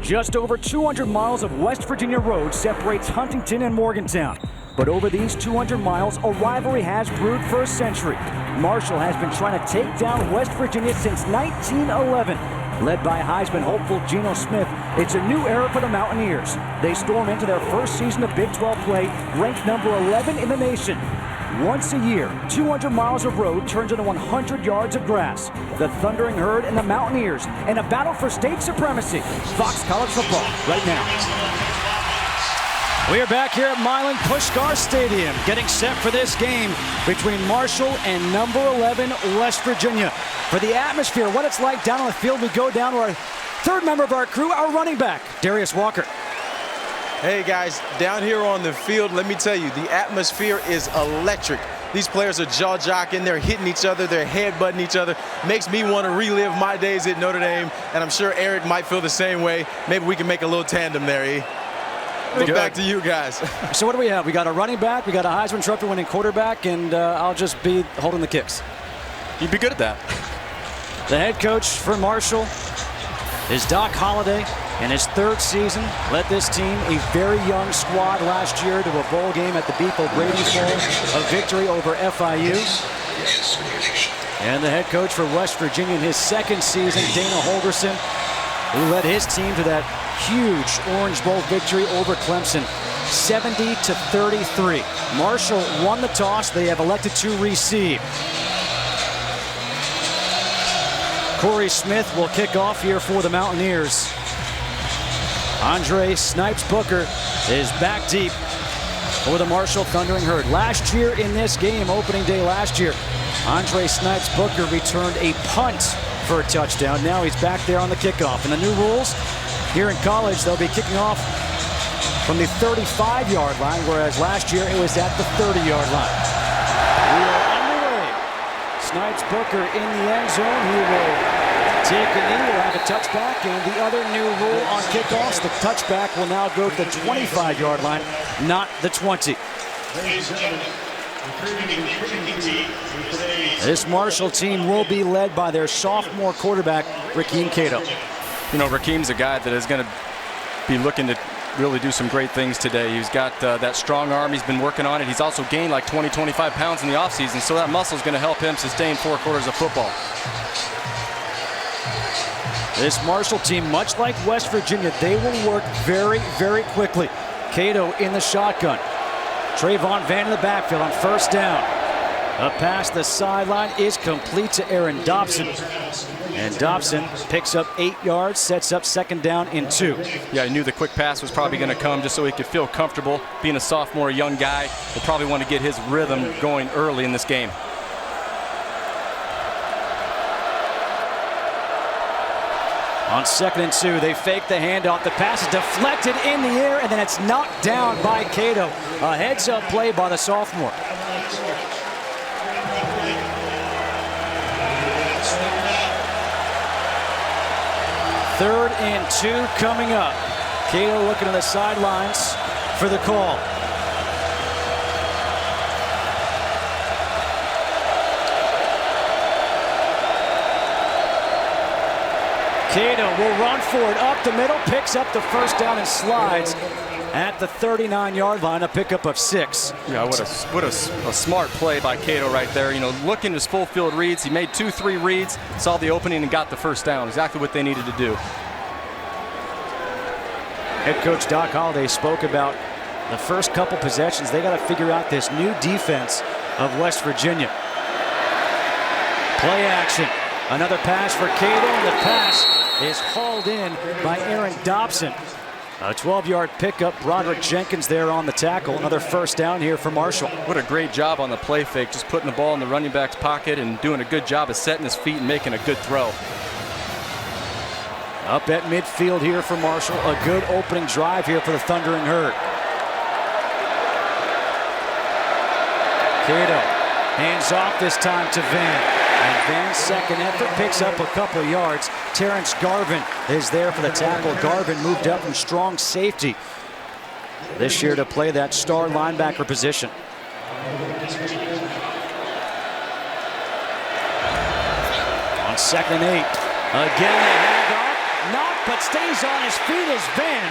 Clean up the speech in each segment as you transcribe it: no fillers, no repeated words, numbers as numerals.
Just over 200 miles of West Virginia road separates Huntington and Morgantown. But over these 200 miles, a rivalry has brewed for a century. Marshall has been trying to take down West Virginia since 1911. Led by Heisman hopeful Geno Smith, it's a new era for the Mountaineers. They storm into their first season of Big 12 play, ranked number 11 in the nation. Once a year, 200 miles of road turns into 100 yards of grass. The Thundering Herd and the Mountaineers in a battle for state supremacy. Fox College football right now. We are back here at Milan Puskar Stadium, getting set for this game between Marshall and number 11 West Virginia. For the atmosphere, what it's like down on the field, we go down to our third member of our crew, our running back, Darius Walker. Hey guys, down here on the field, let me tell you, the atmosphere is electric. These players are jaw-jocking, they're hitting each other, they're head-butting each other. Makes me want to relive my days at Notre Dame, and I'm sure Eric might feel the same way. Maybe we can make a little tandem there, eh? But back to you guys. So what do we have? We got a running back, we got a Heisman Trophy winning quarterback, and I'll just be holding the kicks. You'd be good at that. The head coach for Marshall is Doc Holliday. In his third season, led this team, a very young squad last year, to a bowl game at the Beef O'Brady's Bowl, a victory over FIU. And the head coach for West Virginia in his second season, Dana Holgerson, who led his team to that huge Orange Bowl victory over Clemson, 70-33. Marshall won the toss. They have elected to receive. Corey Smith will kick off here for the Mountaineers. Andre Snipes Booker is back deep for the Marshall Thundering Herd. Last year in this game, opening day last year, Andre Snipes Booker returned a punt for a touchdown. Now he's back there on the kickoff. And the new rules here in college, they'll be kicking off from the 35-yard line, whereas last year it was at the 30-yard line. We are underway. Snipes Booker in the end zone. He will take a knee, will have a touchback, and the other new rule on kickoffs, the touchback will now go to the 25-yard line, not the 20. This Marshall team will be led by their sophomore quarterback, Rakeem Cato. You know, Rakeem's a guy that is going to be looking to really do some great things today. He's got that strong arm. He's been working on it. He's also gained like 20, 25 pounds in the offseason, so that muscle is going to help him sustain 4 quarters of football. This Marshall team, much like West Virginia, they will work very, very quickly. Cato in the shotgun. Trayvon Van in the backfield on first down. A pass the sideline is complete to Aaron Dobson. And Dobson picks up 8 yards, sets up second down and 2. Yeah, I knew the quick pass was probably going to come just so he could feel comfortable. Being a sophomore, young guy, will probably want to get his rhythm going early in this game. On 2nd and 2, they fake the handoff. The pass is deflected in the air, and then it's knocked down by Cato. A heads-up play by the sophomore. Third and 2 coming up. Cato looking at the sidelines for the call. Geno will run for it up the middle, picks up the first down and slides at the 39-yard line, a pickup of 6. Yeah, what a smart play by Cato right there. You know, looking at his full field reads, he made 2-3 reads, saw the opening and got the first down. Exactly what they needed to do. Head coach Doc Holliday spoke about the first couple possessions. They got to figure out this new defense of West Virginia. Play action. Another pass for Cato, and the pass is hauled in by Aaron Dobson. A 12-yard pickup. Broderick Jenkins there on the tackle. Another first down here for Marshall. What a great job on the play fake, just putting the ball in the running back's pocket and doing a good job of setting his feet and making a good throw. Up at midfield here for Marshall. A good opening drive here for the Thundering Herd. Cato hands off this time to Van. And Van's second effort picks up a couple yards. Terrence Garvin is there for the tackle. Garvin moved up from strong safety this year to play that star linebacker position. On 2nd and 8. Again, the handoff. Knocked but stays on his feet is Van.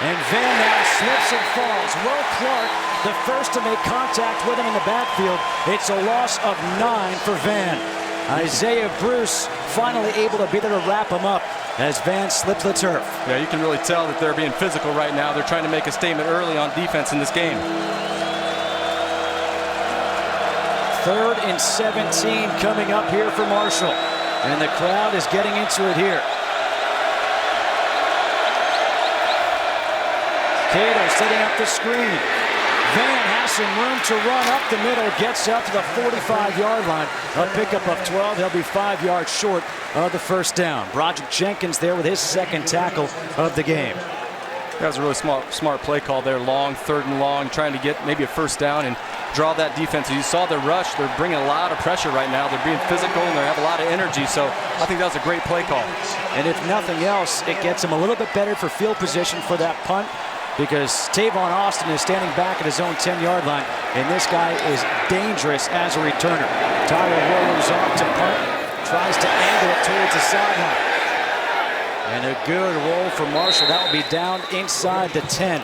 And Van now slips and falls. Will Clark, the first to make contact with him in the backfield. It's a loss of 9 for Van. Isaiah Bruce finally able to be there to wrap him up as Van slips the turf. Yeah, you can really tell that they're being physical right now. They're trying to make a statement early on defense in this game. 3rd and 17 coming up here for Marshall. And the crowd is getting into it here. Cato setting up the screen. Van has some room to run up the middle, gets up to the 45-yard line. A pickup of 12. He'll be 5 yards short of the first down. Broderick Jenkins there with his 2nd tackle of the game. That was a really smart play call there. Long, 3rd and long, trying to get maybe a first down and draw that defense. You saw the rush. They're bringing a lot of pressure right now. They're being physical and they have a lot of energy. So I think that was a great play call. And if nothing else, it gets him a little bit better for field position for that punt, because Tavon Austin is standing back at his own 10-yard line, and this guy is dangerous as a returner. Tyler Williams off to punt, tries to angle it towards the sideline. And a good roll for Marshall. That will be down inside the 10.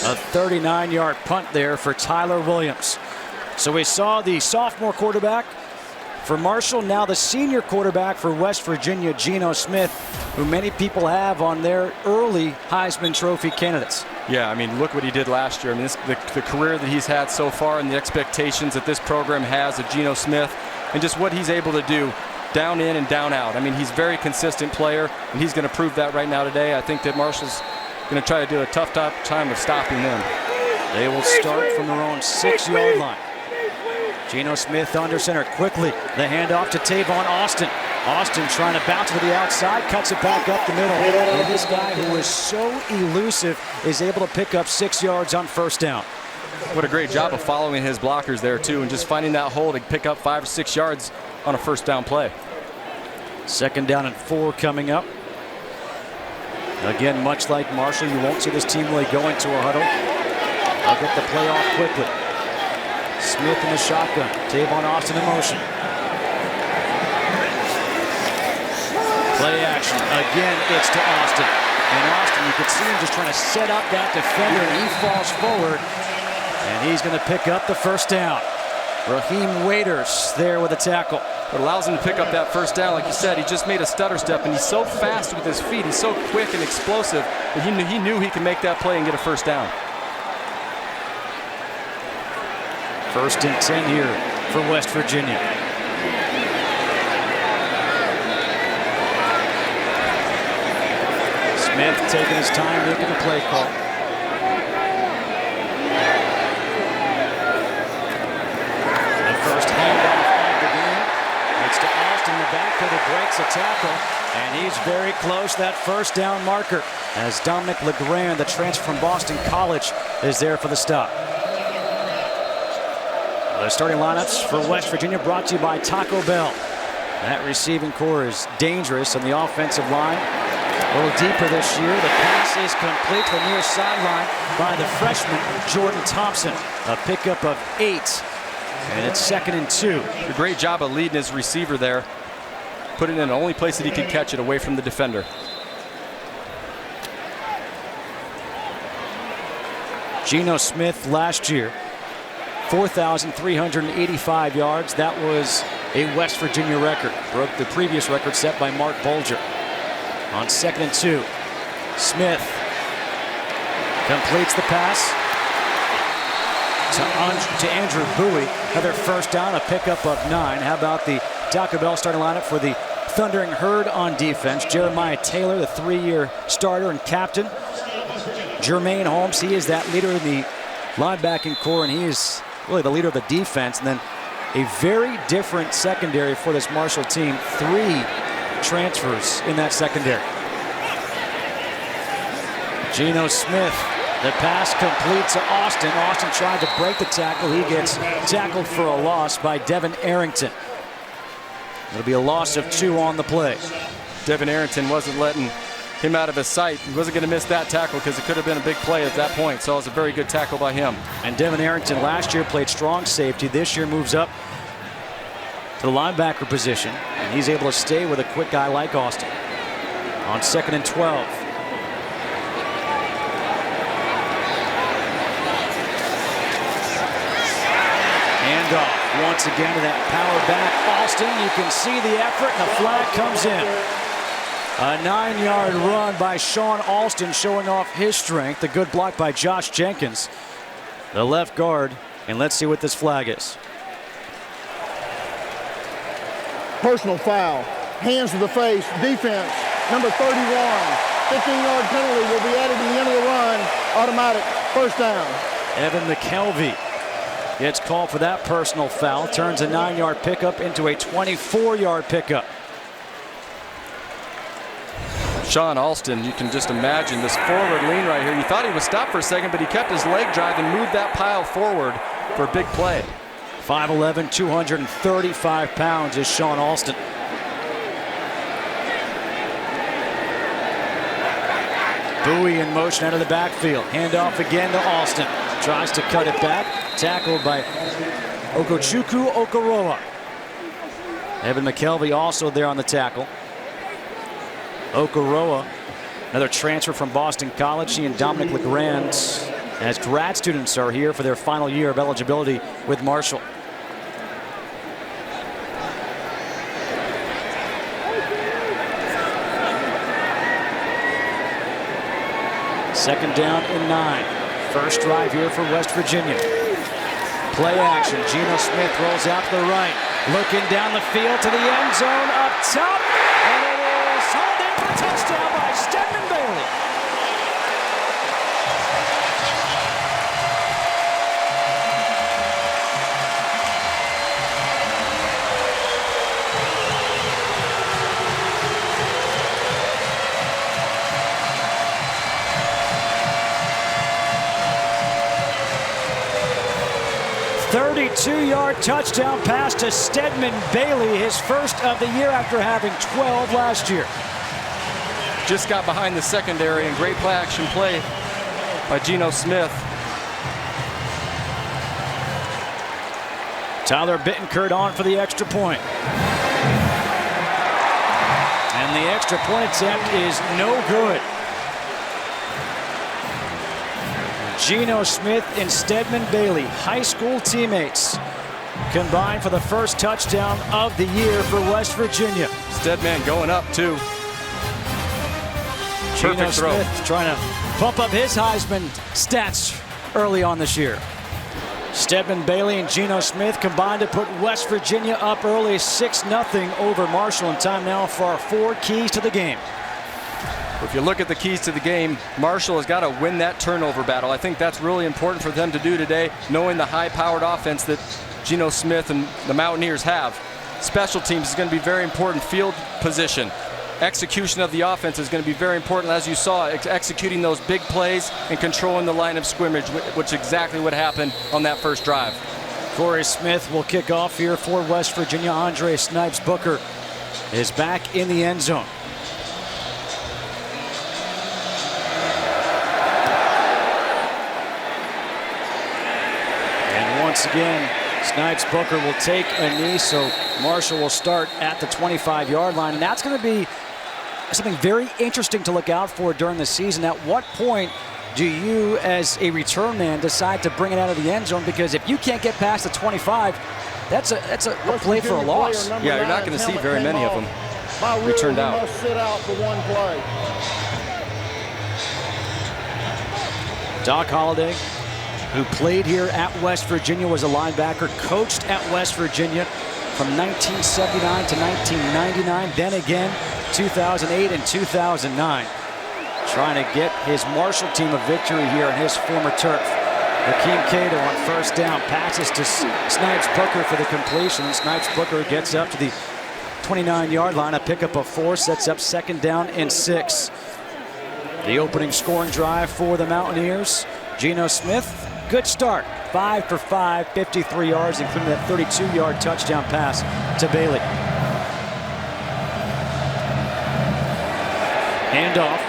A 39-yard punt there for Tyler Williams. So we saw the sophomore quarterback for Marshall, now the senior quarterback for West Virginia, Geno Smith, who many people have on their early Heisman Trophy candidates. Yeah, I mean, look what he did last year. I mean, the career that he's had so far and the expectations that this program has of Geno Smith and just what he's able to do down in and down out. I mean, he's a very consistent player, and he's going to prove that right now today. I think that Marshall's going to try to do a tough time of stopping them. They will start from their own 6-yard line. Geno Smith under center quickly. The handoff to Tavon Austin. Austin trying to bounce to the outside, cuts it back up the middle. And this guy who is so elusive is able to pick up 6 yards on first down. What a great job of following his blockers there too, and just finding that hole to pick up 5 or 6 yards on a first down play. 2nd down and 4 coming up. Again, much like Marshall, you won't see this team really go into a huddle. They'll get the play off quickly. Smith in the shotgun. Tavon Austin in motion. Play action. Again, it's to Austin. And Austin, you can see him just trying to set up that defender, and he falls forward. And he's going to pick up the first down. Raheem Waiters there with a tackle. What allows him to pick up that first down, like you said, he just made a stutter step, and he's so fast with his feet. He's so quick and explosive that he knew he could make that play and get a first down. 1st and 10 here for West Virginia. Smith taking his time making the play call. The first handoff of the game. It's to Austin in the backfield who breaks a tackle, and he's very close to that first down marker as Dominic LeGrand, the transfer from Boston College, is there for the stop. The starting lineups for West Virginia brought to you by Taco Bell. That receiving core is dangerous on the offensive line. A little deeper this year. The pass is complete to the near sideline by the freshman, Jordan Thompson. A pickup of 8. And it's 2nd and 2. A great job of leading his receiver there. Put it in the only place that he could catch it, away from the defender. Geno Smith last year, 4,385 yards. That was a West Virginia record. Broke the previous record set by Mark Bulger. On 2nd and 2, Smith completes the pass to Andrew Bowie. Another first down, a pickup of 9. How about the Taco Bell starting lineup for the Thundering Herd on defense? Jeremiah Taylor, the 3-year starter and captain. Jermaine Holmes, he is that leader in the linebacking core, and he is really the leader of the defense. And then a very different secondary for this Marshall team. 3 transfers in that secondary. Geno Smith, the pass complete to Austin. Austin tried to break the tackle. He gets tackled for a loss by Devin Arrington. It'll be a loss of 2 on the play. Devin Arrington wasn't letting him out of his sight. He wasn't going to miss that tackle because it could have been a big play at that point. So it was a very good tackle by him. And Devin Arrington last year played strong safety. This year moves up to the linebacker position, and he's able to stay with a quick guy like Austin. on 2nd and 12. Handoff once again to that power back Alston. You can see the effort, and the flag comes in. A 9-yard run by Sean Alston, showing off his strength. A good block by Josh Jenkins, the left guard. And let's see what this flag is. Personal foul. Hands to the face. Defense. Number 31. 15-yard penalty will be added to the end of the run. Automatic. First down. Evan McKelvey gets called for that personal foul. Turns a 9-yard pickup into a 24-yard pickup. Sean Alston, you can just imagine this forward lean right here. You thought he was stopped for a second, but he kept his leg drive and moved that pile forward for a big play. 5'11", 235 pounds is Sean Alston. Bowie in motion out of the backfield. Handoff again to Alston. Tries to cut it back. Tackled by Okochukwu Okoroa. Evan McKelvey also there on the tackle. Okoroa, another transfer from Boston College. He and Dominic LeGrand, as grad students, are here for their final year of eligibility with Marshall. Second down and 9. First drive here for West Virginia. Play action. Geno Smith rolls out to the right. Looking down the field to the end zone up top. And it is hauled in for a touchdown by Stedman Bailey. .32-yard touchdown pass to Stedman Bailey, his first of the year after having 12 last year. Just got behind the secondary, and great play action play by Geno Smith. Tyler Bittenkurt on for the extra point. And the extra point attempt is no good. Geno Smith and Stedman Bailey, high school teammates, combined for the first touchdown of the year for West Virginia. Stedman going up, too. Geno Smith trying to pump up his Heisman stats early on this year. Stedman Bailey and Geno Smith combined to put West Virginia up early 6-0 over Marshall. And time now for our 4 keys to the game. If you look at the keys to the game, Marshall has got to win that turnover battle. I think that's really important for them to do today, knowing the high-powered offense that Geno Smith and the Mountaineers have. Special teams is going to be very important. Field position, execution of the offense is going to be very important, as you saw, executing those big plays and controlling the line of scrimmage, which is exactly what happened on that first drive. Corey Smith will kick off here for West Virginia. Andre Snipes Booker is back in the end zone. Once again, Snipes Booker will take a knee, so Marshall will start at the 25-yard line. And that's going to be something very interesting to look out for during the season. At what point do you, as a return man, decide to bring it out of the end zone? Because if you can't get past the 25, that's a play for a loss. Yeah, you're not going to see very many of them returned out. Must sit out for one play. Doc Holliday, who played here at West Virginia, was a linebacker, coached at West Virginia from 1979 to 1999, then again 2008 and 2009. Trying to get his Marshall team a victory here on his former turf. Hakeem Cato on first down, passes to Snipes Booker for the completion. Snipes Booker gets up to the 29-yard line, a pickup of 4, sets up second down and 6. The opening scoring drive for the Mountaineers. Geno Smith, good start, 5 for 5, 53 yards, including that 32-yard touchdown pass to Bailey. Handoff,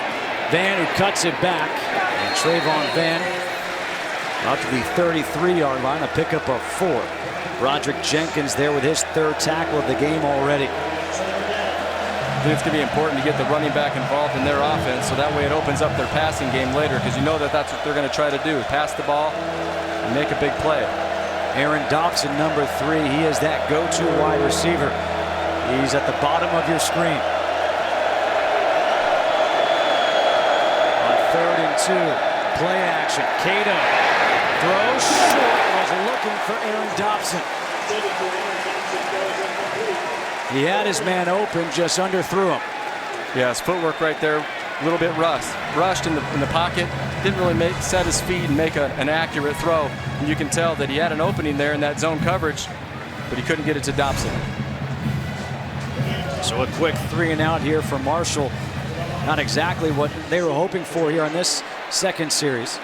Van, who cuts it back, and Trayvon Van up to the 33-yard line, a pickup of 4. Roderick Jenkins there with his 3rd tackle of the game already. I think it's going to be important to get the running back involved in their offense, so that way it opens up their passing game later, because you know that that's what they're going to try to do, pass the ball and make a big play. Aaron Dobson, number 3. He is that go-to wide receiver. He's at the bottom of your screen. On 3rd and 2, play action. Geno throws short, was looking for Aaron Dobson. He had his man open, just underthrew him. Yeah, his footwork right there, a little bit rushed in the pocket. Didn't really set his feet and make an accurate throw. And you can tell that he had an opening there in that zone coverage, but he couldn't get it to Dobson. So a quick 3 and out here for Marshall. Not exactly what they were hoping for here on this second series.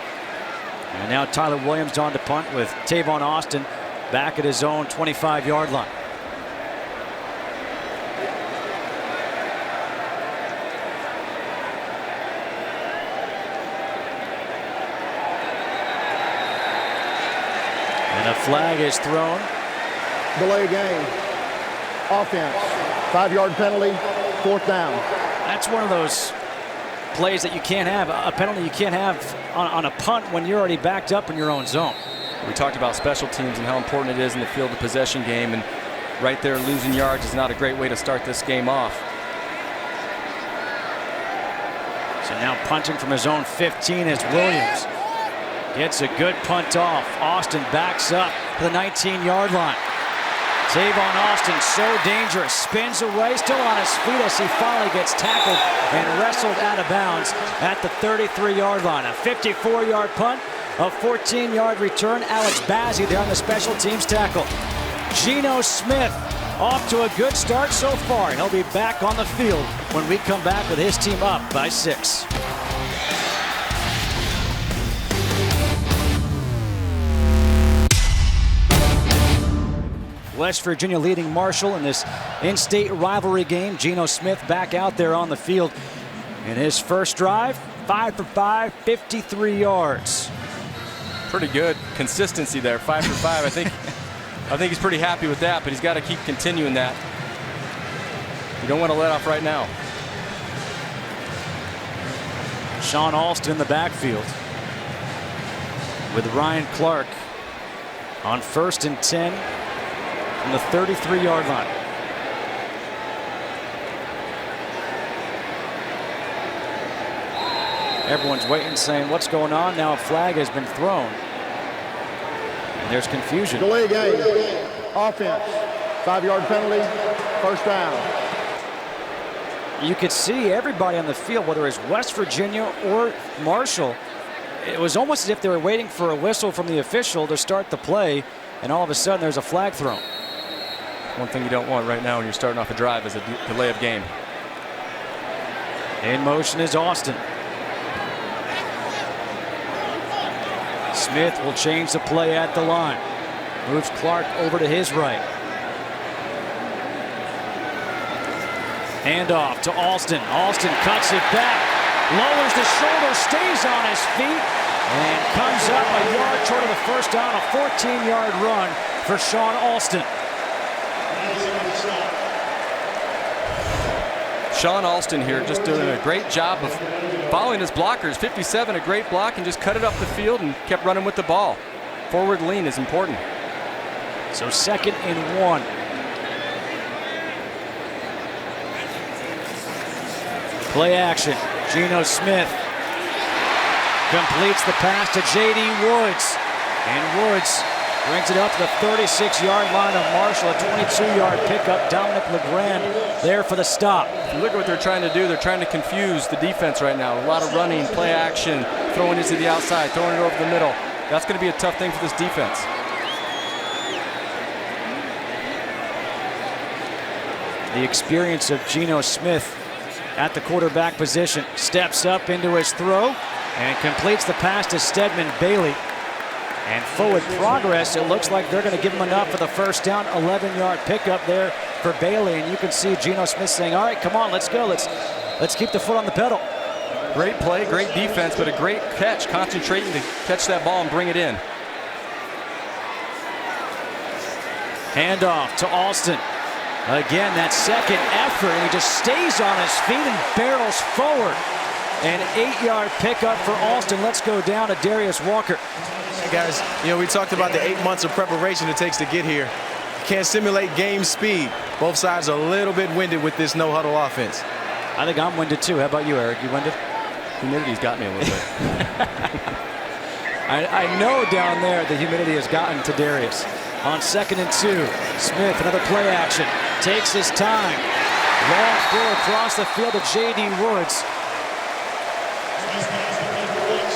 And now Tyler Williams on to punt with Tavon Austin back at his own 25-yard line. And a flag is thrown. Delay game. Offense. 5-yard penalty. 4th down. That's one of those plays that you can't have, a penalty you can't have on a punt when you're already backed up in your own zone. We talked about special teams and how important it is in the field of possession game, and right there losing yards is not a great way to start this game off. So now punting from his own 15 is Williams. Gets a good punt off. Austin backs up to the 19-yard line. Tavon Austin, so dangerous, spins away, still on his feet as he finally gets tackled and wrestled out of bounds at the 33-yard line. A 54-yard punt, a 14-yard return. Alex Bazzi there on the special teams tackle. Geno Smith off to a good start so far. He'll be back on the field when we come back with his team up by 6. West Virginia leading Marshall in this in-state rivalry game. Geno Smith back out there on the field in his first drive. 5 for 5, 53 yards. Pretty good consistency there, 5 for 5. I think he's pretty happy with that, but he's got to keep continuing that. You don't want to let off right now. Sean Alston in the backfield with Ryan Clark on 1st and 10. From the 33-yard line. Everyone's waiting, saying, what's going on? Now a flag has been thrown. And there's confusion. Delay game. Offense. 5-yard penalty. 1st down. You could see everybody on the field, whether it's West Virginia or Marshall. It was almost as if they were waiting for a whistle from the official to start the play, and all of a sudden there's a flag thrown. One thing you don't want right now when you're starting off a drive is a delay of game. In motion is Austin. Smith will change the play at the line. Moves Clark over to his right. Handoff to Alston. Alston cuts it back. Lowers the shoulder, stays on his feet, and comes up a yard short of the first down. A 14-yard run for Sean Alston. Sean Alston here just doing a great job of following his blockers. 57, a great block, and just cut it up the field and kept running with the ball. Forward lean is important. So 2nd and 1. Play action. Geno Smith completes the pass to J.D. Woods. And Woods brings it up to the 36-yard line of Marshall. A 22-yard pickup. Dominic LeGrand there for the stop. If you look at what they're trying to do. They're trying to confuse the defense right now. A lot of running, play action, throwing it to the outside, throwing it over the middle. That's going to be a tough thing for this defense. The experience of Geno Smith at the quarterback position. Steps up into his throw and completes the pass to Stedman Bailey. And forward progress, it looks like they're going to give him enough for the first down. 11-yard pickup there for Bailey. And you can see Geno Smith saying, all right, come on, let's go. Let's keep the foot on the pedal. Great play, great defense, but a great catch, concentrating to catch that ball and bring it in. Handoff to Alston. Again, that second effort, and he just stays on his feet and barrels forward. An 8-yard pickup for Alston. Let's go down to Darius Walker. Hey guys, we talked about the 8 months of preparation it takes to get here. Can't simulate game speed. Both sides are a little bit winded with this no-huddle offense. I think I'm winded too. How about you, Eric? You winded? Humidity's got me a little bit. I know down there the humidity has gotten to Darius. On 2nd and 2, Smith, another play action. Takes his time. Long throw across the field to J.D. Woods.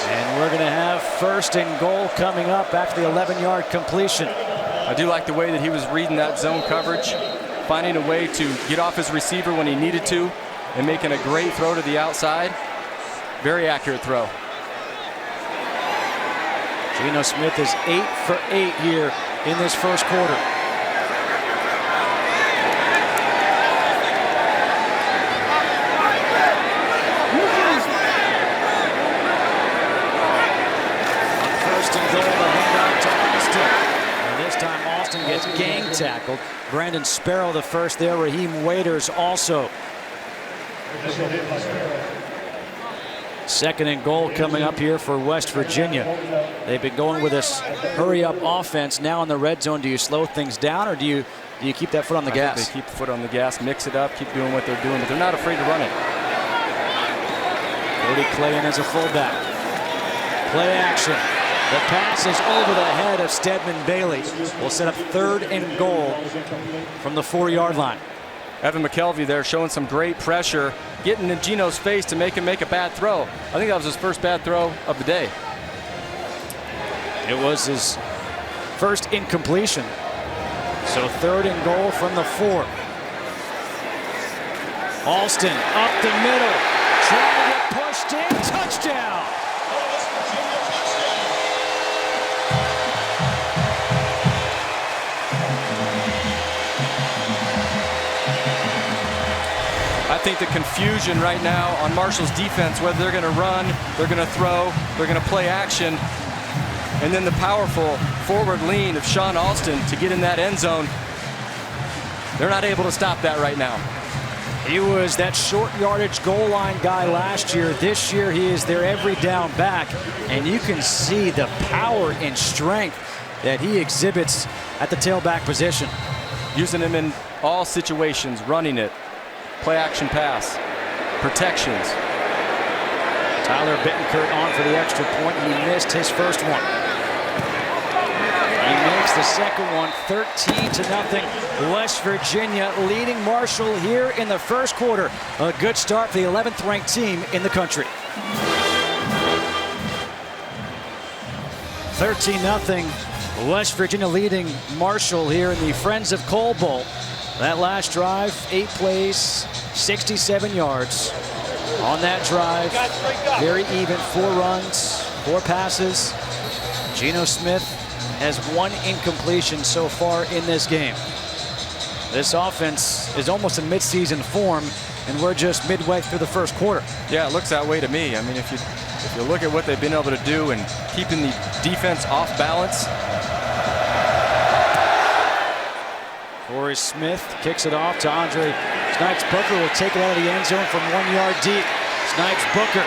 And we're going to have 1st and goal coming up after the 11-yard completion. I do like the way that he was reading that zone coverage, finding a way to get off his receiver when he needed to, and making a great throw to the outside. Very accurate throw. Geno Smith is 8 for 8 here in this first quarter. Gets gang tackled. Brandon Sparrow the first there. Raheem Waiters also. 2nd and goal coming up here for West Virginia. They've been going with this hurry-up offense. Now in the red zone, do you slow things down or do you keep that foot on the gas? I think they keep the foot on the gas, mix it up, keep doing what they're doing, but they're not afraid to run it. Cody Clay in as a fullback. Play action. The pass is over the head of Stedman Bailey. Will set up 3rd and goal from the 4-yard line. Evan McKelvey there showing some great pressure, getting in Geno's face to make him make a bad throw. I think that was his first bad throw of the day. It was his first incompletion. So 3rd and goal from the 4. Alston up the middle, trying to get pushed in, touchdown. I think the confusion right now on Marshall's defense, whether they're going to run, they're going to throw, they're going to play action, and then the powerful forward lean of Sean Alston to get in that end zone, they're not able to stop that right now. He was that short yardage goal line guy last year. This year he is their every down back, and you can see the power and strength that he exhibits at the tailback position. Using him in all situations, running it. Play action pass, protections. Tyler Bittencourt on for the extra point. He missed his first one. He makes the second one, 13-0. West Virginia leading Marshall here in the first quarter. A good start for the 11th ranked team in the country. 13-0. West Virginia leading Marshall here in the Friends of Cole Bowl. That last drive, 8 plays, 67 yards. On that drive, very even, 4 runs, 4 passes. Geno Smith has 1 incompletion so far in this game. This offense is almost in midseason form, and we're just midway through the first quarter. Yeah, it looks that way to me. I mean, if you look at what they've been able to do and keeping the defense off balance. Corey Smith kicks it off to Andre Snipes. Booker will take it out of the end zone from 1 yard deep. Snipes Booker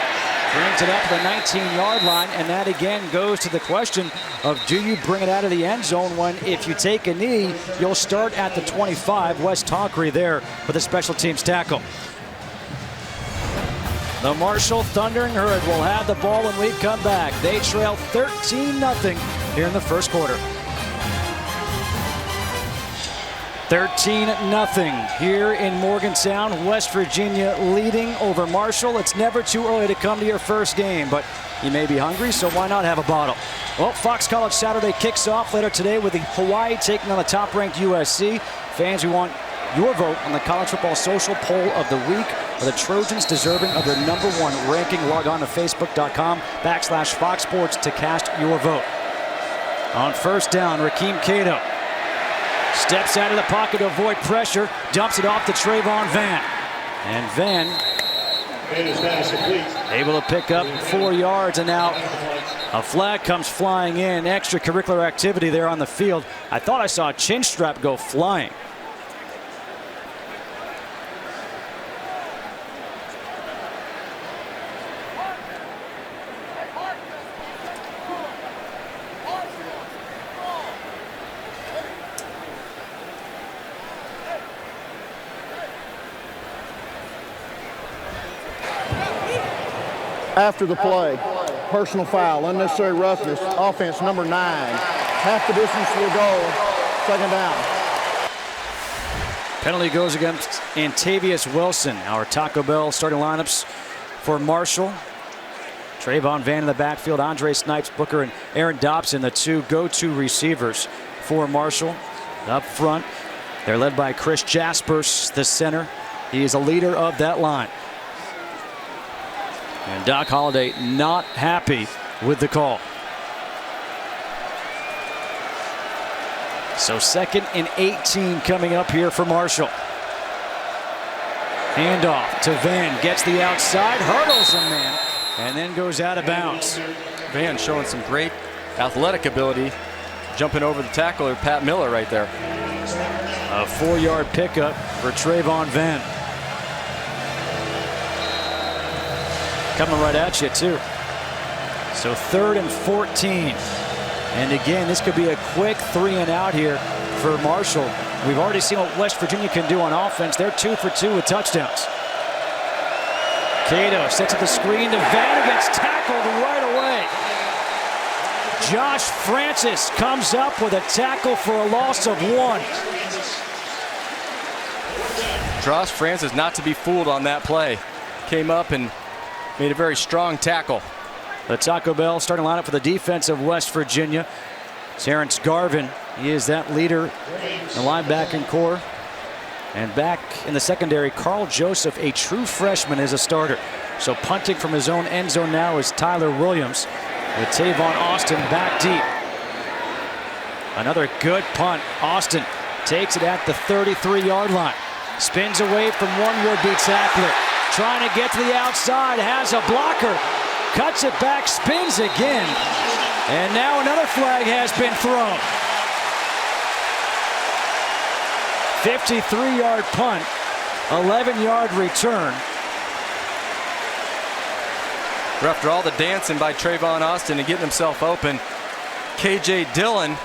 brings it up to the 19-yard line, and that again goes to the question of, do you bring it out of the end zone when, if you take a knee, you'll start at the 25. Wes Tonkery there for the special teams tackle. The Marshall Thundering Herd will have the ball when we come back. They trail 13-0 here in the first quarter. 13-0 here in Morgantown. West Virginia leading over Marshall. It's never too early to come to your first game, but you may be hungry, so why not have a bottle? Well, Fox College Saturday kicks off later today with the Hawaii taking on the top-ranked USC. Fans, we want your vote on the College Football Social Poll of the Week. Are the Trojans deserving of their #1 ranking? Log on to Facebook.com/Fox Sports to cast your vote. On first down, Rakeem Cato steps out of the pocket to avoid pressure, dumps it off to Trayvon Van. And Van able to pick up 4 yards, and now a flag comes flying in. Extracurricular activity there on the field. I thought I saw a chin strap go flying. After the play, personal foul, unnecessary roughness, offense number 9. Half the distance to the goal, second down. Penalty goes against Antavius Wilson. Our Taco Bell starting lineups for Marshall. Trayvon Van in the backfield, Andre Snipes, Booker, and Aaron Dobson, the two go-to receivers for Marshall. Up front, they're led by Chris Jaspers, the center. He is a leader of that line. And Doc Holliday not happy with the call. So 2nd and 18 coming up here for Marshall. Handoff to Van, gets the outside, hurdles a man, and then goes out of bounds. Van showing some great athletic ability, jumping over the tackler, Pat Miller right there. A 4-yard pickup for Trayvon Van. Coming right at you, too. So 3rd and 14. And again, this could be a quick 3 and out here for Marshall. We've already seen what West Virginia can do on offense. They're 2 for 2 with touchdowns. Cato sets up the screen to Van, gets tackled right away. Josh Francis comes up with a tackle for a loss of 1. Josh Francis not to be fooled on that play. Came up and made a very strong tackle. The Taco Bell starting lineup for the defense of West Virginia. Terrence Garvin, he is that leader in the linebacking core. And back in the secondary, Carl Joseph, a true freshman, is a starter. So punting from his own end zone now is Tyler Williams, with Tavon Austin back deep. Another good punt. Austin takes it at the 33-yard line. Spins away from one would-be tackler. Trying to get to the outside, has a blocker. Cuts it back, spins again. And now another flag has been thrown. 53-yard punt, 11-yard return. After all the dancing by Trayvon Austin and getting himself open, KJ Dillon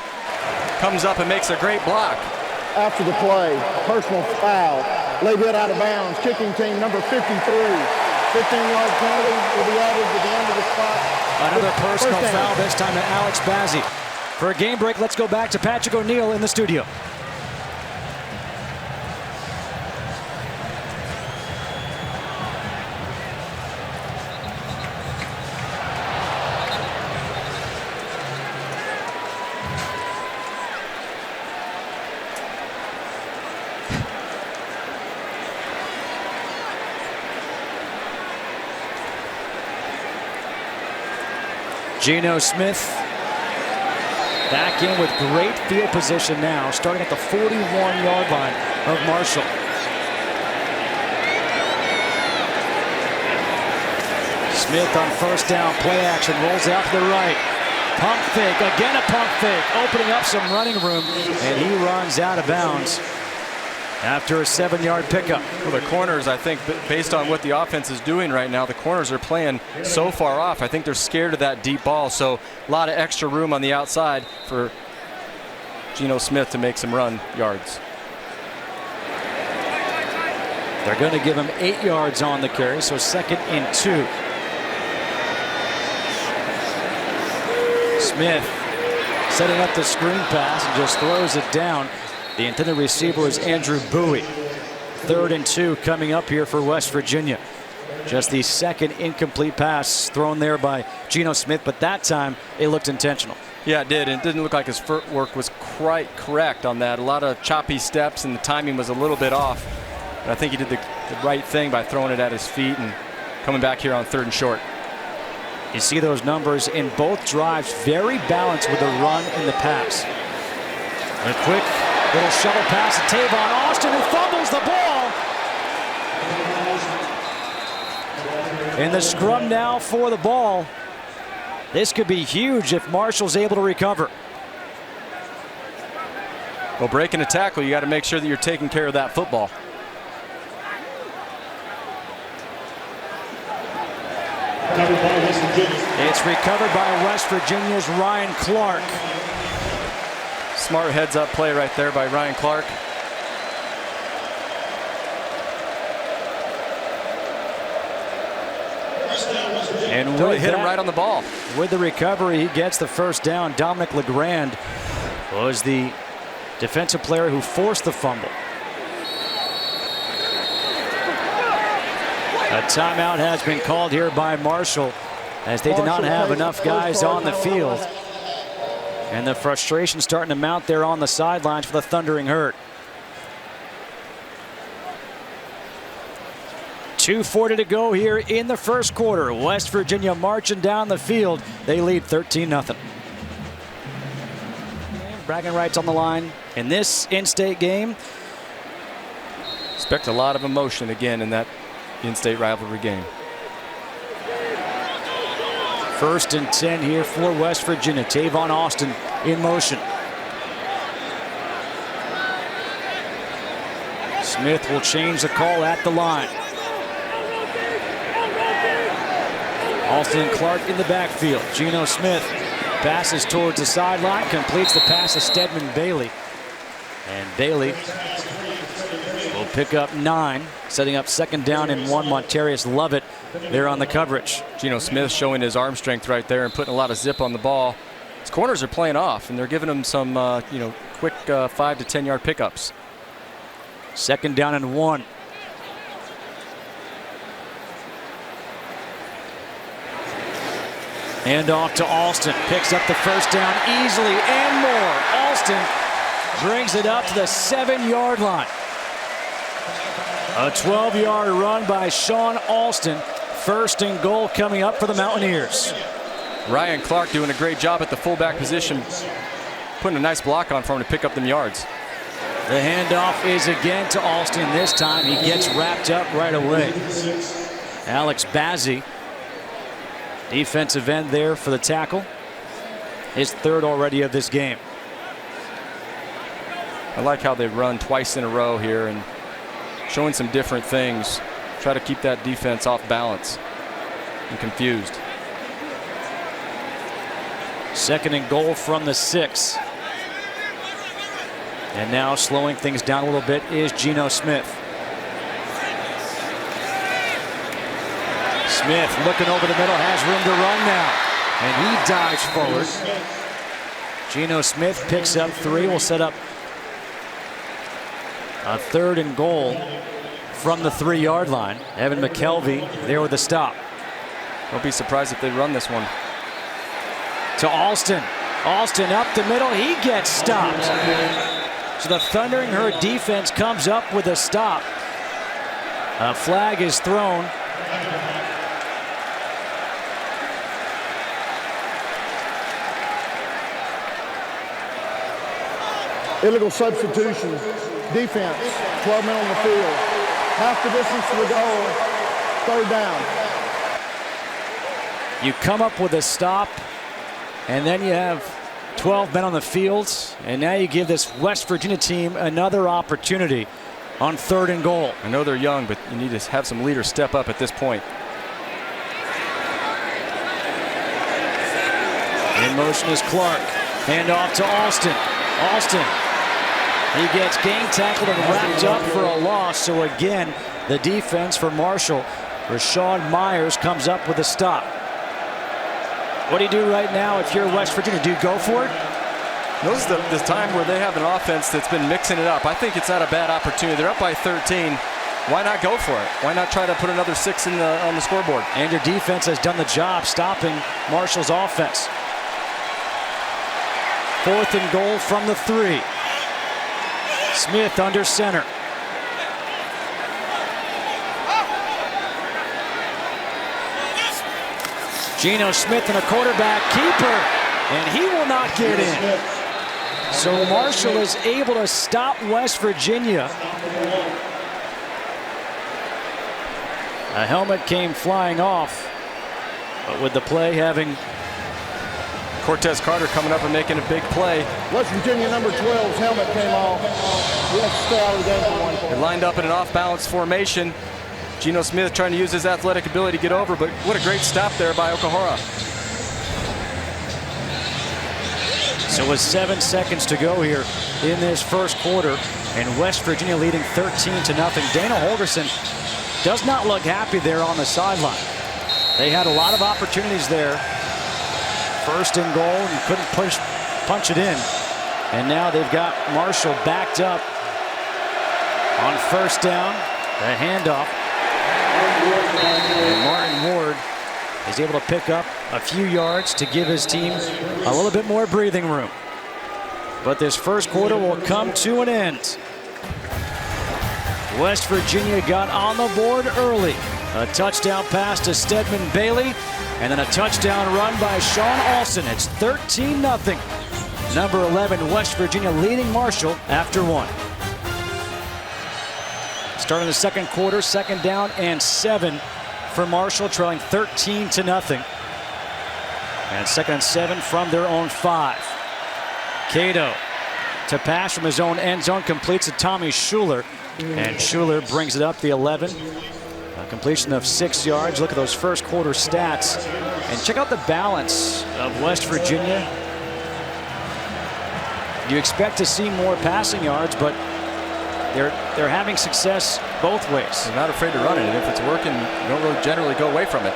comes up and makes a great block. After the play, personal foul, laid it out of bounds, kicking team number 53. 15-yard penalty will be added to the end of the spot. Another personal foul, this time to Alex Bazzi. For a game break, let's go back to Patrick O'Neill in the studio. Geno Smith back in with great field position now, starting at the 41-yard line of Marshall. Smith on first down, play action, rolls out to the right. Pump fake, again a pump fake, opening up some running room, and he runs out of bounds after a 7-yard pickup. Well, the corners, I think, based on what the offense is doing right now, the corners are playing so far off. I think they're scared of that deep ball, so a lot of extra room on the outside for Geno Smith to make some run yards. They're going to give him 8 yards on the carry, so 2nd and 2. Smith setting up the screen pass and just throws it down. The intended receiver is Andrew Bowie. 3rd and 2 coming up here for West Virginia. Just the 2nd incomplete pass thrown there by Geno Smith, but that time it looked intentional. Yeah, it did. And it didn't look like his footwork was quite correct on that. A lot of choppy steps, and the timing was a little bit off. But I think he did the right thing by throwing it at his feet and coming back here on 3rd and short. You see those numbers in both drives, very balanced with the run and the pass. A quick little shovel pass to Tavon Austin, who fumbles the ball. In the scrum now for the ball. This could be huge if Marshall's able to recover. Well, breaking a tackle, you got to make sure that you're taking care of that football. It's recovered by West Virginia's Ryan Clark. Smart heads-up play right there by Ryan Clark. And Really hit him right on the ball. With the recovery, he gets the first down. Dominic LeGrand was the defensive player who forced the fumble. A timeout has been called here by Marshall, as they did not have enough guys on the field. And the frustration starting to mount there on the sidelines for the Thundering Herd. 2:40 to go here in the first quarter. West Virginia marching down the field. They lead 13-0. Bragging rights on the line in this in-state game. Expect a lot of emotion again in that in-state rivalry game. 1st and 10 here for West Virginia. Tavon Austin in motion. Smith will change the call at the line. Austin and Clark in the backfield. Geno Smith passes towards the sideline, completes the pass to Stedman Bailey. And Bailey will pick up 9, setting up 2nd down and 1. Montarius Lovett there on the coverage. Geno Smith showing his arm strength right there and putting a lot of zip on the ball. His corners are playing off, and they're giving him some, quick 5 to 10 yard pickups. 2nd down and 1. And off to Alston. Picks up the first down easily and more. Alston brings it up to the 7-yard line. A 12-yard run by Sean Alston. 1st and goal coming up for the Mountaineers. Ryan Clark doing a great job at the fullback position, putting a nice block on for him to pick up them yards. The handoff is again to Alston. This time he gets wrapped up right away. Alex Bazzi, defensive end there for the tackle. His 3rd already of this game. I like how they run twice in a row here and showing some different things. Try to keep that defense off balance and confused. 2nd and goal from the 6. And now slowing things down a little bit is Geno Smith. Smith looking over the middle, has room to run now. And he dives forward. Geno Smith picks up 3, will set up a 3rd and goal from the 3-yard line. Evan McKelvey there with the stop. Don't be surprised if they run this one. To Alston. Alston up the middle, he gets stopped. So the Thundering Herd defense comes up with a stop. A flag is thrown. Illegal substitution. Defense. 12 men on the field. Half the distance to the goal. 3rd down. You come up with a stop, and then you have 12 men on the field, and now you give this West Virginia team another opportunity on 3rd and goal. I know they're young, but you need to have some leaders step up at this point. In motion is Clark. Hand off to Alston. Alston. He gets gang tackled and wrapped up for a loss. So again, the defense for Marshall. Rashawn Myers comes up with a stop. What do you do right now if you're West Virginia? Do you go for it? Notice the time where they have an offense that's been mixing it up. I think it's not a bad opportunity. They're up by 13. Why not go for it? Why not try to put another 6 on the scoreboard? And your defense has done the job stopping Marshall's offense. 4th and goal from the 3. Smith under center. Geno Smith and a quarterback keeper, and he will not get in. So Marshall is able to stop West Virginia. A helmet came flying off, but with the play having Cortez Carter coming up and making a big play. West Virginia number 12's helmet came off. He has to stay out of the game for 1 point. They lined up in an off-balance formation. Geno Smith trying to use his athletic ability to get over, but what a great stop there by Okahara. So with 7 seconds to go here in this first quarter, and West Virginia leading 13-0. Dana Holgerson does not look happy there on the sideline. They had a lot of opportunities there. First and goal, and couldn't punch it in. And now they've got Marshall backed up on first down. The handoff. And Martin Ward is able to pick up a few yards to give his team a little bit more breathing room. But this first quarter will come to an end. West Virginia got on the board early. A touchdown pass to Stedman Bailey, and then a touchdown run by Sean Alston. It's 13-0. Number 11, West Virginia leading Marshall after 1. Starting the second quarter, second down and 7 for Marshall, trailing 13-0. And second and 7 from their own 5. Cato to pass from his own end zone, completes to Tommy Schuler. And Schuler brings it up the 11. A completion of 6 yards. Look at those first quarter stats. And check out the balance of West Virginia. You expect to see more passing yards, but they're having success both ways. They're not afraid to run it, and if it's working, you don't really generally go away from it.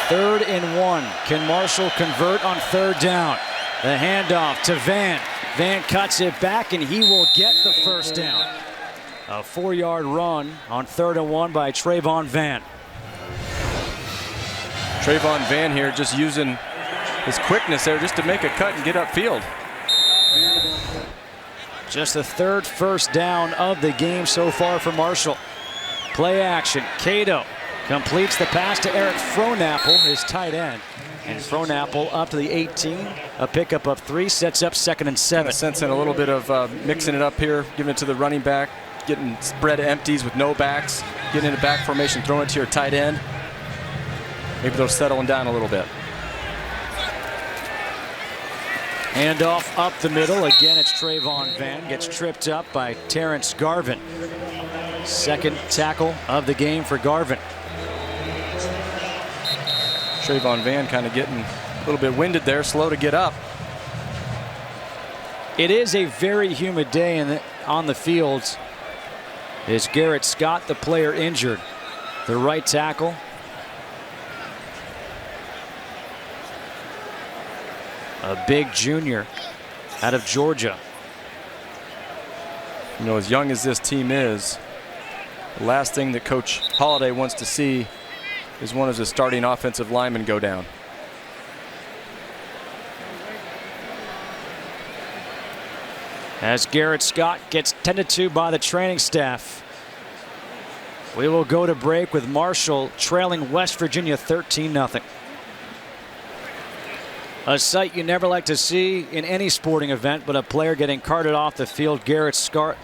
3rd and 1. Can Marshall convert on 3rd down? The handoff to Van. Van cuts it back, and he will get the first down. A 4-yard run on 3rd and 1 by Trayvon Van. Trayvon Van here just using his quickness there just to make a cut and get upfield. Just the 3rd first down of the game so far for Marshall. Play action. Cato completes the pass to Eric Frohnapple, his tight end. And Frohnapple up to the 18. A pickup of 3, sets up 2nd and 7. Sensing a little bit of mixing it up here, giving it to the running back, getting spread empties with no backs, getting into back formation, throwing it to your tight end. Maybe they're settling down a little bit. Handoff up the middle. Again, it's Trayvon Van. Gets tripped up by Terrence Garvin. 2nd tackle of the game for Garvin. Trayvon Van kind of getting a little bit winded there, slow to get up. It is a very humid day on the field. Is Garrett Scott, the player, injured? The right tackle. A big junior out of Georgia. You know, as young as this team is, the last thing that Coach Holliday wants to see is one of his starting offensive linemen go down. As Garrett Scott gets tended to by the training staff. We will go to break with Marshall trailing West Virginia 13-0. A sight you never like to see in any sporting event, but a player getting carted off the field. Garrett Scott,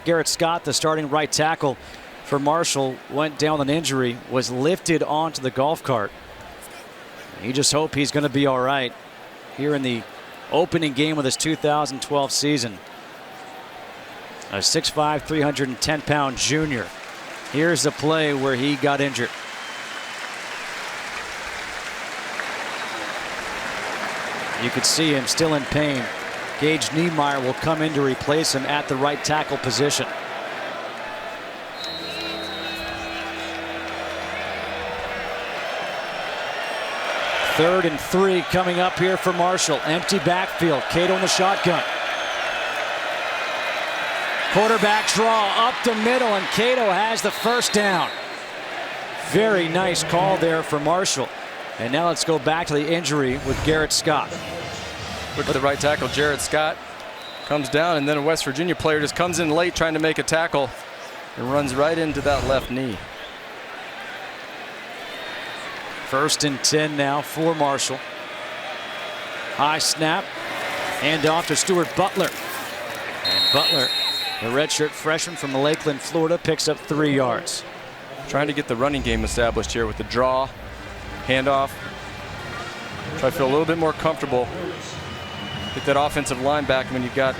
the starting right tackle for Marshall, went down with an injury, was lifted onto the golf cart. You just hope he's going to be all right here in the opening game of this 2012 season. A 6'5", 310-pound junior. Here's the play where he got injured. You could see him still in pain. Gage Niemeyer will come in to replace him at the right tackle position. Third and 3 coming up here for Marshall. Empty backfield. Cato in the shotgun. Quarterback draw up the middle, and Cato has the first down. Very nice call there for Marshall. And now let's go back to the injury with Garrett Scott. Look at the right tackle, Jarrett Scott comes down, and then a West Virginia player just comes in late trying to make a tackle and runs right into that left knee. 1st and 10 now for Marshall. High snap, hand off to Stuart Butler. And Butler, the redshirt freshman from Lakeland, Florida, picks up 3 yards. Trying to get the running game established here with the draw, handoff. Try to feel a little bit more comfortable. Get that offensive line back when you've got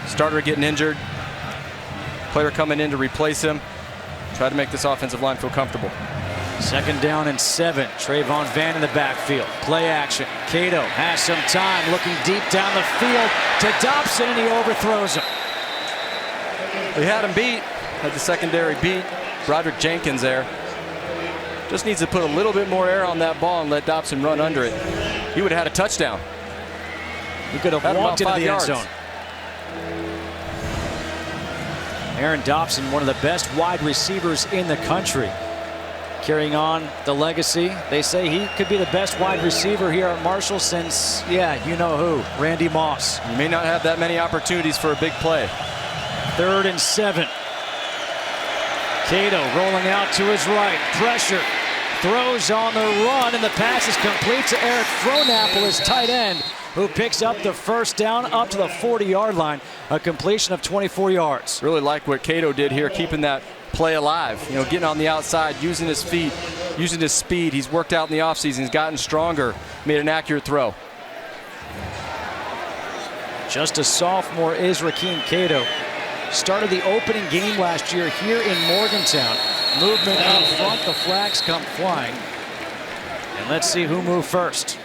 starter getting injured, player coming in to replace him. Try to make this offensive line feel comfortable. 2nd down and 7. Trayvon Van in the backfield. Play action. Cato has some time, looking deep down the field to Dobson, and he overthrows him. They had him beat, had the secondary beat. Broderick Jenkins there. Just needs to put a little bit more air on that ball and let Dobson run under it. He would have had a touchdown. He could have walked into the end zone. Aaron Dobson, one of the best wide receivers in the country. Carrying on the legacy. They say he could be the best wide receiver here at Marshall since, yeah, you know who, Randy Moss. You may not have that many opportunities for a big play. 3rd and 7. Geno rolling out to his right. Pressure. Throws on the run, and the pass is complete to Eric Frohnapple, his tight end, who picks up the first down up to the 40-yard line. A completion of 24 yards. Really like what Geno did here, keeping that play alive. You know, getting on the outside, using his feet, using his speed. He's worked out in the offseason. He's gotten stronger, made an accurate throw. Just a sophomore is Rakeem Geno. Started the opening game last year here in Morgantown. Movement up front, the flags come flying. And let's see who moved first.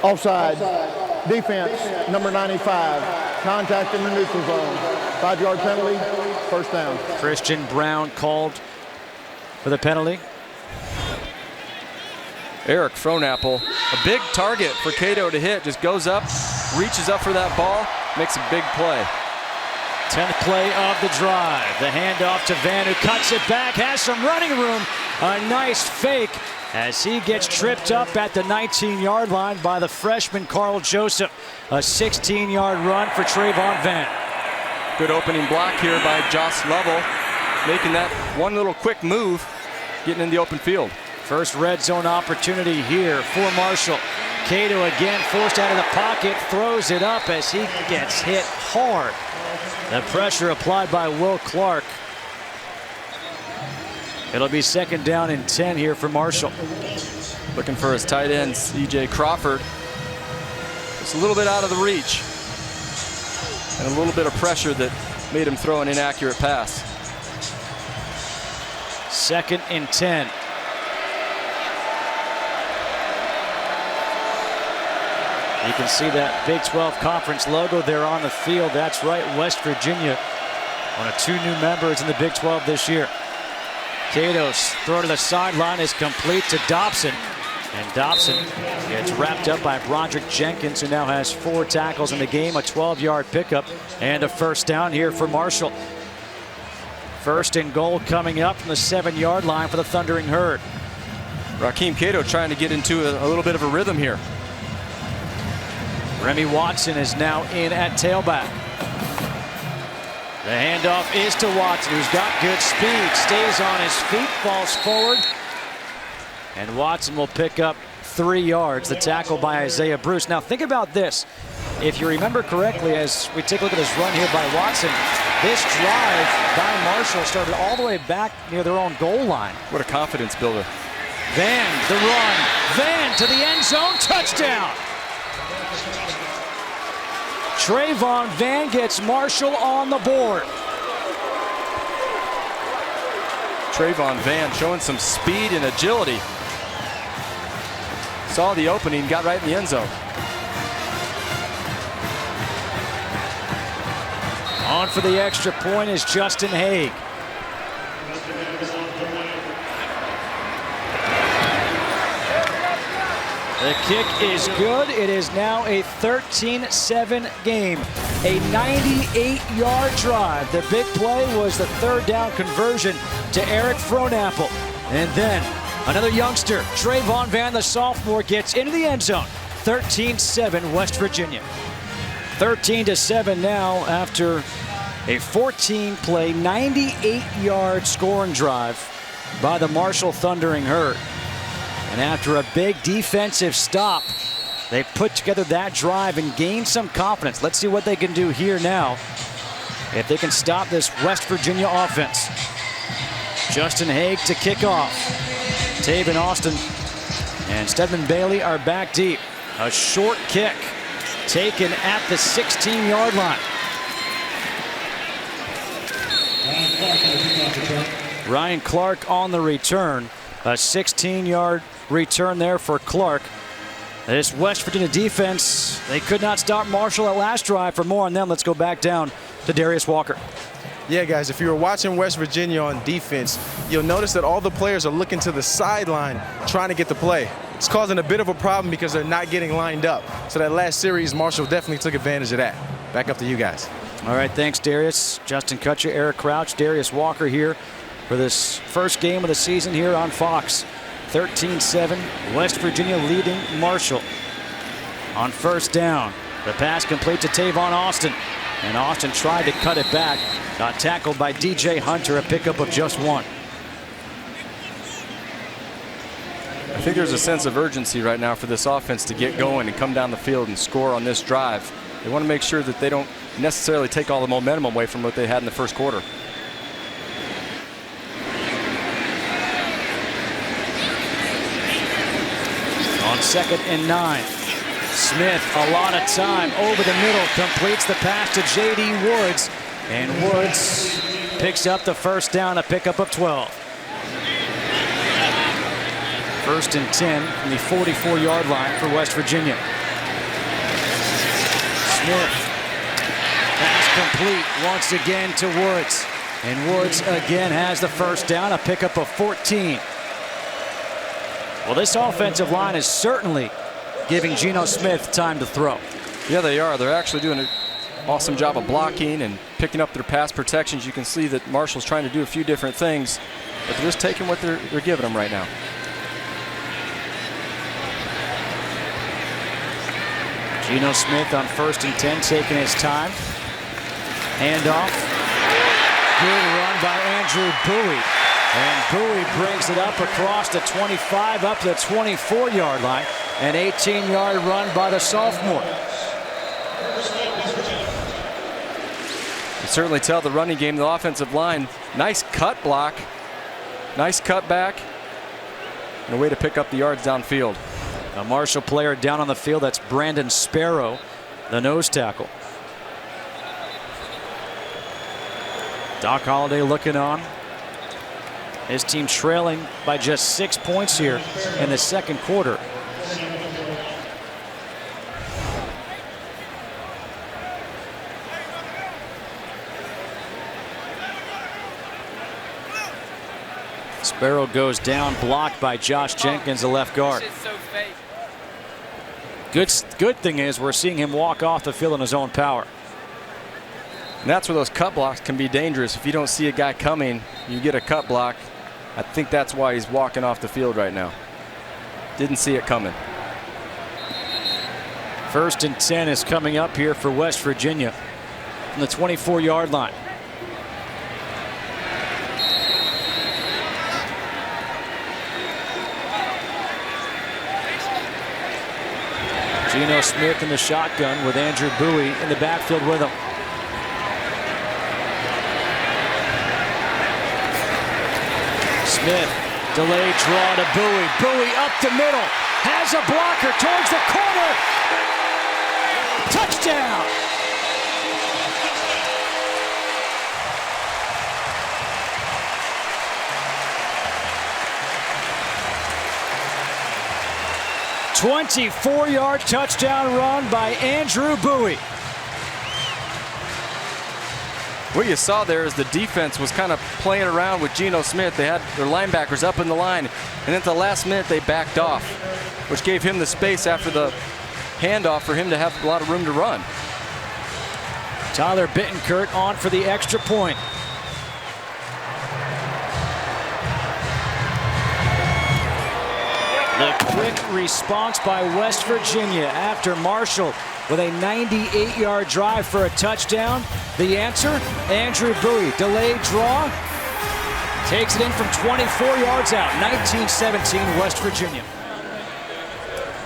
Offside. Defense, number 95. Contact in the neutral zone. 5-yard penalty, first down. Christian Brown called for the penalty. Eric Frohnapple, a big target for Geno to hit. Just goes up, reaches up for that ball, makes a big play. 10th play of the drive. The handoff to Van, who cuts it back, has some running room. A nice fake as he gets tripped up at the 19-yard line by the freshman Carl Joseph. A 16-yard run for Trayvon Van. Good opening block here by Josh Lovell, making that one little quick move, getting in the open field. First red zone opportunity here for Marshall. Geno again forced out of the pocket, throws it up as he gets hit hard. The pressure applied by Will Clark. It'll be 2nd down and 10 here for Marshall. Looking for his tight end, C.J. Crawford. It's a little bit out of the reach. And a little bit of pressure that made him throw an inaccurate pass. 2nd and 10. You can see that Big 12 Conference logo there on the field. That's right, West Virginia. One of 2 new members in the Big 12 this year. Geno's throw to the sideline is complete to Dobson. And Dobson gets wrapped up by Broderick Jenkins, who now has 4 tackles in the game, a 12-yard pickup, and a first down here for Marshall. 1st and goal coming up from the 7-yard line for the Thundering Herd. Rakeem Geno trying to get into a little bit of a rhythm here. Remy Watson is now in at tailback. The handoff is to Watson, who's got good speed, stays on his feet, falls forward. And Watson will pick up 3 yards, the tackle by Isaiah Bruce. Now think about this. If you remember correctly, as we take a look at this run here by Watson, this drive by Marshall started all the way back near their own goal line. What a confidence builder. Van, the run. Van to the end zone, touchdown. Trayvon Van gets Marshall on the board. Trayvon Van showing some speed and agility. Saw the opening, got right in the end zone. On for the extra point is Justin Haig. The kick is good. It is now a 13-7 game. A 98-yard drive. The big play was the 3rd down conversion to Eric Frohnapple. And then another youngster, Trayvon Van, the sophomore, gets into the end zone. 13-7 West Virginia. 13-7 now after a 14-play, 98-yard scoring drive by the Marshall Thundering Herd. And after a big defensive stop, they put together that drive and gained some confidence. Let's see what they can do here now if they can stop this West Virginia offense. Justin Haig to kick off. Taven Austin and Stedman Bailey are back deep. A short kick taken at the 16-yard line. Ryan Clark on the return. A 16-yard return there for Clark. This West Virginia defense, they could not stop Marshall at last drive. For more on them, let's go back down to Darius Walker. Yeah, guys, if you were watching West Virginia on defense, you'll notice that all the players are looking to the sideline trying to get the play. It's causing a bit of a problem because they're not getting lined up. So that last series, Marshall definitely took advantage of that. Back up to you guys. All right, thanks, Darius. Justin Kutcher, Eric Crouch, Darius Walker here for this first game of the season here on Fox. 13-7, West Virginia leading Marshall. On first down, the pass complete to Tavon Austin. And Austin tried to cut it back. Got tackled by DJ Hunter, a pickup of just 1. I think there's a sense of urgency right now for this offense to get going and come down the field and score on this drive. They want to make sure that they don't necessarily take all the momentum away from what they had in the first quarter. On 2nd and 9. Smith, a lot of time over the middle, completes the pass to J.D. Woods. And Woods picks up the first down, a pickup of 12. 1st and 10 from the 44-yard line for West Virginia. Smith, pass complete once again to Woods. And Woods again has the first down, a pickup of 14. Well, this offensive line is certainly giving Geno Smith time to throw. Yeah, they are. They're actually doing an awesome job of blocking and picking up their pass protections. You can see that Marshall's trying to do a few different things, but they're just taking what they're giving them right now. Geno Smith on 1st and 10, taking his time. Handoff. Good run by Andrew Bowie. And Bowie brings it up across the 25, up to the 24-yard line. An 18-yard run by the sophomore. You certainly tell the running game, the offensive line, nice cut block, nice cut back, and a way to pick up the yards downfield. A Marshall player down on the field, that's Brandon Sparrow, the nose tackle. Doc Holliday looking on. His team trailing by just 6 points here in the second quarter. Sparrow goes down, blocked by Josh Jenkins, the left guard. Good thing is we're seeing him walk off the field in his own power. And that's where those cut blocks can be dangerous. If you don't see a guy coming, you get a cut block. I think that's why he's walking off the field right now. Didn't see it coming. 1st and 10 is coming up here for West Virginia from the 24-yard line. Geno Smith in the shotgun with Andrew Bowie in the backfield with him. Smith, delayed draw to Bowie. Bowie up the middle, has a blocker towards the corner. Touchdown! "24-yard touchdown run by Andrew Bowie." What you saw there is the defense was kind of playing around with Geno Smith. They had their linebackers up in the line, and at the last minute they backed off, which gave him the space after the handoff for him to have a lot of room to run. Tyler Bittenkurt on for the extra point. The quick response by West Virginia after Marshall with a 98-yard drive for a touchdown. The answer, Andrew Bowie. Delayed draw. Takes it in from 24 yards out. 19-17 West Virginia.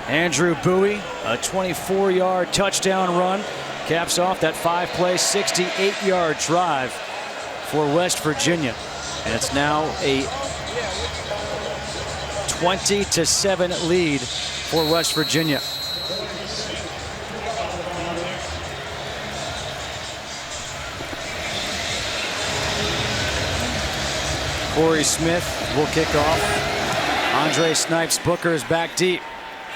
Andrew Bowie, a 24-yard touchdown run. Caps off that 5-play, 68-yard drive for West Virginia. And it's now a 20-7 lead for West Virginia. Corey Smith will kick off. Andre Snipes-Booker is back deep.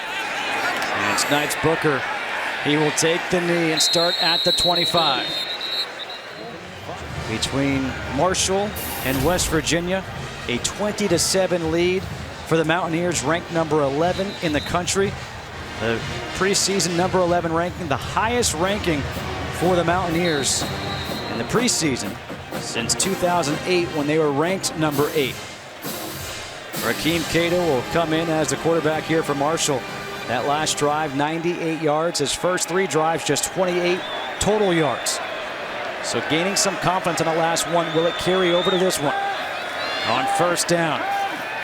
And Snipes-Booker, he will take the knee and start at the 25. between Marshall and West Virginia. A 20-7 lead for the Mountaineers, ranked number 11 in the country. The preseason number 11 ranking, the highest ranking for the Mountaineers in the preseason since 2008 when they were ranked number 8. Rakeem Cato will come in as the quarterback here for Marshall. That last drive, 98 yards. His first 3 drives, just 28 total yards. So gaining some confidence on the last one. Will it carry over to this one? On first down,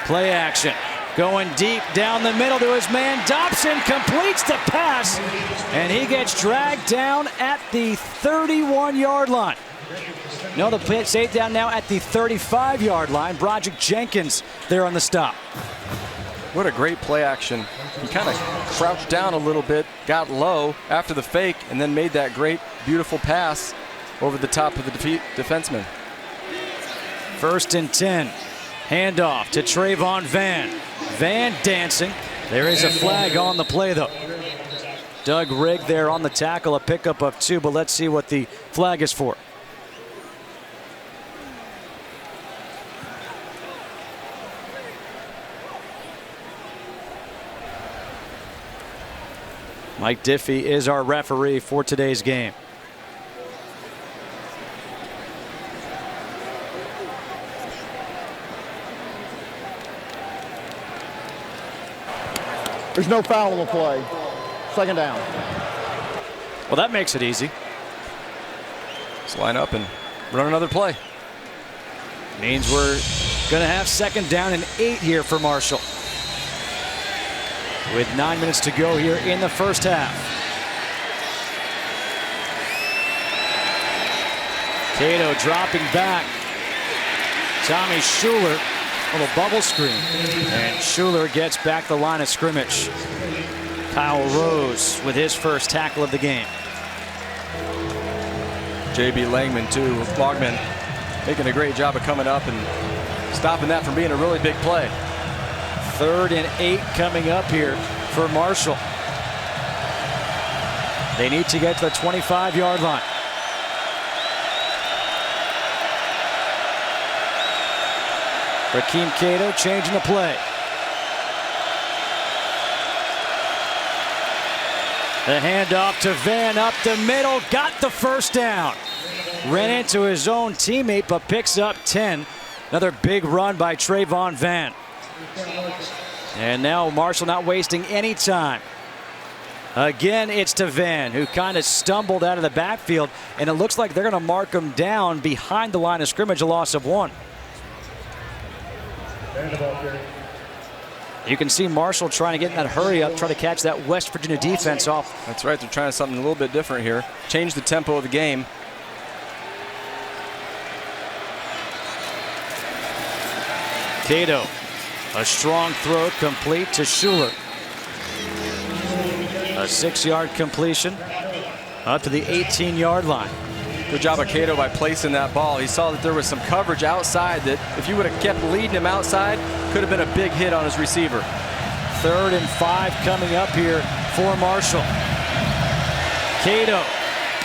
play action. Going deep down the middle to his man. Dobson completes the pass, and he gets dragged down at the 31-yard line. No, the safe down now at the 35-yard line. Broderick Jenkins there on the stop. What a great play action. He kind of crouched down a little bit, got low after the fake, and then made that great, beautiful pass over the top of the defenseman. 1st and 10. Handoff to Trayvon Van. Van dancing. There is a flag on the play, though. Doug Rigg there on the tackle, a pickup of 2, but let's see what the flag is for. Mike Diffie is our referee for today's game. There's no foul on the play. 2nd down. Well, that makes it easy. Let's line up and run another play. Means we're going to have 2nd down and 8 here for Marshall, with 9 minutes to go here in the first half. Cato dropping back. Tommy Schuler, little bubble screen. And Schuler gets back the line of scrimmage. Kyle Rose with his first tackle of the game. J.B. Langman, too. Logman making a great job of coming up and stopping that from being a really big play. 3rd and 8 coming up here for Marshall. They need to get to the 25-yard line. Rakeem Cato changing the play. The handoff to Van up the middle, got the first down. Ran into his own teammate, but picks up 10. Another big run by Trayvon Van. And now Marshall not wasting any time. Again, it's to Van, who kind of stumbled out of the backfield, and it looks like they're going to mark him down behind the line of scrimmage, a loss of 1. You can see Marshall trying to get in that hurry up, try to catch that West Virginia defense off. That's right, they're trying something a little bit different here. Change the tempo of the game. Cato, a strong throw complete to Schuler. A 6-yard completion up to the 18-yard line. Good job of Cato by placing that ball. He saw that there was some coverage outside that if you would have kept leading him outside, could have been a big hit on his receiver. 3rd and 5 coming up here for Marshall. Cato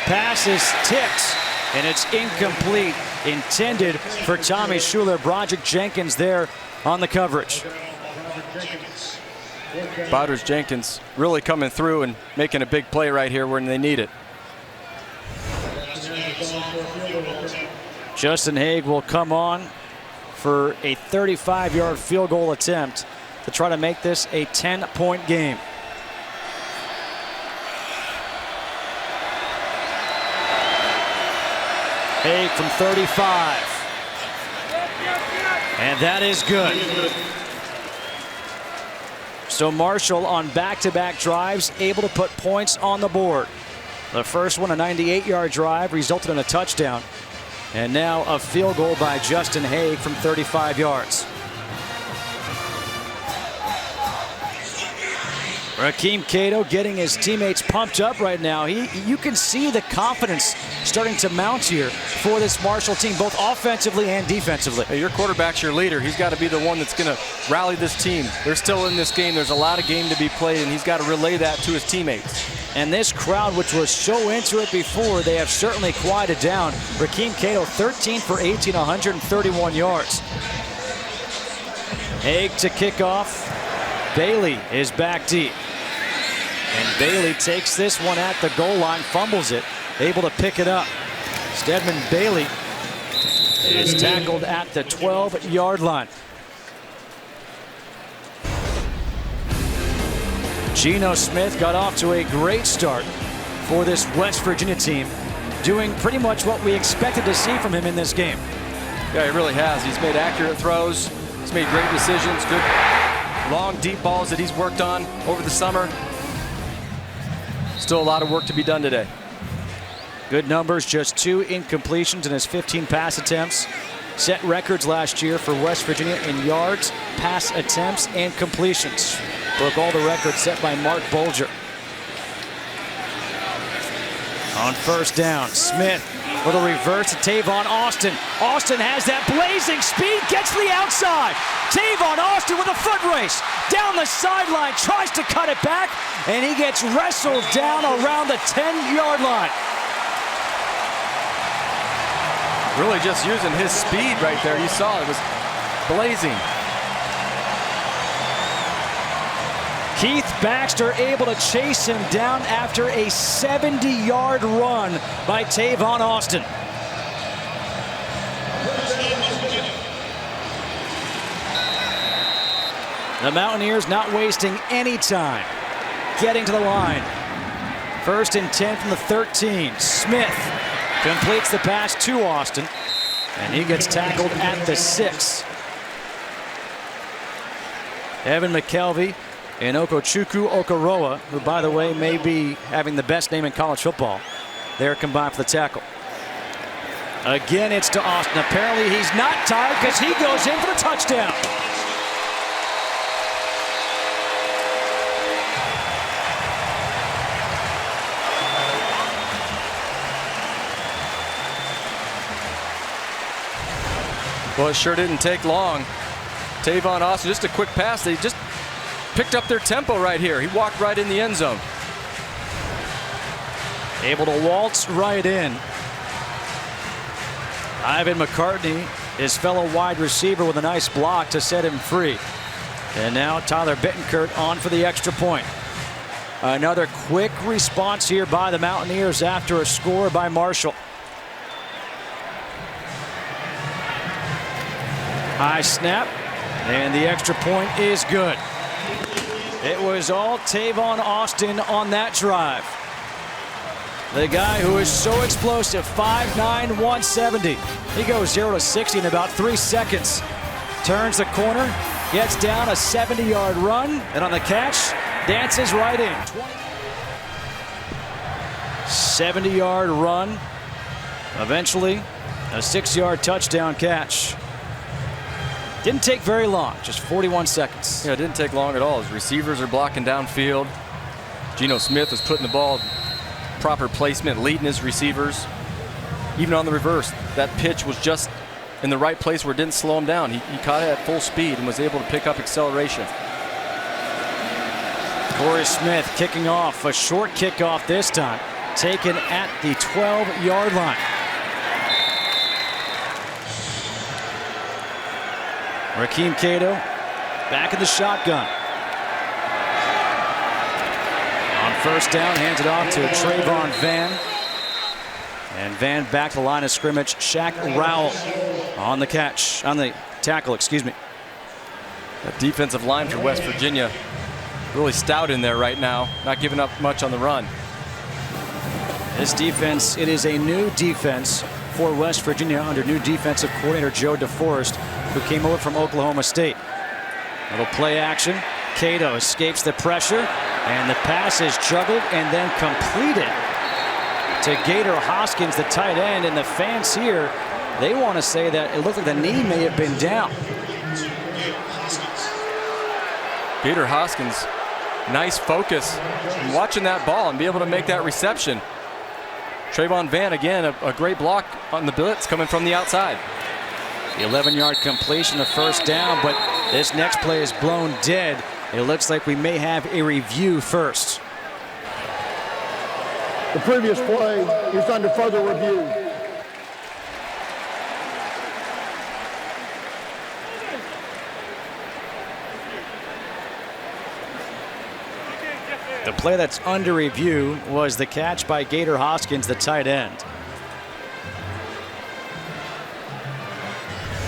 passes, ticks, and it's incomplete. Intended for Tommy Schuler. Broderick Jenkins there on the coverage. Broderick Jenkins really coming through and making a big play right here when they need it. Justin Haig will come on for a 35-yard field goal attempt to try to make this a 10-point game. Haig from 35. And that is good. So Marshall on back-to-back drives able to put points on the board. The first one, a 98-yard drive, resulted in a touchdown. And now a field goal by Justin Haig from 35 yards. Rakeem Cato getting his teammates pumped up right now. You can see the confidence starting to mount here for this Marshall team, both offensively and defensively. Hey, your quarterback's your leader. He's got to be the one that's going to rally this team. They're still in this game. There's a lot of game to be played, and he's got to relay that to his teammates. And this crowd, which was so into it before, they have certainly quieted down. Rakeem Cato, 13 for 18, 131 yards. Haig to kick off. Bailey is back deep. And Bailey takes this one at the goal line, fumbles it, able to pick it up. Stedman Bailey is tackled at the 12-yard line. Geno Smith got off to a great start for this West Virginia team, doing pretty much what we expected to see from him in this game. Yeah, he really has. He's made accurate throws. He's made great decisions. Good long, deep balls that he's worked on over the summer. Still a lot of work to be done today. Good numbers, just 2 incompletions in his 15 pass attempts. Set records last year for West Virginia in yards, pass attempts, and completions. Broke all the records set by Mark Bulger. On first down, Smith with a reverse to Tavon Austin. Austin has that blazing speed, gets to the outside. Tavon Austin with a foot race. Down the sideline, tries to cut it back, and he gets wrestled down around the 10-yard line. Really just using his speed right there. You saw it was blazing. Keith Baxter able to chase him down after a 70-yard run by Tavon Austin. The Mountaineers not wasting any time getting to the line. 1st and 10 from the 13. Smith completes the pass to Austin, and he gets tackled at the 6. Evan McKelvey and Okochukwu Okoroa, who, by the way, may be having the best name in college football, they're combined for the tackle. Again, it's to Austin. Apparently, he's not tired because he goes in for the touchdown. Well, it sure didn't take long. Tavon Austin, just a quick pass. They just picked up their tempo right here. He walked right in the end zone. Able to waltz right in. Ivan McCartney, his fellow wide receiver, with a nice block to set him free. And now Tyler Bittencourt on for the extra point. Another quick response here by the Mountaineers after a score by Marshall. High snap, and the extra point is good. It was all Tavon Austin on that drive. The guy who is so explosive, 5'9", 170. He goes 0 to 60 in about 3 seconds. Turns the corner, gets down a 70-yard run, and on the catch, dances right in. 70-yard run. Eventually, a 6-yard touchdown catch. Didn't take very long, just 41 seconds. Yeah, it didn't take long at all. His receivers are blocking downfield. Geno Smith is putting the ball proper placement, leading his receivers. Even on the reverse, that pitch was just in the right place where it didn't slow him down. He caught it at full speed and was able to pick up acceleration. Corey Smith kicking off, a short kickoff this time, taken at the 12-yard line. Rakeem Cato back in the shotgun. On first down, hands it off to Trayvon Van. And Van back to the line of scrimmage. Shaq Rowell on the catch, on the tackle, excuse me. That defensive line for West Virginia really stout in there right now, not giving up much on the run. This defense, it is a new defense for West Virginia under new defensive coordinator Joe DeForest, who came over from Oklahoma State. Little play action. Cato escapes the pressure, and the pass is juggled and then completed to Gator Hoskins, the tight end. And the fans here, they want to say that it looked like the knee may have been down. Gator Hoskins, nice focus, watching that ball and be able to make that reception. Trayvon Van, again, a great block on the blitz coming from the outside. The 11-yard completion of first down, but this next play is blown dead. It looks like we may have a review first. The previous play is under further review. The play that's under review was the catch by Gator Hoskins, the tight end.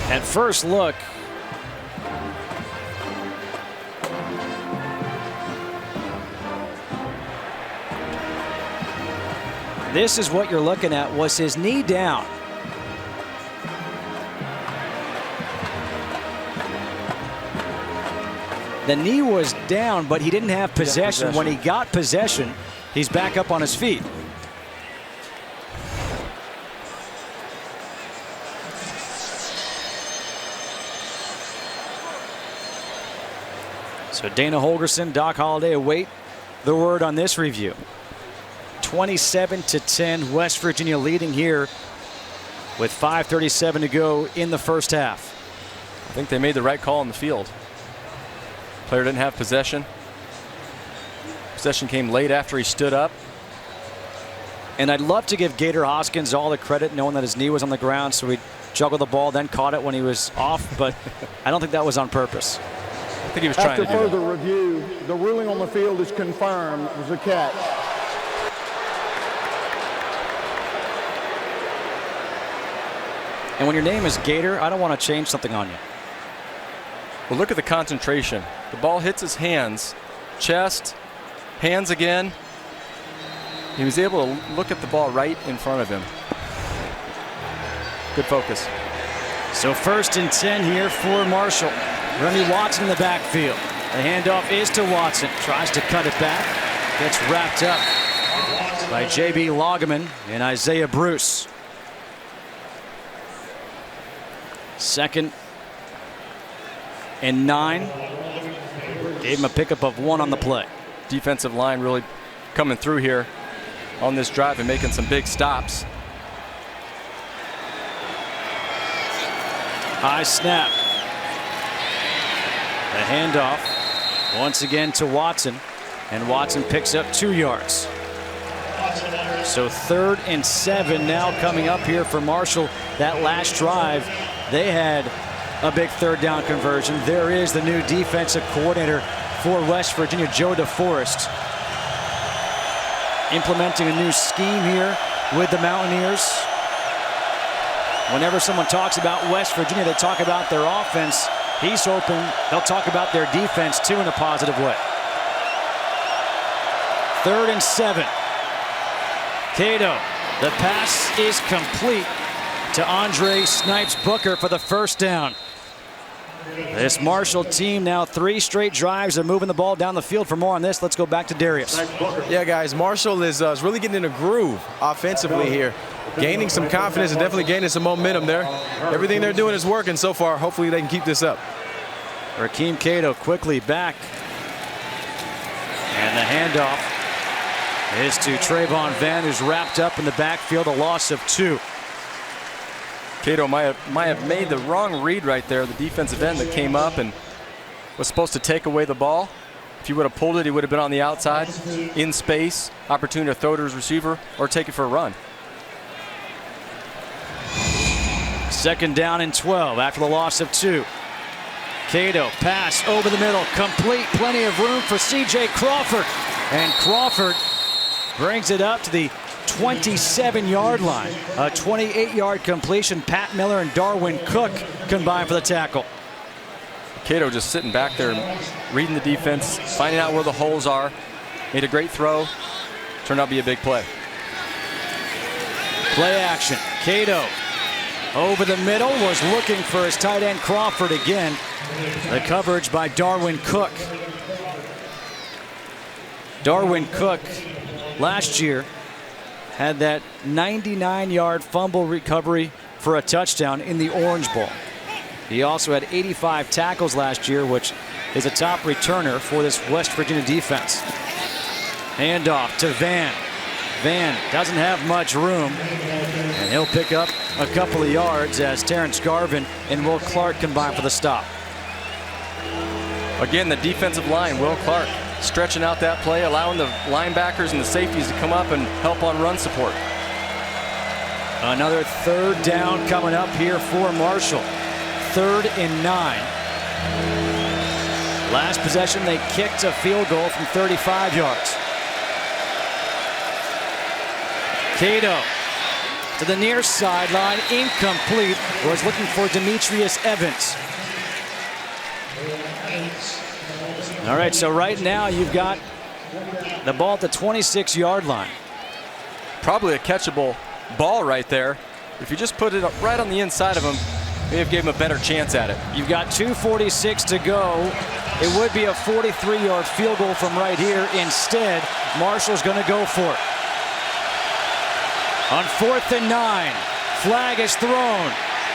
At first look, this is what you're looking at. Was his knee down? The knee was down, but he didn't have possession. When he got possession, he's back up on his feet. So Dana Holgorsen, Doc Holliday await the word on this review. 27-10, West Virginia leading here with 5:37 to go in the first half. I think they made the right call on the field. Player didn't have possession. Possession came late after he stood up. And I'd love to give Gator Hoskins all the credit, knowing that his knee was on the ground, so he juggled the ball, then caught it when he was off, but I don't think that was on purpose. I think he was trying to do that. After further review, the ruling on the field is confirmed. It was a catch. And when your name is Gator, I don't want to change something on you. Well, look at the concentration. The ball hits his hands, chest, hands again. He was able to look at the ball right in front of him. Good focus. So 1st and 10 here for Marshall. Remy Watson in the backfield. The handoff is to Watson. Tries to cut it back. Gets wrapped up by J.B. Loggeman and Isaiah Bruce. 2nd and 9. Gave him a pickup of 1 on the play. Defensive line really coming through here on this drive and making some big stops. High snap. The handoff once again to Watson, and Watson picks up 2 yards. So 3rd and 7 now coming up here for Marshall. That last drive, they had a big 3rd down conversion. There is the new defensive coordinator for West Virginia, Joe DeForest, implementing a new scheme here with the Mountaineers. Whenever someone talks about West Virginia, they talk about their offense. He's hoping they'll talk about their defense too in a positive way. 3rd and 7. Cato, the pass is complete to Andre Snipes Booker for the 1st down. This Marshall team now 3 straight drives. They're moving the ball down the field. For more on this, let's go back to Darius. Yeah, guys, Marshall is really getting in a groove offensively here. Gaining some confidence and definitely gaining some momentum there. Everything they're doing is working so far. Hopefully they can keep this up. Rakeem Cato quickly back. And the handoff is to Trayvon Venn, who's wrapped up in the backfield, a loss of 2. Cato might have made the wrong read right there, the defensive end that came up and was supposed to take away the ball. If he would have pulled it, he would have been on the outside, in space, opportunity to throw to his receiver or take it for a run. 2nd down and 12 after the loss of 2. Cato, pass over the middle, complete, plenty of room for C.J. Crawford. And Crawford brings it up to the 27-yard line. A 28-yard completion. Pat Miller and Darwin Cook combined for the tackle. Cato just sitting back there, reading the defense, finding out where the holes are. Made a great throw. Turned out to be a big play. Play action. Cato over the middle, was looking for his tight end Crawford again. The coverage by Darwin Cook. Darwin Cook last year had that 99-yard fumble recovery for a touchdown in the Orange Bowl. He also had 85 tackles last year, which is a top returner for this West Virginia defense. Handoff to Van. Van doesn't have much room, and he'll pick up a couple of yards as Terrence Garvin and Will Clark combine for the stop. Again, the defensive line, Will Clark stretching out that play, allowing the linebackers and the safeties to come up and help on run support. Another third down coming up here for Marshall. 3rd and 9. Last possession, they kicked a field goal from 35 yards. Geno to the near sideline, incomplete. Was looking for Demetrius Evans. All right, so right now you've got the ball at the 26-yard line. Probably a catchable ball right there. If you just put it up right on the inside of him, may have gave him a better chance at it. You've got 2:46 to go. It would be a 43-yard field goal from right here. Instead, Marshall's going to go for it. On 4th and 9, flag is thrown.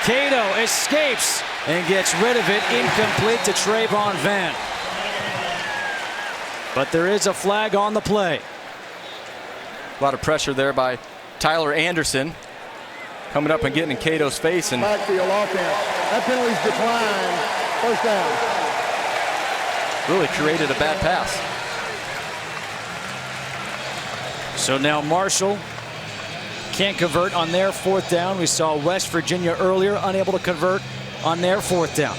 Geno escapes and gets rid of it. Incomplete to Trayvon Vann. But there is a flag on the play. A lot of pressure there by Tyler Anderson, coming up and getting in Geno's face. And Backfield offense. That penalty's declined. 1st down. really created a bad pass. So now Marshall can't convert on their 4th down. We saw West Virginia earlier unable to convert on their 4th down.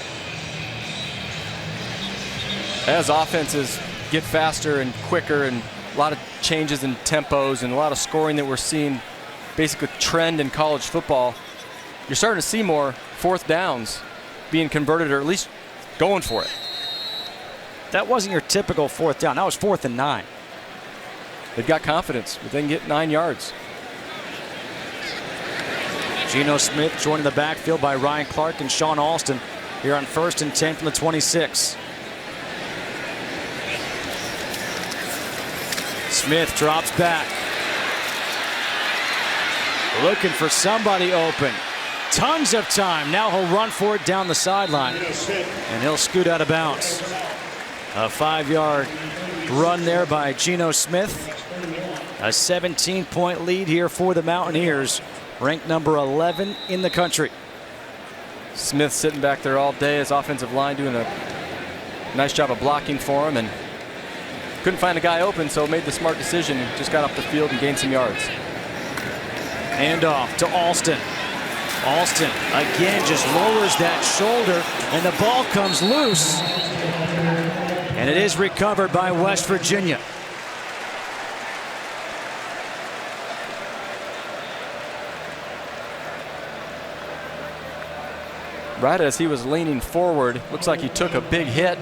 As offenses get faster and quicker, and a lot of changes in tempos and a lot of scoring that we're seeing, basically trend in college football, you're starting to see more 4th downs being converted, or at least going for it. That wasn't your typical 4th down. That was 4th and 9. They've got confidence, but they can get 9 yards. Geno Smith joined in the backfield by Ryan Clark and Sean Alston here on 1st and 10 from the 26. Smith drops back. Looking for somebody open. Tons of time. Now he'll run for it down the sideline. And he'll scoot out of bounds. A 5-yard run there by Geno Smith. A 17-point lead here for the Mountaineers. Ranked number 11 in the country. Smith sitting back there all day. His offensive line doing a nice job of blocking for him, and couldn't find a guy open, so made the smart decision and just got off the field and gained some yards. Handoff to Alston. Alston again just lowers that shoulder, and the ball comes loose. And it is recovered by West Virginia. Right as he was leaning forward, looks like he took a big hit.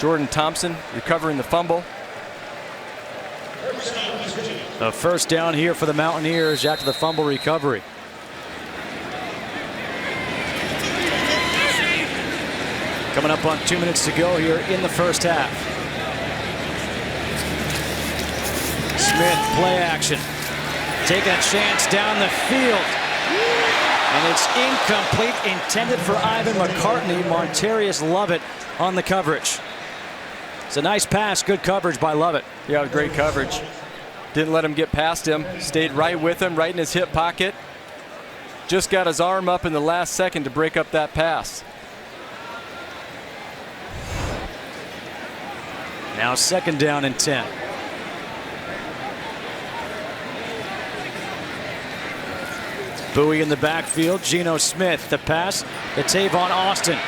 Jordan Thompson recovering the fumble. A 1st down here for the Mountaineers after the fumble recovery. Coming up on 2 minutes to go here in the 1st half. Smith, play action. Taking a chance down the field. And it's incomplete, intended for Ivan McCartney. Montarius Lovett on the coverage. It's a nice pass, good coverage by Lovett. Yeah, great coverage. Didn't let him get past him. Stayed right with him, right in his hip pocket. Just got his arm up in the last second to break up that pass. Now 2nd down and 10. Bowie in the backfield. Geno Smith, the pass to Tavon Austin.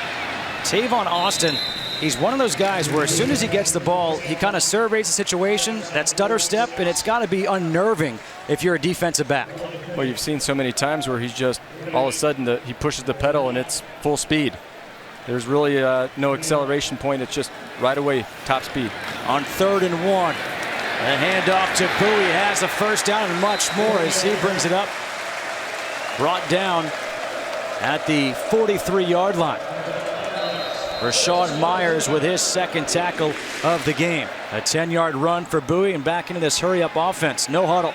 Tavon Austin, he's one of those guys where as soon as he gets the ball, he kind of surveys the situation, that stutter step, and it's got to be unnerving if you're a defensive back. Well, you've seen so many times where he's just, all of a sudden, he pushes the pedal and it's full speed. There's really no acceleration point. It's just right away, top speed. On 3rd and 1, a handoff to Bowie has the 1st down and much more as he brings it up. Brought down at the 43-yard line. Rashawn Myers with his 2nd tackle of the game. A 10-yard run for Bowie and back into this hurry-up offense. No huddle.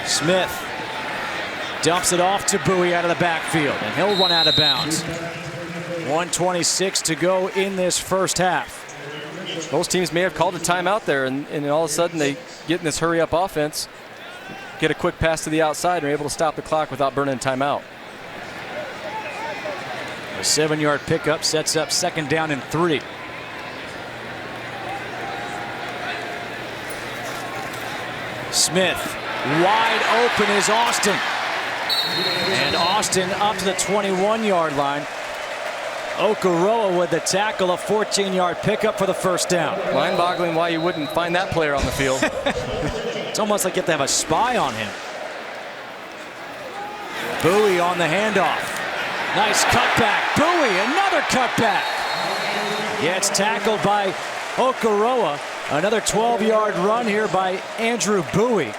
Smith dumps it off to Bowie out of the backfield, and he'll run out of bounds. 1:26 to go in this 1st half. Those teams may have called a timeout there, and all of a sudden they get in this hurry-up offense, get a quick pass to the outside, and are able to stop the clock without burning timeout. A 7-yard pickup sets up 2nd down and 3. Smith, wide open is Austin. And Austin up to the 21-yard line. Okoroa with the tackle, a 14-yard pickup for the 1st down. Mind-boggling why you wouldn't find that player on the field. It's almost like you have to have a spy on him. Bowie on the handoff. Nice cutback. Bowie, another cutback. Gets tackled by Okoroa. Another 12-yard run here by Andrew Bowie.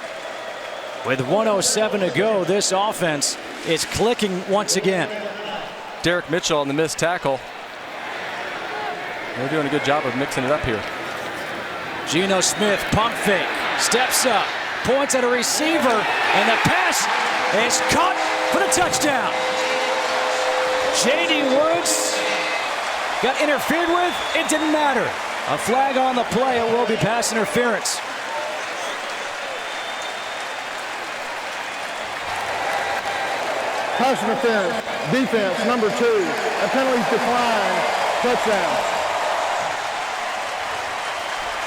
With 1:07 to go, this offense is clicking once again. Derek Mitchell on the missed tackle. They're doing a good job of mixing it up here. Geno Smith, pump fake, steps up, points at a receiver, and the pass is caught for the touchdown. J.D. Woods got interfered with. It didn't matter. A flag on the play. It will be pass interference. Pass interference. Defense, number 2. A penalty's declined. Touchdown.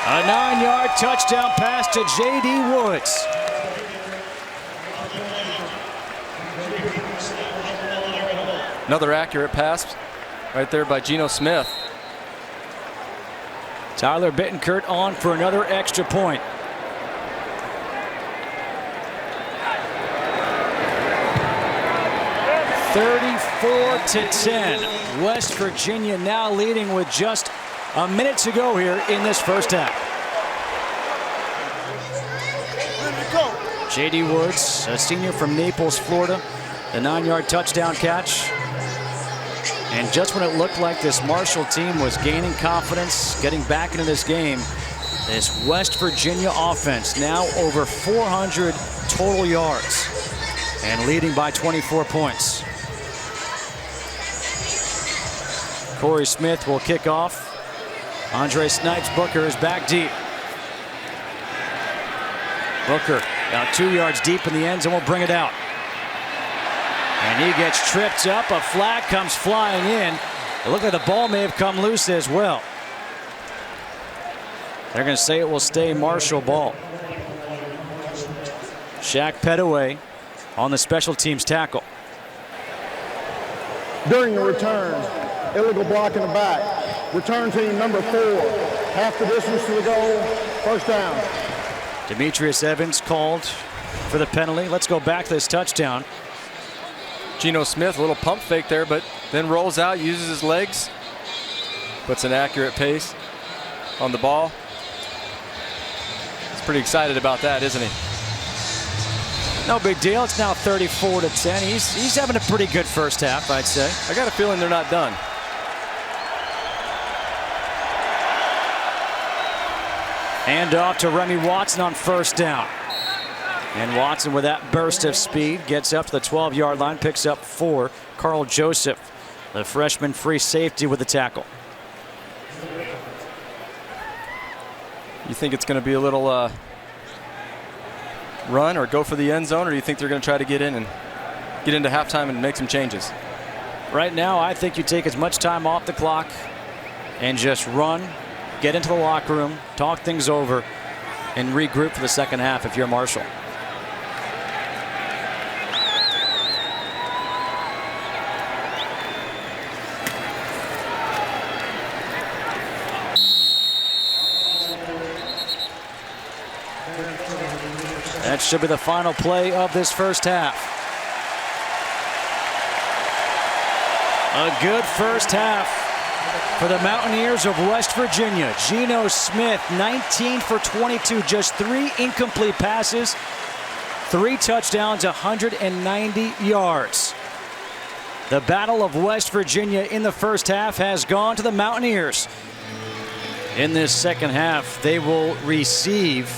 A 9-yard touchdown pass to J.D. Woods. Another accurate pass right there by Geno Smith. Tyler Bittenkurt on for another extra point. (34-10). West Virginia now leading with just a minute to go here in this 1st half. J.D. Woods, a senior from Naples, Florida, the 9-yard touchdown catch. And just when it looked like this Marshall team was gaining confidence, getting back into this game, this West Virginia offense now over 400 total yards and leading by 24 points. Corey Smith will kick off. Andre Snipes Booker is back deep. Booker about 2 yards deep in the end zone, will bring it out. And he gets tripped up. A flag comes flying in. It looked like the ball may have come loose as well. They're going to say it will stay Marshall ball. Shaq Petaway on the special teams tackle. During the return, illegal block in the back. Return team number 4. Half the distance to the goal. 1st down. Demetrius Evans called for the penalty. Let's go back to this touchdown. Geno Smith, a little pump fake there, but then rolls out, uses his legs, puts an accurate pace on the ball. He's pretty excited about that, isn't he? No big deal. It's now 34-10. He's having a pretty good 1st half, I'd say. I got a feeling they're not done. Hand off to Remy Watson on 1st down. And Watson, with that burst of speed, gets up to the 12-yard line, picks up 4. Carl Joseph, the freshman free safety, with the tackle. You think it's going to be a little run or go for the end zone, or do you think they're going to try to get in and get into halftime and make some changes? Right now, I think you take as much time off the clock and just run, get into the locker room, talk things over, and regroup for the 2nd half if you're Marshall. That should be the final play of this 1st half. A good 1st half for the Mountaineers of West Virginia. Geno Smith, 19 for 22, just 3 incomplete passes, 3 touchdowns, 190 yards. The Battle of West Virginia in the 1st half has gone to the Mountaineers. In this 2nd half, they will receive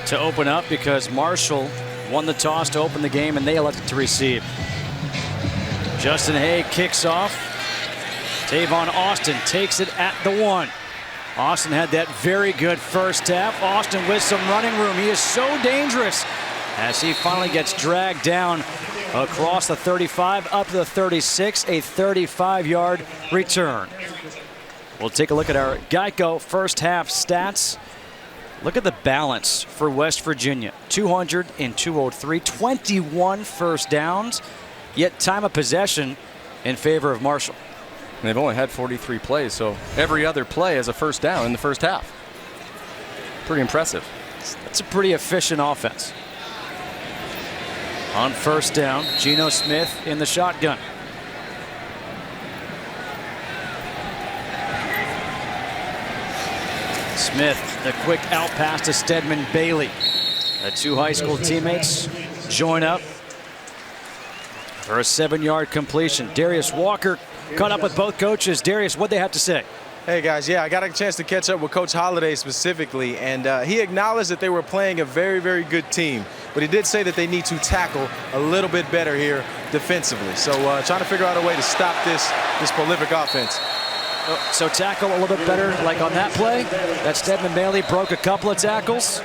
to open up because Marshall won the toss to open the game and they elected to receive. Justin Hay kicks off. Tavon Austin takes it at the 1. Austin had that very good 1st half. Austin with some running room. He is so dangerous as he finally gets dragged down Across the 35, up to the 36, a 35-yard return. We'll take a look at our Geico first half stats. Look at the balance for West Virginia. 200 and 203, 21 first downs, yet time of possession in favor of Marshall. And they've only had 43 plays, so every other play is a first down in the first half. Pretty impressive. That's a pretty efficient offense. On first down, Geno Smith in the shotgun. Smith, the quick out pass to Stedman Bailey. The two high school teammates join up for a 7-yard completion. Darius Walker caught up with both coaches. Darius, what'd they have to say? Hey guys, yeah, I got a chance to catch up with Coach Holliday specifically, and he acknowledged that they were playing a very, very good team. But he did say that they need to tackle a little bit better here defensively. So trying to figure out a way to stop this prolific offense. So tackle a little bit better, like on that play. That Stedman Bailey broke a couple of tackles.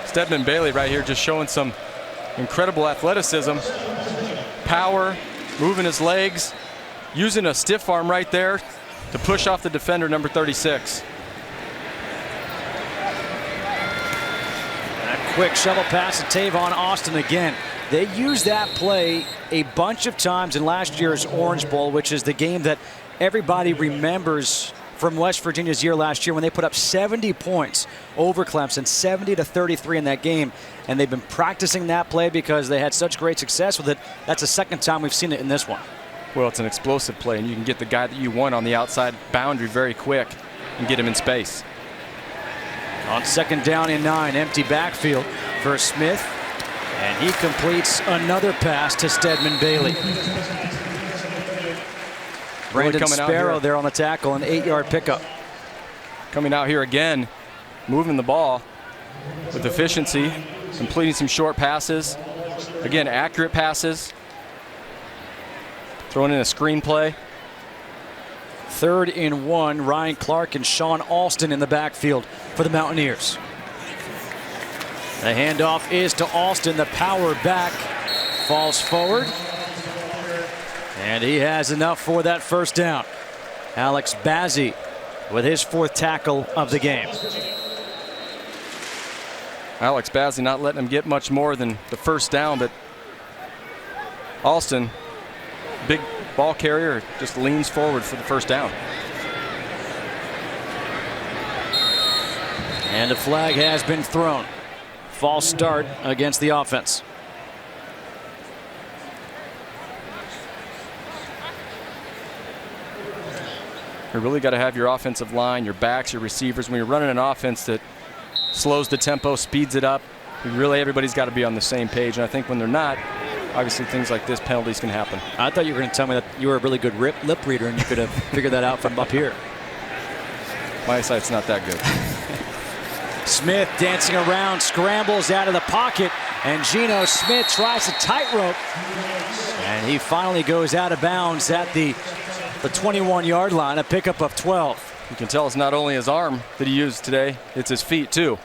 Stedman Bailey right here just showing some incredible athleticism, power, moving his legs, using a stiff arm right there to push off the defender, number 36. A quick shovel pass to Tavon Austin again. They used that play a bunch of times in last year's Orange Bowl, which is the game that everybody remembers from West Virginia's year last year when they put up 70 points over Clemson, 70-33 in that game. And they've been practicing that play because they had such great success with it. That's the second time we've seen it in this one. Well, it's an explosive play, and you can get the guy that you want on the outside boundary very quick and get him in space. On second down and 9, empty backfield for Smith. And he completes another pass to Stedman Bailey. Brandon Sparrow there on the tackle, an 8-yard pickup. Coming out here again, moving the ball with efficiency, completing some short passes. Again, accurate passes. Throwing in a screen play. 3rd and 1, Ryan Clark and Sean Alston in the backfield for the Mountaineers. The handoff is to Alston, the power back, falls forward. And he has enough for that first down. Alex Bazzi with his 4th tackle of the game. Alex Bazzi not letting him get much more than the first down, but Alston, big ball carrier, just leans forward for the first down. And a flag has been thrown. False start against the offense. You really got to have your offensive line, your backs, your receivers. When you're running an offense that slows the tempo, speeds it up, everybody's got to be on the same page. And I think when they're not, obviously things like this, penalties can happen. I thought you were going to tell me that you were a really good lip reader and you could have figured that out from up here. My eyesight's not that good. Smith dancing around, scrambles out of the pocket, and Geno Smith tries to tightrope. And he finally goes out of bounds at the 21-yard line, a pickup of 12. You can tell it's not only his arm that he used today, it's his feet too.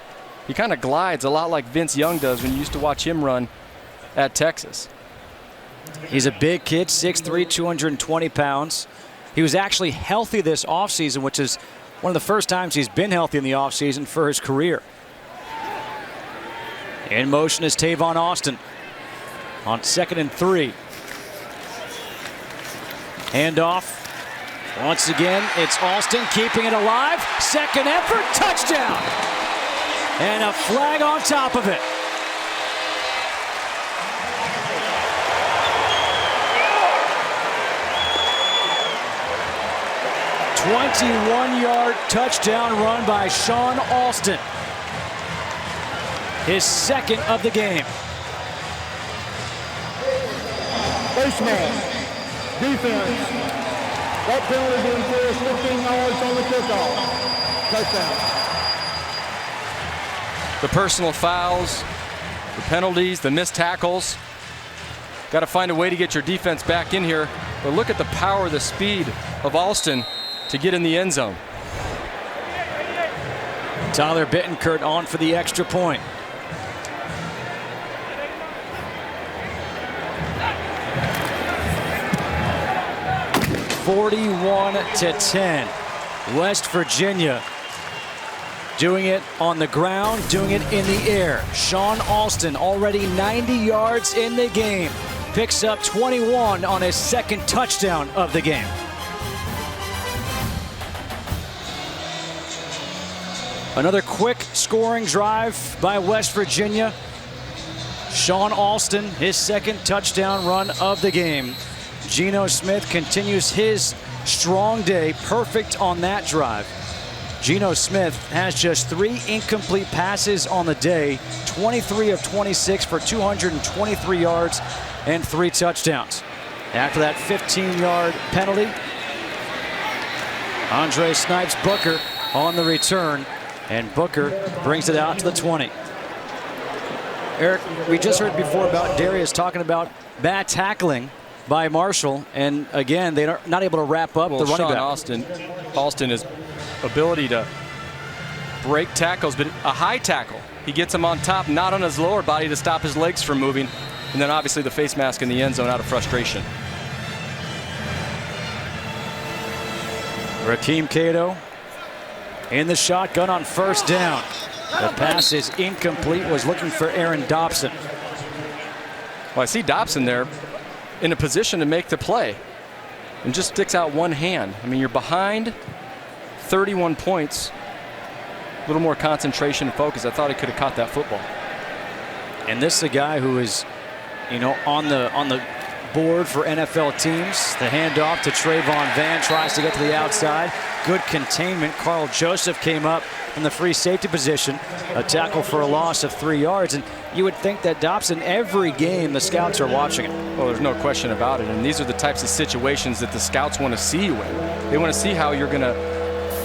He kind of glides a lot like Vince Young does when you used to watch him run at Texas. He's a big kid, 6'3", 220 pounds. He was actually healthy this offseason, which is one of the first times he's been healthy in the offseason for his career. In motion is Tavon Austin on 2nd and 3. Handoff. Once again, it's Austin keeping it alive. Second effort, touchdown. And a flag on top of it. A 21-yard touchdown run by Sean Alston. His 2nd of the game. Baseman, defense. That penalty being forced 15 yards on the kickoff. Touchdown. The personal fouls, the penalties, the missed tackles. Got to find a way to get your defense back in here. But look at the power, the speed of Alston to get in the end zone. Tyler Bittenkurt on for the extra point. 41-10. West Virginia doing it on the ground, doing it in the air. Sean Alston already 90 yards in the game. Picks up 21 on his second touchdown of the game. Another quick scoring drive by West Virginia. Sean Alston, his second touchdown run of the game. Geno Smith continues his strong day, perfect on that drive. Geno Smith has just 3 incomplete passes on the day, 23 of 26 for 223 yards and 3 touchdowns. After that 15-yard penalty, Andre Snipes Booker on the return, and Booker brings it out to the 20. Eric, we just heard before about Darius talking about bad tackling by Marshall, and again, they're not able to wrap up the running back. Alston, his ability to break tackles, but a high tackle. He gets him on top, not on his lower body to stop his legs from moving, and then obviously the face mask in the end zone out of frustration. Rakeem Cato in the shotgun on first down. The pass is incomplete, was looking for Aaron Dobson. Well, I see Dobson there in a position to make the play and just sticks out one hand. I mean, you're behind 31 points. A little more concentration and focus. I thought he could have caught that football. And this is a guy who is, you know, on the board for NFL teams. The handoff to Trayvon Van, tries to get to the outside. Good containment. Carl Joseph came up from the free safety position. A tackle for a loss of 3 yards. And you would think that Dobson, every game, the scouts are watching him. Well, there's no question about it. And these are the types of situations that the scouts want to see you in. They want to see how you're going to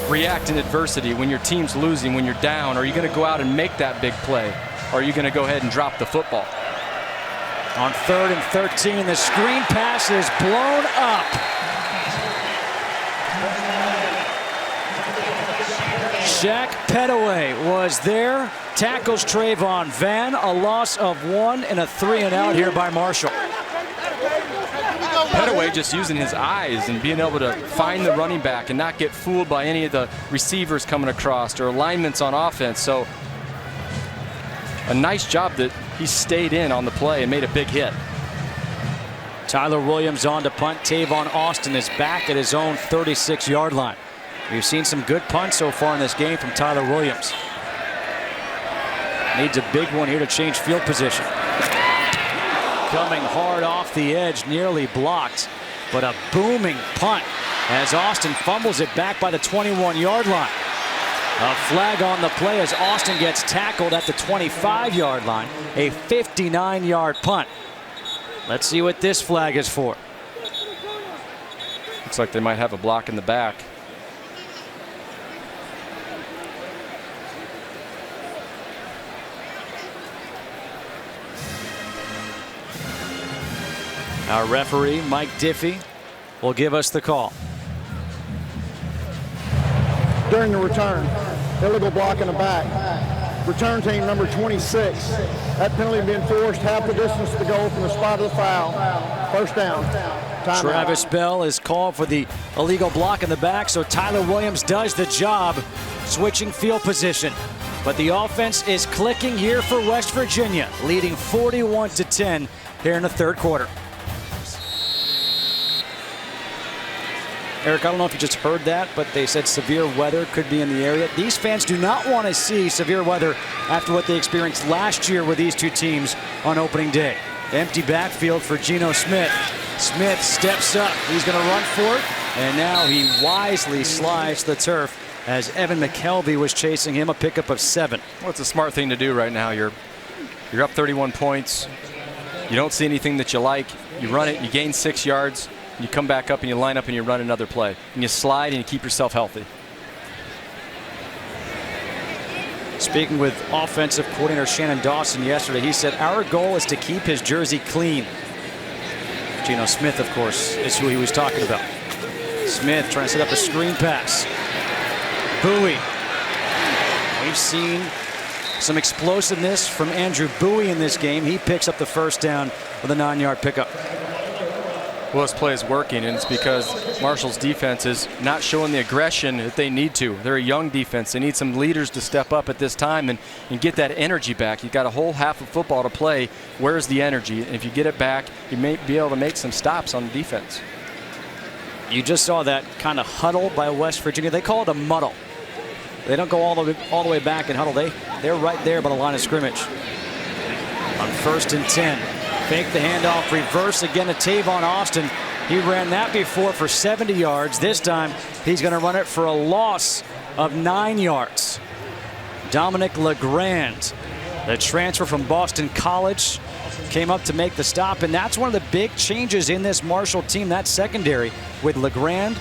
react in adversity when your team's losing, when you're down. Are you going to go out and make that big play? Or are you going to go ahead and drop the football? On 3rd and 13, the screen pass is blown up. Shaq Petaway was there, tackles Trayvon Van, a loss of 1 and a 3-and-out here by Marshall. Petaway just using his eyes and being able to find the running back and not get fooled by any of the receivers coming across or alignments on offense. So a nice job that he stayed in on the play and made a big hit. Tyler Williams on to punt. Tavon Austin is back at his own 36-yard line. We've seen some good punts so far in this game from Tyler Williams. Needs a big one here to change field position. Coming hard off the edge, nearly blocked, but a booming punt as Austin fumbles it back by the 21-yard line. A flag on the play as Austin gets tackled at the 25-yard line. A 59-yard punt. Let's see what this flag is for. Looks like they might have a block in the back. Our referee, Mike Diffie, will give us the call. During the return, illegal block in the back. Return team number 26. That penalty being forced half the distance to go from the spot of the foul. First down. Time Travis out. Bell is called for the illegal block in the back, so Tyler Williams does the job, switching field position. But the offense is clicking here for West Virginia, leading 41-10 here in the third quarter. Eric, I don't know if you just heard that, but they said severe weather could be in the area. These fans do not want to see severe weather after what they experienced last year with these two teams on opening day. Empty backfield for Geno Smith. Smith steps up. He's going to run for it, and now he wisely slides to the turf as Evan McKelvey was chasing him, a pickup of 7. Well, it's a smart thing to do right now. You're up 31 points. You don't see anything that you like. You run it, you gain 6 yards. You come back up and you line up and you run another play. And you slide and you keep yourself healthy. Speaking with offensive coordinator Shannon Dawson yesterday, he said, our goal is to keep his jersey clean. Geno Smith, of course, is who he was talking about. Smith trying to set up a screen pass. Bowie. We've seen some explosiveness from Andrew Bowie in this game. He picks up the first down with a 9-yard pickup. Well, this play is working, and it's because Marshall's defense is not showing the aggression that they need to. They're a young defense. They need some leaders to step up at this time and get that energy back. You've got a whole half of football to play. Where's the energy? And if you get it back, you may be able to make some stops on the defense. You just saw that kind of huddle by West Virginia. They call it a muddle. They don't go all the way back and huddle. They're right there by the line of scrimmage. On 1st and 10. Fake the handoff, reverse again to Tavon Austin. He ran that before for 70 yards. This time, he's going to run it for a loss of 9 yards. Dominic LeGrand, the transfer from Boston College, came up to make the stop, and that's one of the big changes in this Marshall team, that secondary, with LeGrand,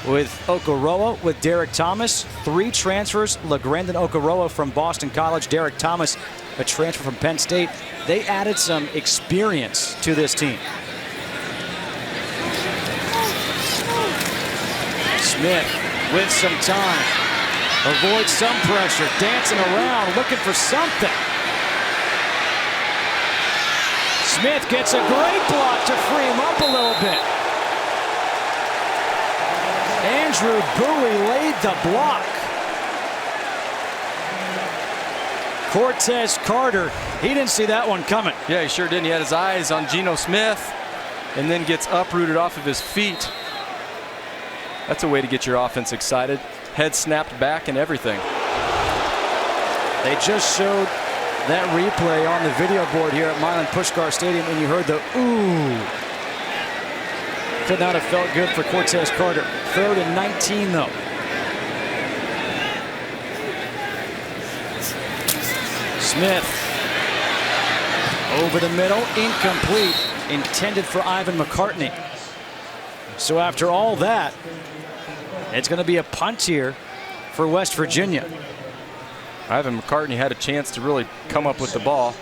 with Okoroa, with Derek Thomas. 3 transfers, LeGrand and Okoroa from Boston College, Derek Thomas, a transfer from Penn State. They added some experience to this team. Smith with some time. Avoids some pressure. Dancing around, looking for something. Smith gets a great block to free him up a little bit. Andrew Bowie laid the block. Cortez Carter, he didn't see that one coming. Yeah, he sure didn't. He had his eyes on Geno Smith and then gets uprooted off of his feet. That's a way to get your offense excited. Head snapped back and everything. They just showed that replay on the video board here at Milan Puskar Stadium, and you heard the ooh. Could not have felt good for Cortez Carter. 3rd and 19 though. Smith over the middle, incomplete, intended for Ivan McCartney. So after all that, it's going to be a punt here for West Virginia. Ivan McCartney had a chance to really come up with the ball.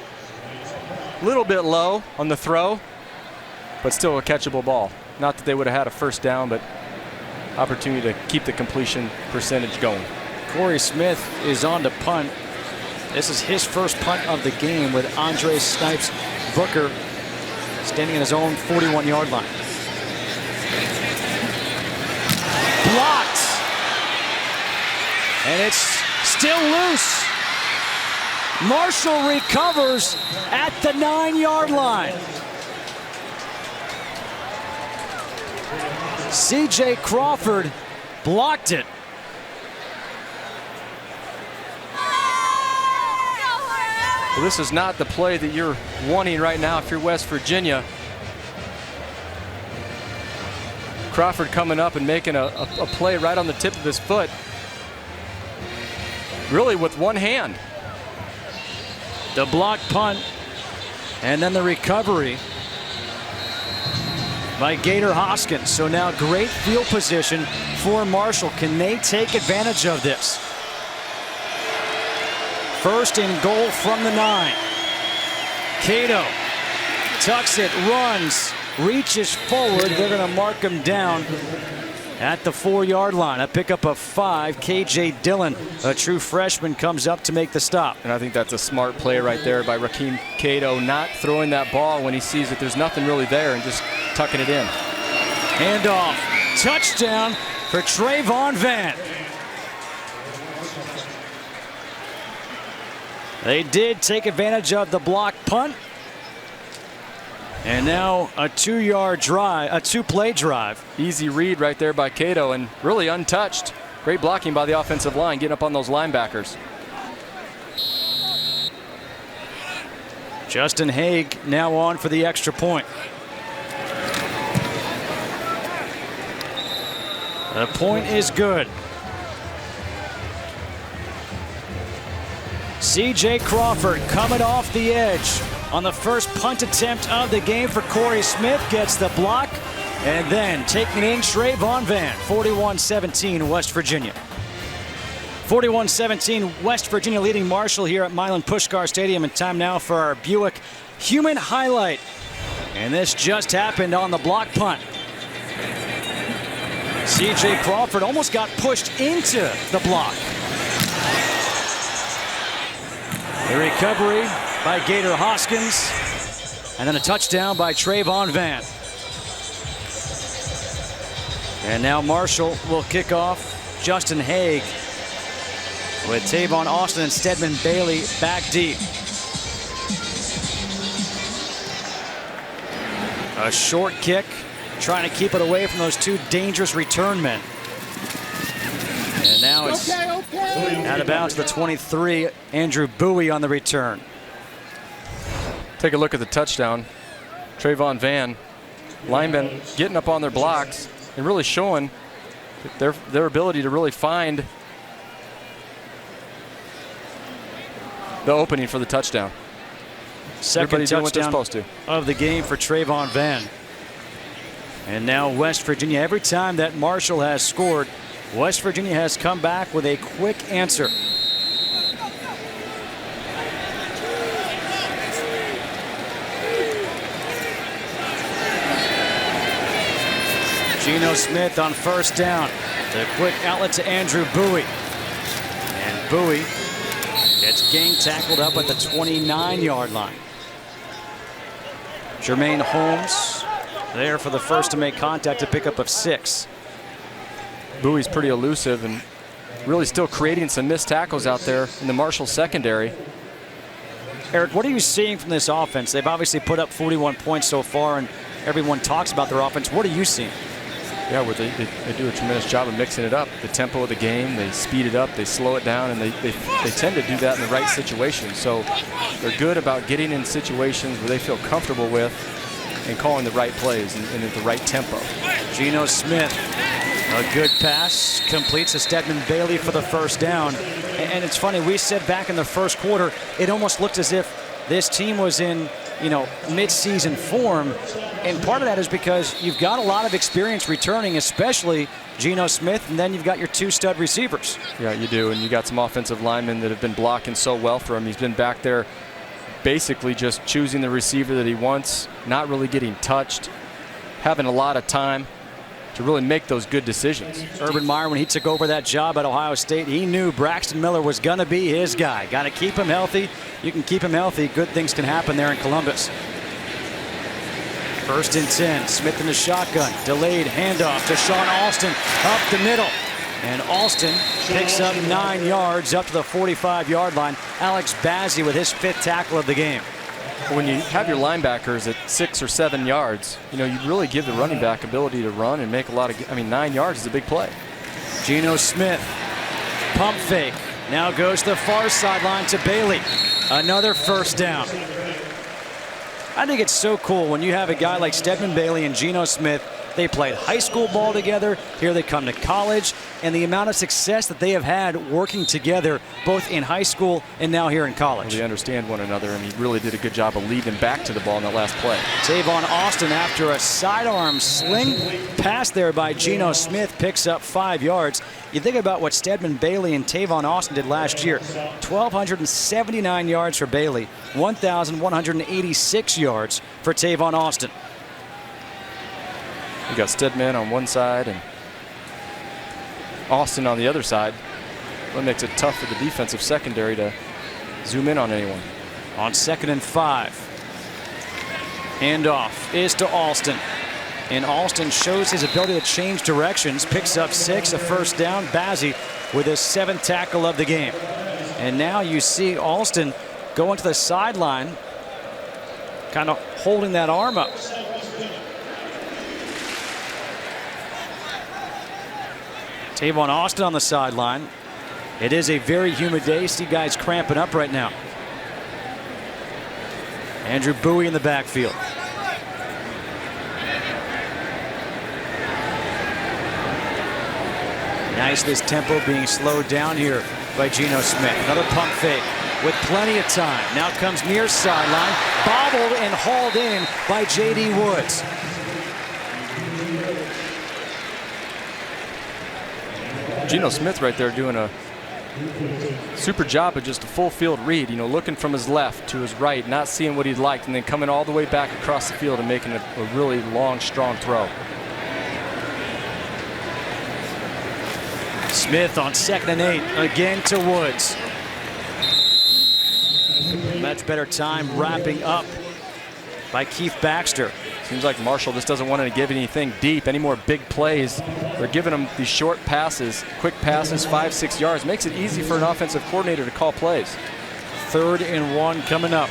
A little bit low on the throw, but still a catchable ball. Not that they would have had a first down, but opportunity to keep the completion percentage going. Corey Smith is on to punt. This is his first punt of the game with Andre Snipes Booker standing in his own 41-yard line. Blocked. And it's still loose. Marshall recovers at the 9-yard line. C.J. Crawford blocked it. Well, this is not the play that you're wanting right now if you're West Virginia. Crawford coming up and making a play right on the tip of his foot. Really with one hand. The block punt and then the recovery by Gator Hoskins. So now great field position for Marshall. Can they take advantage of this? 1st and goal from the 9. Cato tucks it, runs, reaches forward. They're going to mark him down at the 4-yard line. A pickup of 5. KJ Dillon, a true freshman, comes up to make the stop. And I think that's a smart play right there by Rakeem Cato, not throwing that ball when he sees that there's nothing really there and just tucking it in. Handoff, touchdown for Trayvon Van. They did take advantage of the block punt. And now a 2-yard drive, a 2-play drive. Easy read right there by Cato and really untouched. Great blocking by the offensive line, getting up on those linebackers. Justin Haig now on for the extra point. The point is good. C.J. Crawford coming off the edge on the first punt attempt of the game for Corey Smith. Gets the block and then taking in Trayvon Van. 41-17 West Virginia. 41-17 West Virginia leading Marshall here at Milan Puskar Stadium. And time now for our Buick Human Highlight. And this just happened on the block punt. C.J. Crawford almost got pushed into the block. The recovery by Gator Hoskins, and then a touchdown by Trayvon Van. And now Marshall will kick off. Justin Haig with Tavon Austin and Stedman Bailey back deep. A short kick, trying to keep it away from those two dangerous return men. And now it's out of bounds to the 23, Andrew Bowie on the return. Take a look at the touchdown. Trayvon Van, linemen getting up on their blocks and really showing their ability to really find the opening for the touchdown. Second doing what they're touchdown supposed to of the game for Trayvon Van. And now West Virginia, every time that Marshall has scored, West Virginia has come back with a quick answer. Geno Smith on first down. The quick outlet to Andrew Bowie. And Bowie gets gang tackled up at the 29-yard line. Jermaine Holmes there for the first to make contact, a pickup of 6. Bowie's pretty elusive and really still creating some missed tackles out there in the Marshall secondary. Eric, what are you seeing from this offense? They've obviously put up 41 points so far, and everyone talks about their offense. What are you seeing? Yeah, well, they do a tremendous job of mixing it up. The tempo of the game, they speed it up, they slow it down, and they tend to do that in the right situations. So they're good about getting in situations where they feel comfortable with and calling the right plays and at the right tempo. Geno Smith, a good pass, completes to Stedman Bailey for the first down. And it's funny, we said back in the first quarter, it almost looked as if this team was in, mid-season form. And part of that is because you've got a lot of experience returning, especially Geno Smith, and then you've got your 2 stud receivers. Yeah, you do, and you got some offensive linemen that have been blocking so well for him. He's been back there basically just choosing the receiver that he wants, not really getting touched, having a lot of time to really make those good decisions. Urban Meyer, when he took over that job at Ohio State, he knew Braxton Miller was going to be his guy. Got to keep him healthy. You can keep him healthy, good things can happen there in Columbus. First and 10, Smith in the shotgun, delayed handoff to Sean Alston up the middle. And Alston picks up 9 yards up to the 45-yard line. Alex Bazzi with his 5th tackle of the game. When you have your linebackers at 6 or 7 yards, you really give the running back ability to run and make a lot of, 9 yards is a big play. Geno Smith, pump fake, now goes to the far sideline to Bailey. Another first down. I think it's so cool when you have a guy like Stedman Bailey and Geno Smith. They played high school ball together. Here they come to college. And the amount of success that they have had working together, both in high school and now here in college. Well, they understand one another, and he really did a good job of leading back to the ball in that last play. Tavon Austin, after a sidearm sling pass there by Geno Smith, picks up 5 yards. You think about what Stedman Bailey and Tavon Austin did last year. 1,279 yards for Bailey, 1,186 yards for Tavon Austin. You got Stedman on one side and Austin on the other side. That makes it tough for the defensive secondary to zoom in on anyone. On 2nd and 5. Handoff is to Alston. And Alston shows his ability to change directions, picks up 6, a first down. Bazzi with his 7th tackle of the game. And now you see Alston going to the sideline, kind of holding that arm up. Tavon Austin on the sideline. It is a very humid day. See guys cramping up right now. Andrew Bowie in the backfield. Nice, this tempo being slowed down here by Geno Smith. Another pump fake with plenty of time. Now comes near sideline. Bobbled and hauled in by J.D. Woods. Geno Smith right there doing a super job of just a full field read, looking from his left to his right, not seeing what he'd liked, and then coming all the way back across the field and making a really long, strong throw. Smith on 2nd and 8, again to Woods. Much better time wrapping up by Keith Baxter. Seems like Marshall just doesn't want to give anything deep, any more big plays. They're giving him these short passes, quick passes, 5-6 yards. Makes it easy for an offensive coordinator to call plays. 3rd and 1 coming up.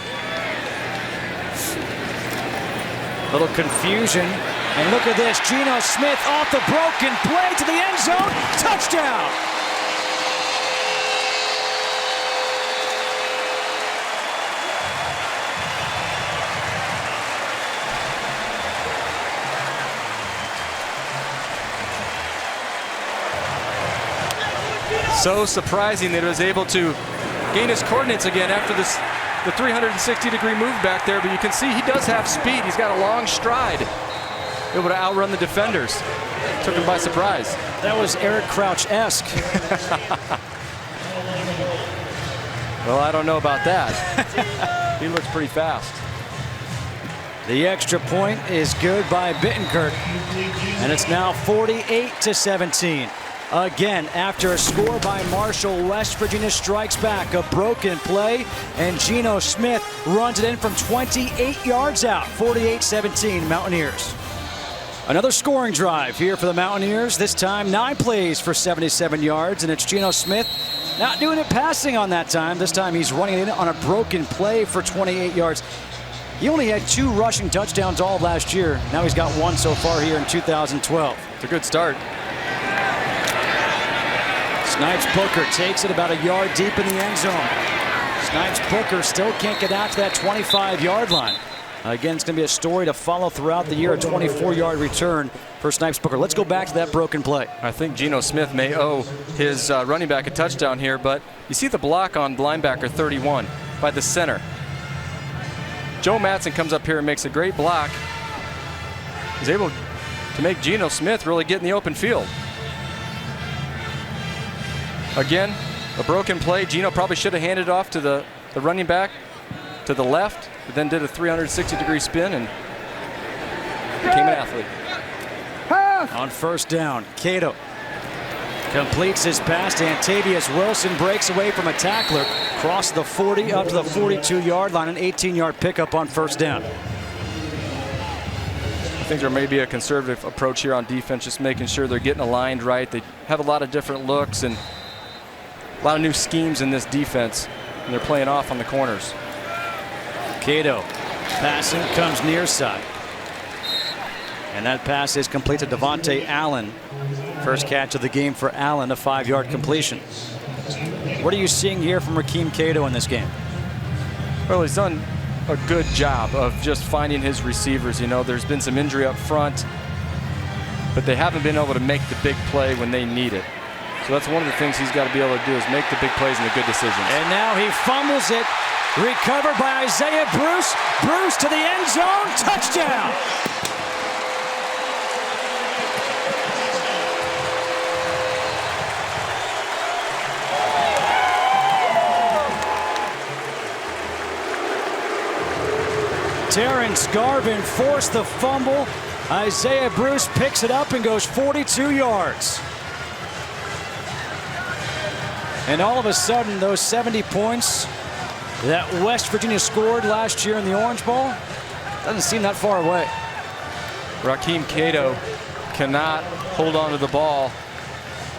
Little confusion. And look at this. Geno Smith off the broken play to the end zone. Touchdown! So surprising that he was able to gain his coordinates again after the 360-degree move back there, but you can see he does have speed. He's got a long stride, able to outrun the defenders. Took him by surprise. That was Eric Crouch-esque. Well, I don't know about that. He looks pretty fast. The extra point is good by Bittenkurt, and it's now 48-17. Again, after a score by Marshall, West Virginia strikes back. A broken play, and Geno Smith runs it in from 28 yards out. 48-17 Mountaineers. Another scoring drive here for the Mountaineers. This time 9 plays for 77 yards, and it's Geno Smith not doing it passing on that time. This time he's running it in on a broken play for 28 yards. He only had 2 rushing touchdowns all of last year. Now he's got 1 so far here in 2012. It's a good start. Snipes Booker takes it about a yard deep in the end zone. Snipes Booker still can't get out to that 25-yard line. Again, it's going to be a story to follow throughout the year. A 24-yard return for Snipes Booker. Let's go back to that broken play. I think Geno Smith may owe his running back a touchdown here, but you see the block on linebacker 31 by the center. Joe Matson comes up here and makes a great block. He's able to make Geno Smith really get in the open field. Again, a broken play. Geno probably should have handed it off to the running back to the left, but then did a 360-degree spin and became an athlete. On first down, Cato completes his pass to Antavius Wilson, breaks away from a tackler, crosses the 40 up to the 42-yard line, an 18-yard pickup on first down. I think there may be a conservative approach here on defense, just making sure they're getting aligned right. They have a lot of different looks and a lot of new schemes in this defense, and they're playing off on the corners. Cato passing, comes near side. And that pass is complete to Devontae Allen. First catch of the game for Allen, a 5-yard completion. What are you seeing here from Rakeem Cato in this game? Well, he's done a good job of just finding his receivers. You know, there's been some injury up front, but they haven't been able to make the big play when they need it. So that's one of the things he's got to be able to do, is make the big plays and the good decisions. And now he fumbles it. Recovered by Isaiah Bruce. Bruce to the end zone. Touchdown. Terrence Garvin forced the fumble. Isaiah Bruce picks it up and goes 42 yards. And all of a sudden, those 70 points that West Virginia scored last year in the Orange Bowl doesn't seem that far away. Rakeem Cato cannot hold on to the ball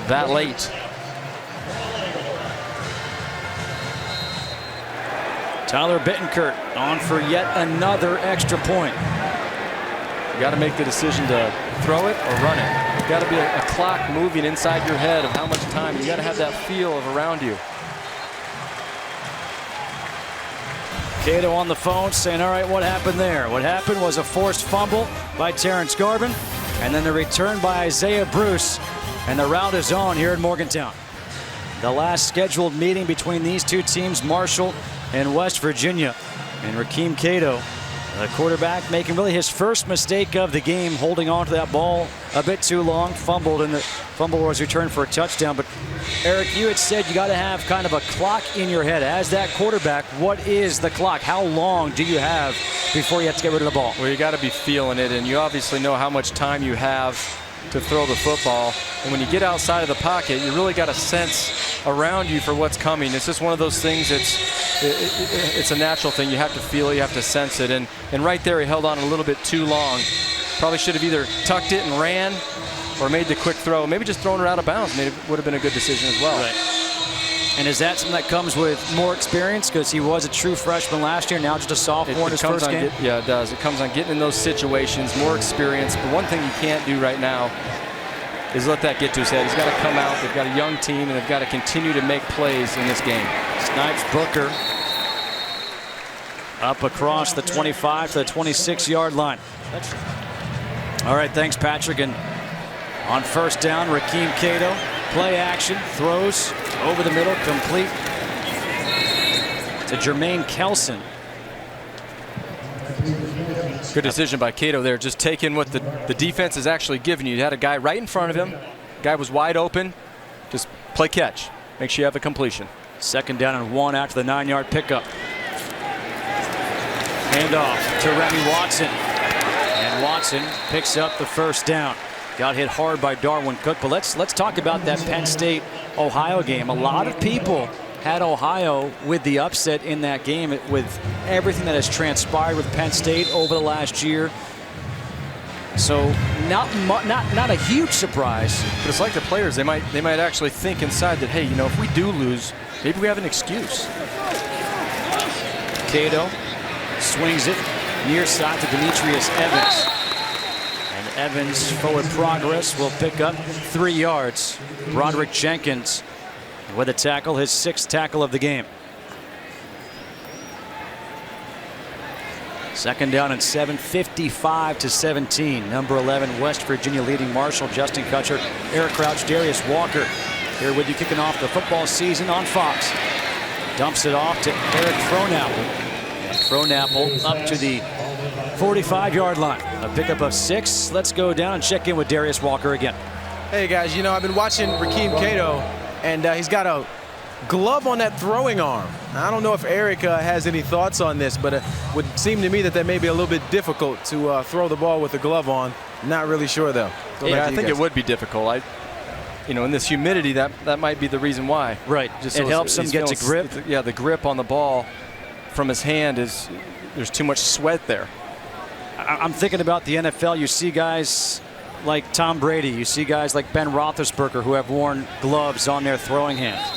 that late. Tyler Bittenkurt on for yet another extra point. You got to make the decision to throw it or run it. Got to be a clock moving inside your head of how much time. You got to have that feel of around you. Cato on the phone saying, all right, what happened there? What happened was a forced fumble by Terrence Garvin, and then the return by Isaiah Bruce, and the route is on here in Morgantown. The last scheduled meeting between these two teams, Marshall and West Virginia. And Rakeem Cato, the quarterback, making really his first mistake of the game, holding on to that ball a bit too long, fumbled, and the fumble was returned for a touchdown. But Eric, you had said you got to have kind of a clock in your head. As that quarterback, what is the clock? How long do you have before you have to get rid of the ball? Well, you got to be feeling it, and you obviously know how much time you have to throw the football. And when you get outside of the pocket, you really got a sense around you for what's coming. It's just one of those things that's it's a natural thing. You have to feel it, you have to sense it. And right there, he held on a little bit too long. Probably should have either tucked it and ran or made the quick throw. Maybe just thrown it out of bounds would have been a good decision as well. Right. And is that something that comes with more experience? Because he was a true freshman last year, now just a sophomore in his first game? Yeah, it does. It comes on getting in those situations, more experience. But one thing you can't do right now is let that get to his head. He's got to come out. They've got a young team, and they've got to continue to make plays in this game. Snipes Booker up across the 25 to the 26-yard line. All right, thanks, Patrick. And on first down, Rakeem Cato, play action, throws over the middle, complete to Jermaine Kelson. Good decision by Cato there. Just taking what the defense is actually giving you. You had a guy right in front of him. Guy was wide open. Just play catch. Make sure you have the completion. Second down and 1 after the 9-yard pickup. Hand off to Remy Watson. And Watson picks up the first down. Got hit hard by Darwin Cook. But let's talk about that Penn State-Ohio game. A lot of people had Ohio with the upset in that game with everything that has transpired with Penn State over the last year. So not a huge surprise. But it's like the players, they might actually think inside that, hey, you know, if we do lose, maybe we have an excuse. Cato swings it near side to Demetrius Evans. And Evans' forward progress will pick up 3 yards. Broderick Jenkins with a tackle, his 6th tackle of the game. Second down and 7, 55-17. Number 11, West Virginia leading Marshall, Justin Kutcher, Eric Crouch, Darius Walker here with you kicking off the football season on Fox. Dumps it off to Eric Frohnapple. And Frohnapple up to the 45-yard line. A pickup of 6. Let's go down and check in with Darius Walker again. Hey guys, you know, I've been watching Rakeem Cato, and he's got a glove on that throwing arm. I don't know if Eric has any thoughts on this, but it would seem to me that may be a little bit difficult to throw the ball with the glove on. Not really sure though. Yeah, I think it would be difficult. You know, in this humidity, that might be the reason why. Right. Just it helps him get to grip. Yeah, the grip on the ball from his hand there's too much sweat there. I'm thinking about the NFL. You see guys like Tom Brady. You see guys like Ben Roethlisberger who have worn gloves on their throwing hands.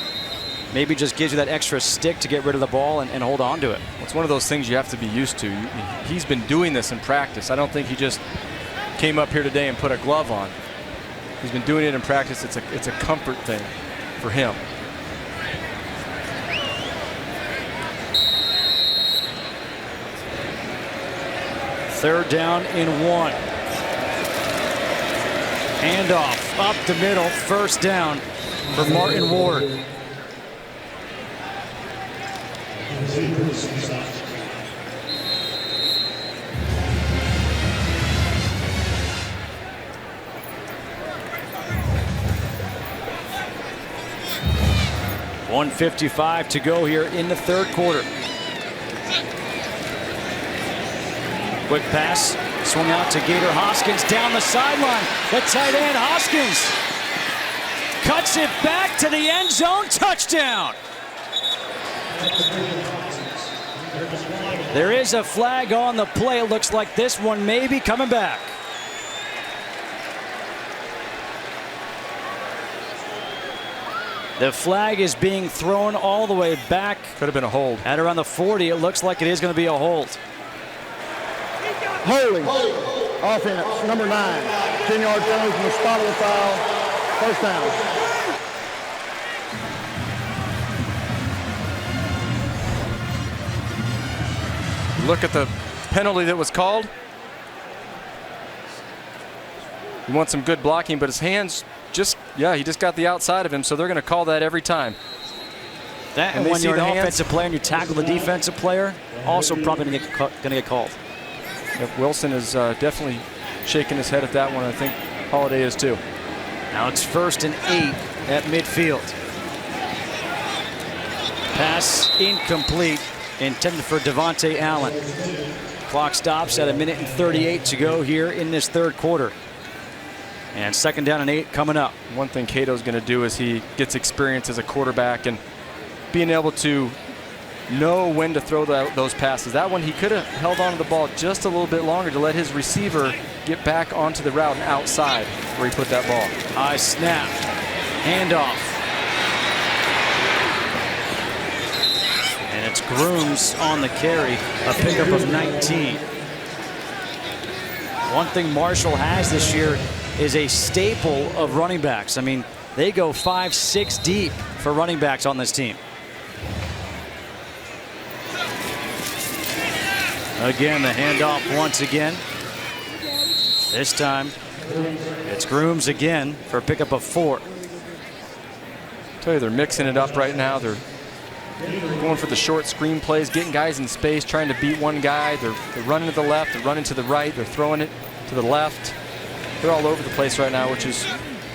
Maybe just gives you that extra stick to get rid of the ball and hold on to it. Well, it's one of those things you have to be used to. He's been doing this in practice. I don't think he just came up here today and put a glove on. He's been doing it in practice. It's a comfort thing for him. Third down and 1. Handoff up the middle. First down for Martin Ward. .155 to go here in the third quarter. Quick pass, swung out to Gator Hoskins down the sideline. The tight end Hoskins cuts it back to the end zone. Touchdown. There is a flag on the play. It looks like this one may be coming back. The flag is being thrown all the way back. Could have been a hold. At around the 40, it looks like it is going to be a hold. Holding. Offense, number 9. 10-yard penalty from the spot of the foul. First down. Look at the penalty that was called. He wants some good blocking, but his hands he just got the outside of him, so they're going to call that every time. That and when you're an offensive player and you tackle the defensive player, also probably going to get called. Yep, Wilson is definitely shaking his head at that one. I think Holiday is too. Now it's 1st and 8 at midfield. Pass incomplete, intended for Devontae Allen. Clock stops at 1:38 to go here in this third quarter. And second down and 8 coming up. One thing Cato's going to do is he gets experience as a quarterback and being able to know when to throw those passes. That one, he could have held on to the ball just a little bit longer to let his receiver get back onto the route and outside where he put that ball. High snap. Handoff. And it's Grooms on the carry, a pickup of 19. One thing Marshall has this year is a staple of running backs. I mean, they go 5, 6 deep for running backs on this team. Again, the handoff once again. This time, it's Grooms again for a pickup of 4. Tell you, they're mixing it up right now. They're going for the short screen plays, getting guys in space, trying to beat one guy. They're running to the left, they're running to the right, they're throwing it to the left. They're all over the place right now, which is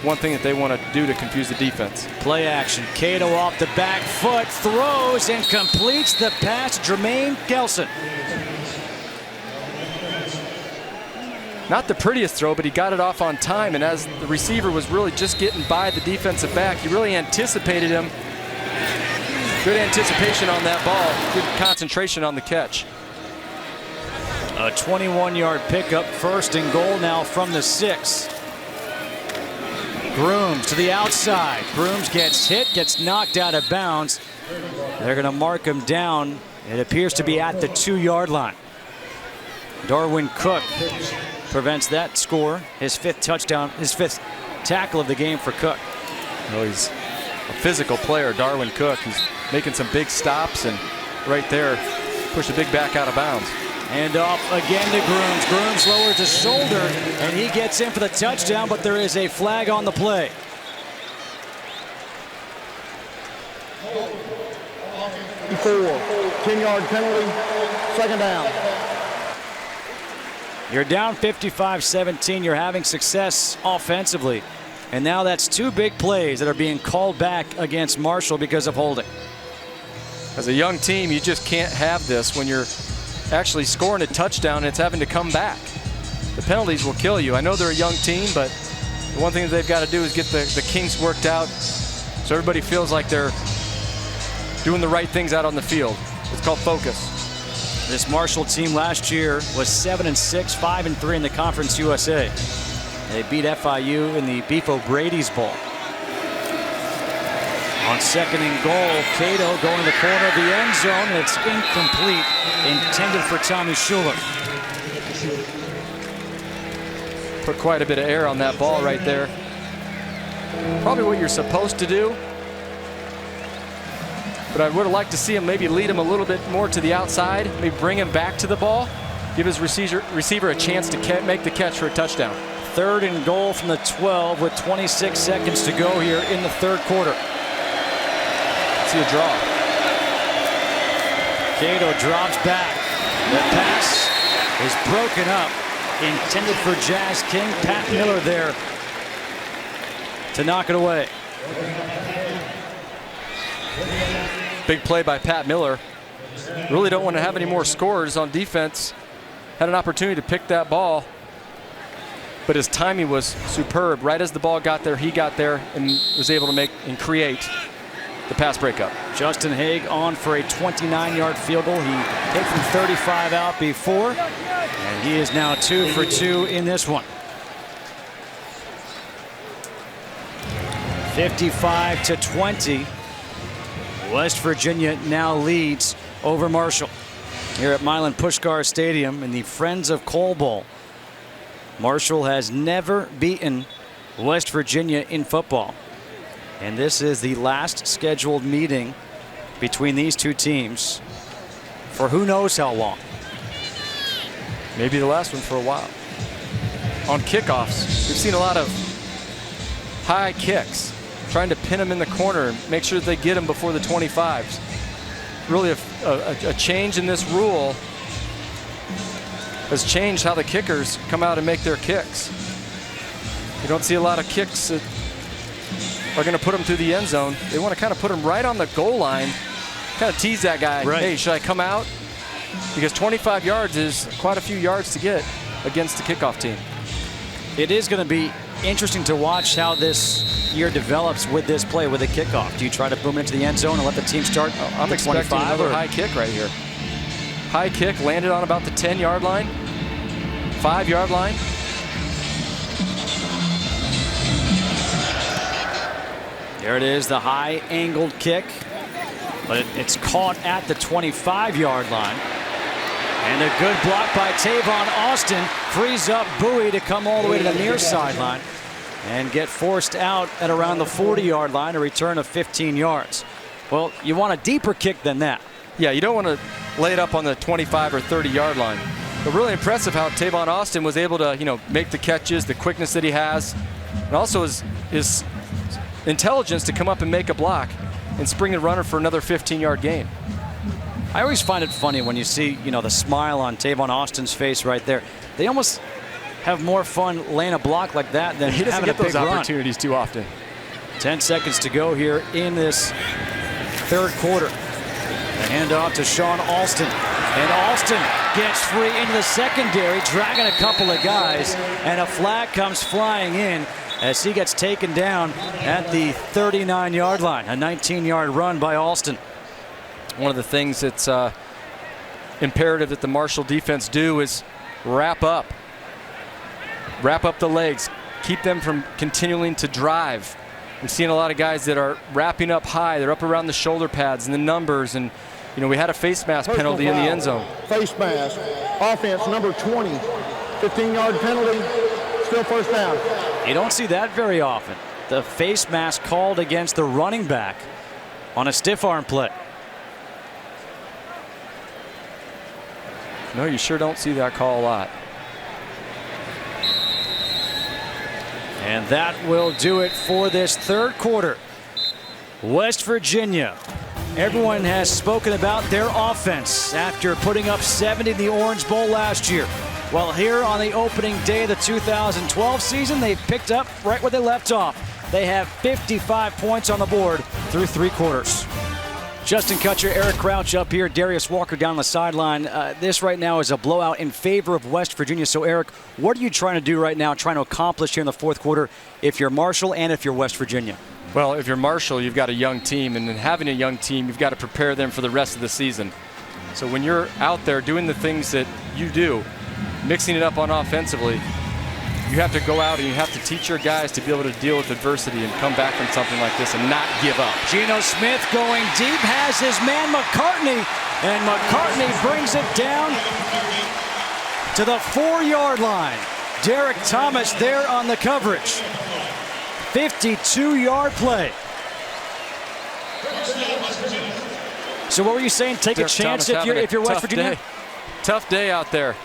one thing that they want to do to confuse the defense. Play action. Cato off the back foot, throws and completes the pass. Jermaine Gelson. Not the prettiest throw, but he got it off on time, and as the receiver was really just getting by the defensive back, he really anticipated him. Good anticipation on that ball, good concentration on the catch. A 21-yard pickup, 1st and goal now from the 6. Grooms to the outside. Grooms gets hit, gets knocked out of bounds. They're going to mark him down. It appears to be at the 2-yard line. Darwin Cook prevents that score. His 5th touchdown, his 5th tackle of the game for Cook. Well, he's a physical player, Darwin Cook. He's making some big stops, and right there, pushed the big back out of bounds. And off again to Grooms. Grooms lowers his shoulder, and he gets in for the touchdown, but there is a flag on the play. Four, 10-yard penalty, 2nd down. You're down 55-17. You're having success offensively. And now that's 2 big plays that are being called back against Marshall because of holding. As a young team, you just can't have this when you're actually scoring a touchdown and it's having to come back. The penalties will kill you. I know they're a young team, but the one thing that they've got to do is get the kinks worked out so everybody feels like they're doing the right things out on the field. It's called focus. This Marshall team last year was 7-6, 5-3 in the Conference USA. They beat FIU in the Beef O'Brady's Bowl. On 2nd and goal, Cato going to the corner of the end zone. It's incomplete, intended for Tommy Schuler. Put quite a bit of air on that ball right there. Probably what you're supposed to do. But I would have liked to see him maybe lead him a little bit more to the outside, maybe bring him back to the ball, give his receiver a chance to make the catch for a touchdown. 3rd and goal from the 12 with 26 seconds to go here in the 3rd quarter. See a draw. Cato drops back. The pass is broken up. Intended for Jazz King. Pat Miller there to knock it away. Big play by Pat Miller. Really don't want to have any more scores on defense. Had an opportunity to pick that ball, but his timing was superb. Right as the ball got there, he got there and was able to make and create the pass breakup. Justin Haig on for a 29-yard field goal. He hit from 35 out before, and he is now 2 for 2 in this one. 55-20. West Virginia now leads over Marshall here at Milan Puskar Stadium in the Friends of Cole Bowl. Marshall has never beaten West Virginia in football. And this is the last scheduled meeting between these 2 teams for who knows how long. Maybe the last one for a while. On kickoffs, we've seen a lot of high kicks, trying to pin them in the corner and make sure that they get them before the 25s. Really a change in this rule has changed how the kickers come out and make their kicks. You don't see a lot of kicks that are going to put them through the end zone. They want to kind of put them right on the goal line, kind of tease that guy. Right. Hey, should I come out? Because 25 yards is quite a few yards to get against the kickoff team. It is going to be interesting to watch how this year develops with this play, with a kickoff. Do you try to boom into the end zone and let the team start? I'm expecting another high kick right here. High kick landed on about the 10-yard line, 5-yard line. There it is, the high angled kick, but it's caught at the 25-yard line. And a good block by Tavon Austin frees up Bowie to come all the way to the near sideline and get forced out at around the 40-yard line, a return of 15 yards. Well, you want a deeper kick than that. Yeah, you don't want to lay it up on the 25 or 30-yard line. But really impressive how Tavon Austin was able to, make the catches, the quickness that he has, and also his intelligence to come up and make a block and spring a runner for another 15-yard gain. I always find it funny when you see, the smile on Tavon Austin's face right there. They almost have more fun laying a block like that than he doesn't having get a big those run. opportunities too often. 10 seconds to go here in this third quarter. The handoff to Sean Alston. And Alston gets free into the secondary, dragging a couple of guys. And a flag comes flying in as he gets taken down at the 39-yard line. A 19-yard run by Alston. One of the things that's imperative that the Marshall defense do is wrap up the legs, keep them from continuing to drive. I'm seeing a lot of guys that are wrapping up high. They're up around the shoulder pads and the numbers, and we had a face mask penalty in the end zone. Face mask, offense number 20, 15-yard penalty, still first down. You don't see that very often. The face mask called against the running back on a stiff arm play. No, you sure don't see that call a lot. And that will do it for this third quarter. West Virginia. Everyone has spoken about their offense after putting up 70 in the Orange Bowl last year. Well, here on the opening day of the 2012 season, they've picked up right where they left off. They have 55 points on the board through 3 quarters. Justin Kutcher, Eric Crouch up here, Darius Walker down the sideline. This right now is a blowout in favor of West Virginia. So, Eric, what are you trying to do right now, trying to accomplish here in the fourth quarter if you're Marshall and if you're West Virginia? Well, if you're Marshall, you've got a young team, and in having a young team, you've got to prepare them for the rest of the season. So when you're out there doing the things that you do, mixing it up on offensively, you have to go out and you have to teach your guys to be able to deal with adversity and come back from something like this and not give up. Geno Smith going deep, has his man McCartney, and McCartney brings it down to the 4-yard line. Derek Thomas there on the coverage. 52-yard play. So what were you saying? Take Derek a chance Thomas if you're West Virginia? Tough day out there.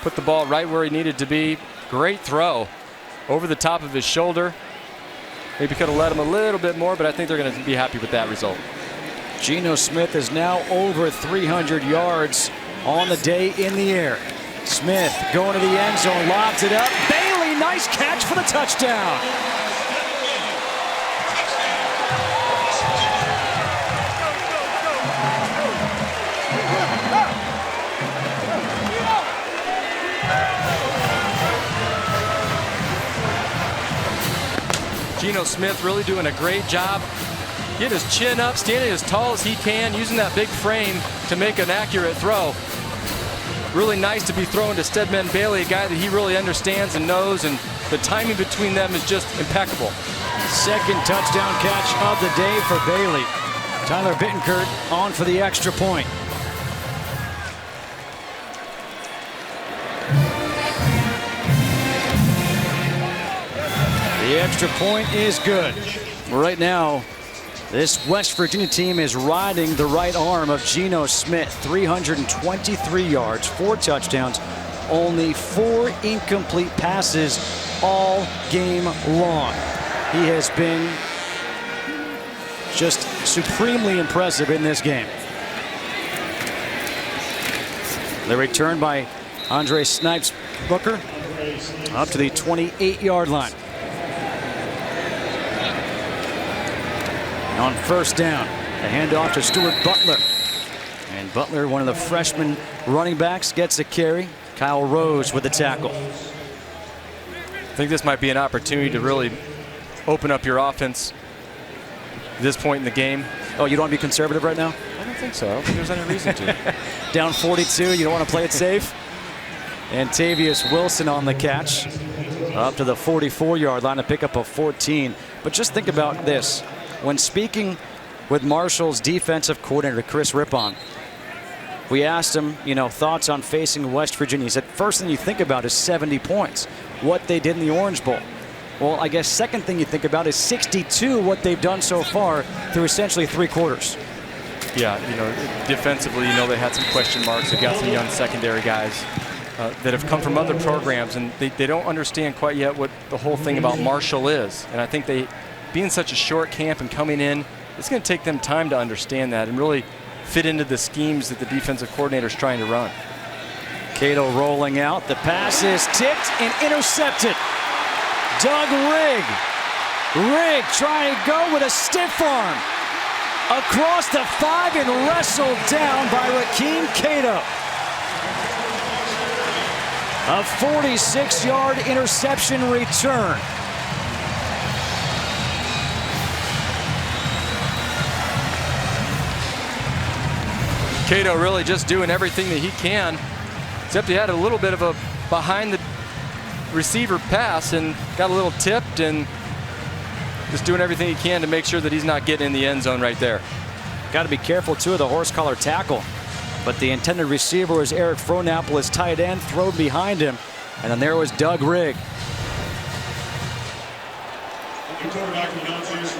Put the ball right where he needed to be. Great throw over the top of his shoulder. Maybe could have let him a little bit more, but I think they're going to be happy with that result. Geno Smith is now over 300 yards on the day in the air. Smith going to the end zone, lobs it up. Bailey, nice catch for the touchdown. Geno Smith really doing a great job. Get his chin up, standing as tall as he can, using that big frame to make an accurate throw. Really nice to be thrown to Stedman Bailey, a guy that he really understands and knows, and the timing between them is just impeccable. Second touchdown catch of the day for Bailey. Tyler Bittencourt on for the extra point. The extra point is good. Right now, this West Virginia team is riding the right arm of Geno Smith. 323 yards, 4 touchdowns, only 4 incomplete passes all game long. He has been just supremely impressive in this game. The return by Andre Snipes Booker up to the 28-yard line. On first down, the handoff to Stuart Butler. And Butler, one of the freshman running backs, gets a carry. Kyle Rose with the tackle. think this might be an opportunity to really open up your offense at this point in the game. Oh, you don't want to be conservative right now? I don't think so. I don't think there's any reason to. Down 42, you don't want to play it safe? And Tavius Wilson on the catch. Up to the 44-yard line to pick up a 14. But just think about this. When speaking with Marshall's defensive coordinator, Chris Rippon, we asked him, thoughts on facing West Virginia. He said, first thing you think about is 70 points, what they did in the Orange Bowl. Well, I guess second thing you think about is 62, what they've done so far through essentially 3 quarters. Yeah, defensively, they had some question marks. They've got some young secondary guys that have come from other programs, and they don't understand quite yet what the whole thing about Marshall is. And I think being such a short camp and coming in, it's going to take them time to understand that and really fit into the schemes that the defensive coordinator is trying to run. Cato rolling out. The pass is tipped and intercepted. Doug Rigg. Rigg trying to go with a stiff arm across the 5 and wrestled down by Rakeem Cato. A 46-yard interception return. Cato really just doing everything that he can, except he had a little bit of a behind the receiver pass and got a little tipped, and just doing everything he can to make sure that he's not getting in the end zone right there. Got to be careful too of the horse collar tackle, but the intended receiver was Eric Frohnapple, tight end, thrown behind him, and then there was Doug Rigg.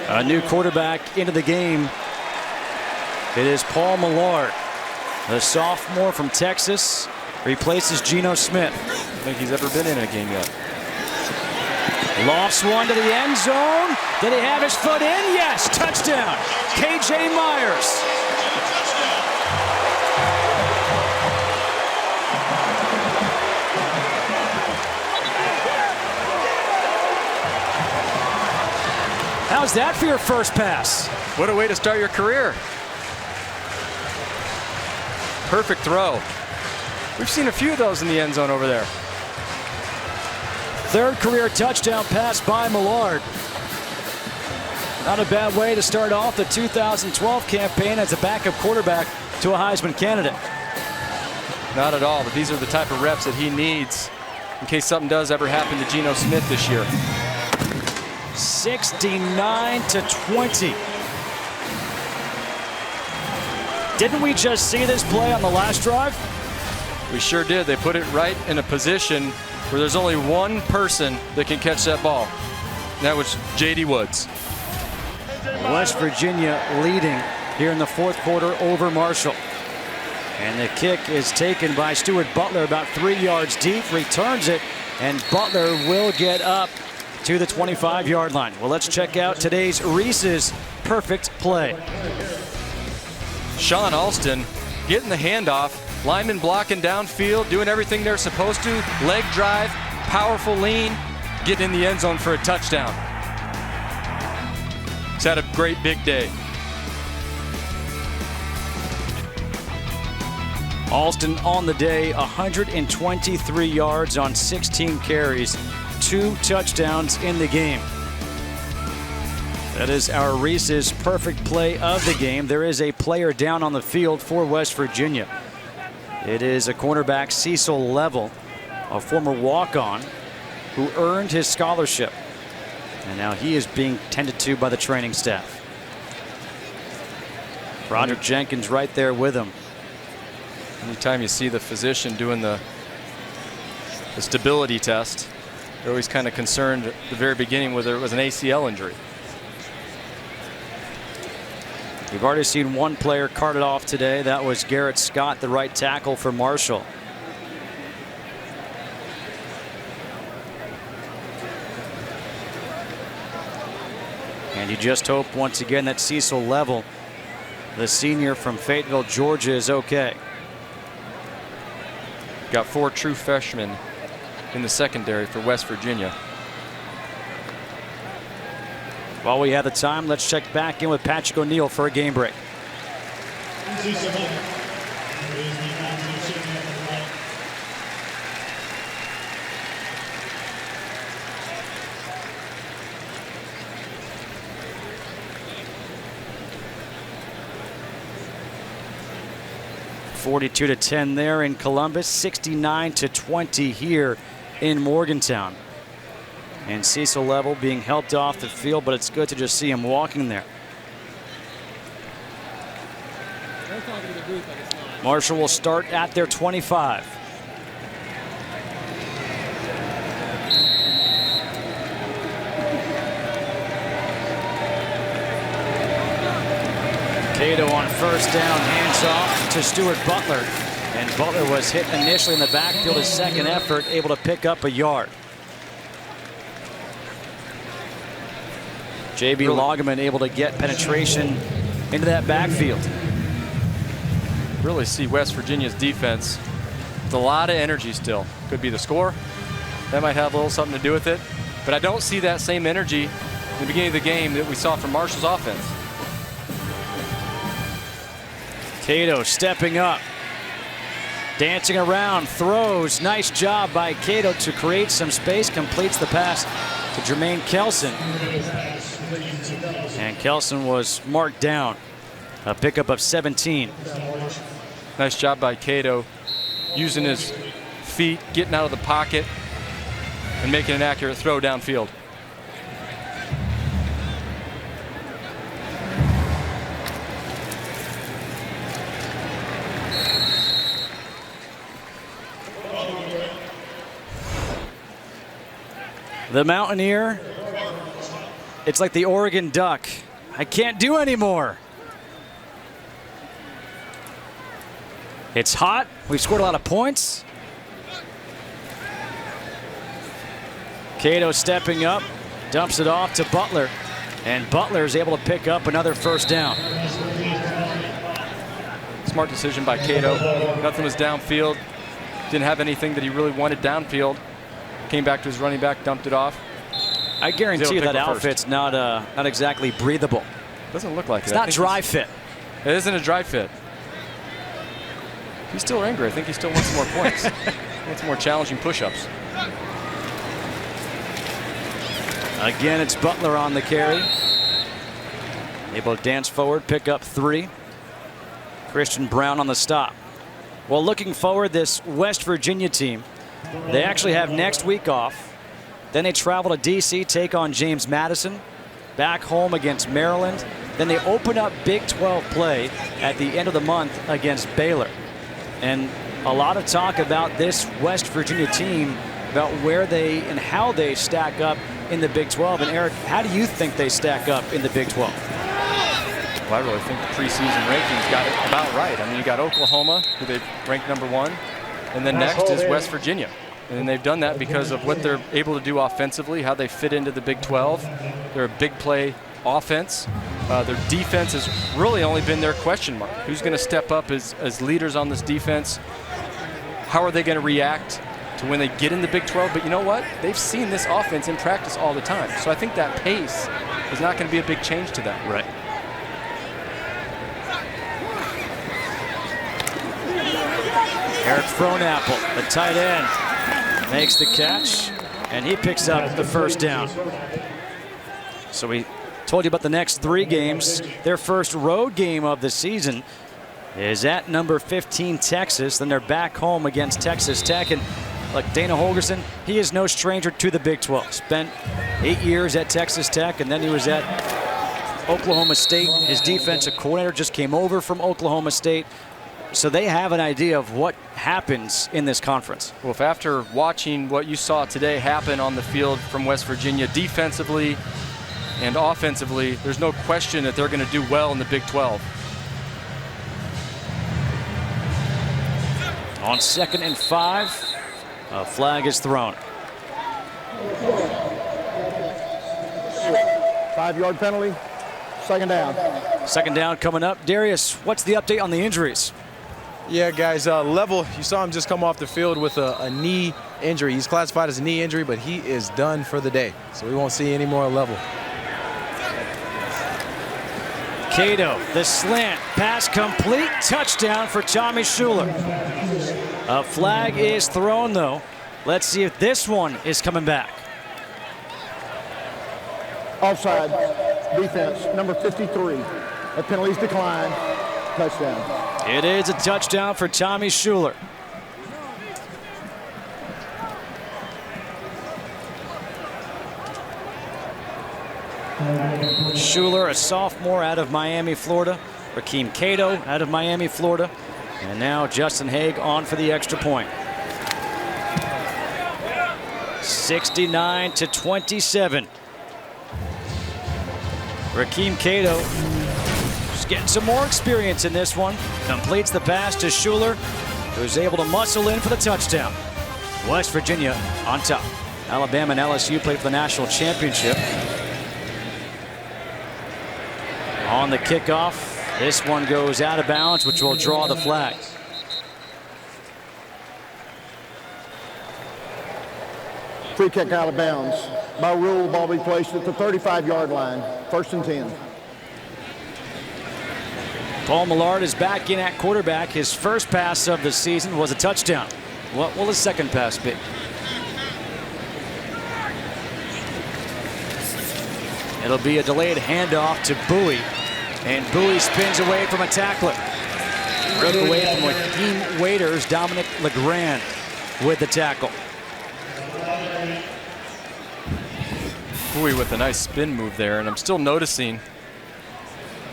A new quarterback into the game. It is Paul Millard, the sophomore from Texas, replaces Geno Smith. I don't think he's ever been in a game yet. Lofts one to the end zone. Did he have his foot in? Yes, touchdown. KJ Myers. How's that for your first pass? What a way to start your career. Perfect throw. We've seen a few of those in the end zone over there. Third career touchdown pass by Millard. Not a bad way to start off the 2012 campaign as a backup quarterback to a Heisman candidate. Not at all, but these are the type of reps that he needs in case something does ever happen to Geno Smith this year. 69-20. Didn't we just see this play on the last drive? We sure did. They put it right in a position where there's only one person that can catch that ball. And that was J.D. Woods. West Virginia leading here in the fourth quarter over Marshall. And the kick is taken by Stuart Butler about 3 yards deep, returns it, and Butler will get up to the 25-yard line. Well, let's check out today's Reese's perfect play. Sean Alston getting the handoff, lineman blocking downfield, doing everything they're supposed to, leg drive, powerful lean, getting in the end zone for a touchdown. He's had a great big day. Alston on the day, 123 yards on 16 carries, 2 touchdowns in the game. That is our Reese's perfect play of the game. There is a player down on the field for West Virginia. It is a cornerback, Cecil Level, a former walk-on who earned his scholarship. And now he is being tended to by the training staff. Roger Jenkins right there with him. Anytime you see the physician doing the stability test, they're always kind of concerned at the very beginning whether it was an ACL injury. We've already seen one player carted off today. That was Garrett Scott, the right tackle for Marshall. And you just hope once again that Cecil Level, the senior from Fayetteville, Georgia, is okay. Got 4 true freshmen in the secondary for West Virginia. While we have the time, let's check back in with Patrick O'Neill for a game break. 42-10 there in Columbus, 69-20 here in Morgantown. And Cecil Level being helped off the field, but it's good to just see him walking there. Marshall will start at their 25. Geno on first down, hands off to Stuart Butler. And Butler was hit initially in the backfield, his second effort, able to pick up a yard. J.B. Loggeman able to get penetration into that backfield. Really see West Virginia's defense with a lot of energy still. Could be the score. That might have a little something to do with it. But I don't see that same energy in the beginning of the game that we saw from Marshall's offense. Cato stepping up. Dancing around, throws. Nice job by Cato to create some space. Completes the pass to Jermaine Kelson. And Kelson was marked down. A pickup of 17. Nice job by Cato, using his feet, getting out of the pocket, and making an accurate throw downfield. The Mountaineer, it's like the Oregon Duck. I can't do anymore. It's hot. We've scored a lot of points. Cato stepping up, dumps it off to Butler, and Butler is able to pick up another first down. Smart decision by Cato. Nothing was downfield. Didn't have anything that he really wanted downfield. Came back to his running back, dumped it off. I guarantee you that outfit's not exactly breathable. Doesn't look like it. It's not dry fit. It isn't a dry fit. He's still angry. I think he still wants some more points. He wants more challenging push-ups. Again, it's Butler on the carry. Able to dance forward, pick up 3. Christian Brown on the stop. Well, looking forward, this West Virginia team, they actually have next week off. Then they travel to D.C., take on James Madison. Back home against Maryland. Then they open up Big 12 play at the end of the month against Baylor. And a lot of talk about this West Virginia team, about where they and how they stack up in the Big 12. And Eric, how do you think they stack up in the Big 12? Well, I really think the preseason rankings got it about right. I mean, you got Oklahoma, who they've ranked number 1. And then next is West Virginia. And they've done that because of what they're able to do offensively, how they fit into the Big 12. They're a big play offense. Their defense has really only been their question mark. Who's going to step up as leaders on this defense? How are they going to react to when they get in the Big 12? But you know what? They've seen this offense in practice all the time. So I think that pace is not going to be a big change to them. Right. Eric Frohnapple, the tight end, makes the catch, and he picks up the first down. So we told you about the next 3 games. Their first road game of the season is at number 15 Texas. Then they're back home against Texas Tech. And like Dana Holgerson, he is no stranger to the Big 12. Spent 8 years at Texas Tech, and then he was at Oklahoma State. His defensive coordinator just came over from Oklahoma State. So they have an idea of what happens in this conference. Well, if after watching what you saw today happen on the field from West Virginia defensively and offensively, there's no question that they're going to do well in the Big 12. On 2nd and 5, a flag is thrown. 5-yard penalty, 2nd down. 2nd down coming up. Darius, what's the update on the injuries? Yeah, guys, Level, you saw him just come off the field with a knee injury. He's classified as a knee injury, but he is done for the day. So we won't see any more Level. Cato, the slant, pass complete, touchdown for Tommy Schuler. A flag is thrown, though. Let's see if this one is coming back. Offside, defense, number 53. That penalty's declined, touchdown. It is a touchdown for Tommy Schuler. Schuler, a sophomore out of Miami, Florida. Rakeem Cato out of Miami, Florida. And now Justin Haig on for the extra point. 69-27. Rakeem Cato just getting some more experience in this one. Completes the pass to Schuler, who's able to muscle in for the touchdown. West Virginia on top. Alabama and LSU play for the national championship. On the kickoff, this one goes out of bounds, which will draw the flag. Free kick out of bounds. By rule, the ball will be placed at the 35-yard line. 1st and 10. Paul Millard is back in at quarterback. His first pass of the season was a touchdown. What will his second pass be? It'll be a delayed handoff to Bowie. And Bowie spins away from a tackler. Broke away from Joaquin Waiters. Dominic LeGrand with the tackle. Bowie with a nice spin move there. And I'm still noticing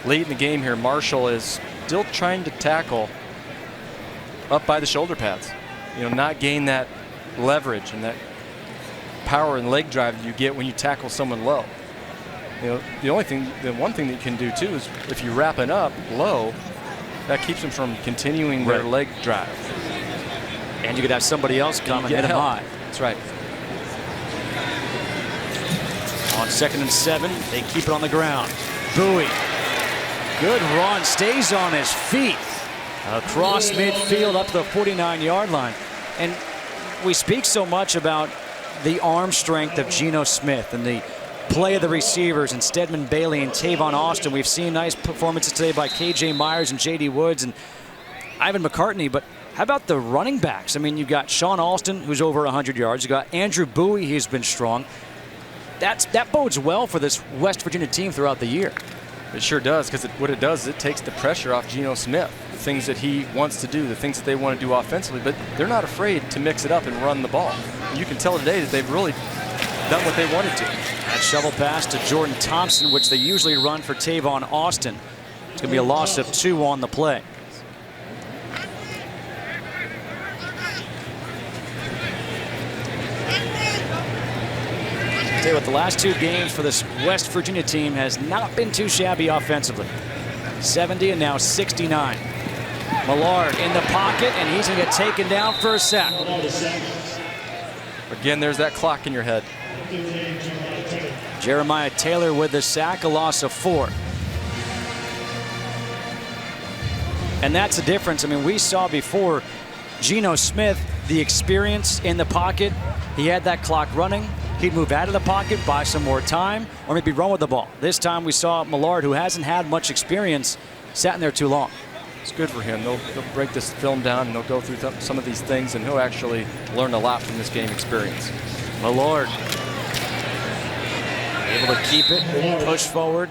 late in the game here, Marshall is still trying to tackle up by the shoulder pads. You know, not gain that leverage and that power and leg drive that you get when you tackle someone low. You know, the one thing that you can do too is if you wrap it up low, that keeps them from continuing their leg drive. And you could have somebody else come and hit him high. That's right. On 2nd and 7, they keep it on the ground. Bowie, good run, stays on his feet. Across midfield up to the 49-yard line. And we speak so much about the arm strength of Geno Smith and the play of the receivers and Stedman Bailey and Tavon Austin. We've seen nice performances today by K.J. Myers and J.D. Woods and Ivan McCartney, but how about the running backs? I mean, you've got Sean Alston, who's over 100 yards. You've got Andrew Bowie, who's been strong. That bodes well for this West Virginia team throughout the year. It sure does, because what it does is it takes the pressure off Geno Smith. The things that he wants to do, the things that they want to do offensively, but they're not afraid to mix it up and run the ball. You can tell today that they've really done what they wanted to. That shovel pass to Jordan Thompson, which they usually run for Tavon Austin. It's going to be a loss of 2 on the play. Tell you what, the last 2 games for this West Virginia team has not been too shabby offensively. 70 and now 69. Millard in the pocket, and he's going to get taken down for a sack. Again, there's that clock in your head. Jeremiah Taylor with the sack, a loss of 4. And that's the difference. I mean, we saw before Geno Smith, the experience in the pocket. He had that clock running. He'd move out of the pocket, buy some more time, or maybe run with the ball. This time we saw Millard, who hasn't had much experience, sat in there too long. It's good for him. They'll break this film down and they'll go through some of these things, and he'll actually learn a lot from this game experience. Millard able to keep it, push forward,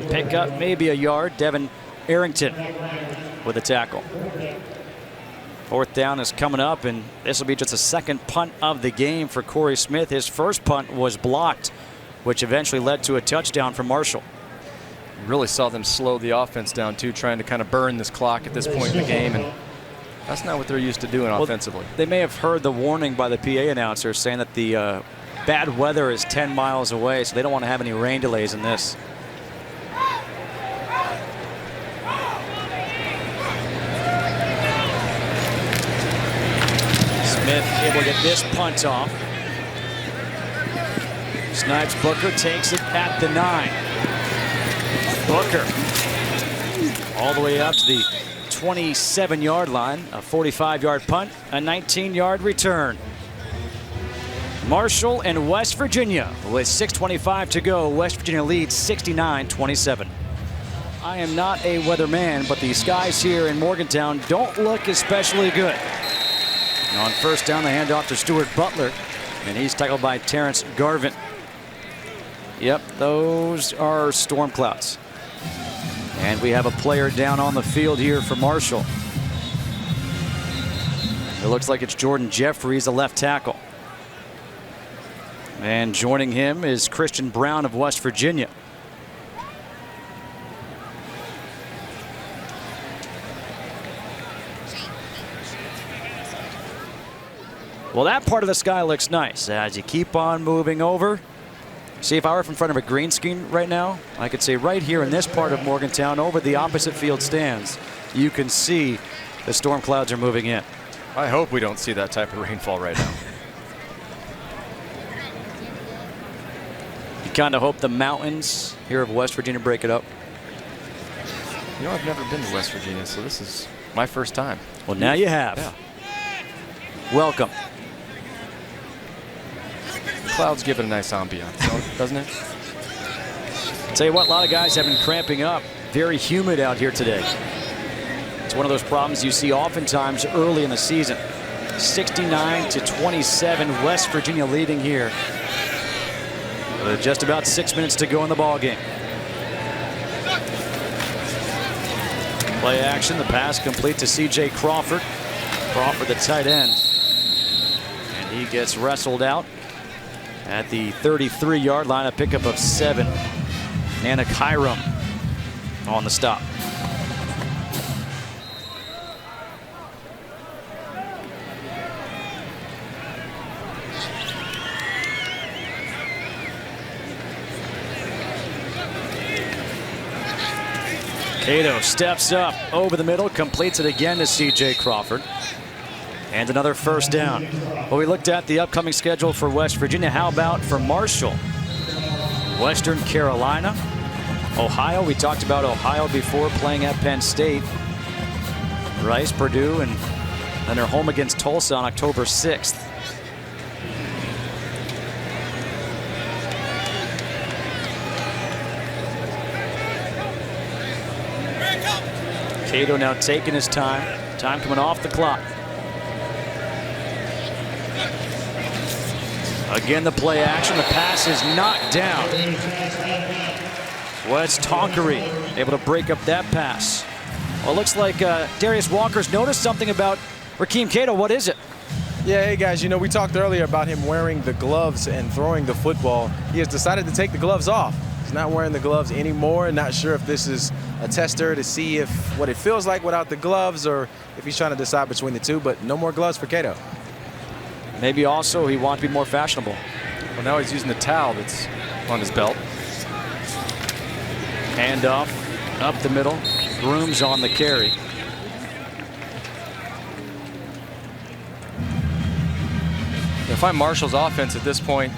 pick up maybe a yard. Devin Arrington with a tackle. 4th down is coming up, and this will be just a second punt of the game for Corey Smith. His first punt was blocked, which eventually led to a touchdown for Marshall. Really saw them slow the offense down too, trying to kind of burn this clock at this point in the game, and that's not what they're used to doing offensively. They may have heard the warning by the PA announcer saying that the bad weather is 10 miles away, so they don't want to have any rain delays in this. Smith able to get this punt off. Snipes Booker, takes it at the 9. Booker all the way up to the 27-yard line. A 45-yard punt, a 19-yard return. Marshall and West Virginia with 6:25 to go. West Virginia leads 69-27. I am not a weatherman, but the skies here in Morgantown don't look especially good. On 1st down, the handoff to Stuart Butler, and he's tackled by Terrence Garvin. Yep, those are storm clouds. And we have a player down on the field here for Marshall. It looks like it's Jordan Jeffries, the left tackle. And joining him is Christian Brown of West Virginia. Well, that part of the sky looks nice as you keep on moving over. See, if I were in front of a green screen right now, I could say right here in this part of Morgantown over the opposite field stands, you can see the storm clouds are moving in. I hope we don't see that type of rainfall right now. You kind of hope the mountains here of West Virginia break it up. You know, I've never been to West Virginia, so this is my first time. Well, now you have. Yeah. Welcome. Clouds give it a nice ambiance, doesn't it? Tell you what, a lot of guys have been cramping up. Very humid out here today. It's one of those problems you see oftentimes early in the season. 69-27, West Virginia leading here. With just about 6 minutes to go in the ball game. Play action, the pass complete to C.J. Crawford. Crawford, the tight end. And he gets wrestled out at the 33-yard line, a pickup of 7. Nana Kyram on the stop. Geno steps up over the middle, completes it again to C.J. Crawford. And another first down. Well, we looked at the upcoming schedule for West Virginia. How about for Marshall? Western Carolina, Ohio. We talked about Ohio before, playing at Penn State. Rice, Purdue, and then they're home against Tulsa on October 6th. Geno now taking his time. Time coming off the clock. Again, the play action. The pass is knocked down. Wes Tonkery able to break up that pass. Well, it looks like Darius Walker's noticed something about Rakeem Geno. What is it? Yeah, hey guys, you know, we talked earlier about him wearing the gloves and throwing the football. He has decided to take the gloves off. He's not wearing the gloves anymore. Not sure if this is a tester to see if what it feels like without the gloves or if he's trying to decide between the two, but no more gloves for Geno. Maybe also he wants to be more fashionable. Well, now he's using the towel that's on his belt. Hand off, up the middle. Grooms on the carry. If I'm Marshall's offense at this point,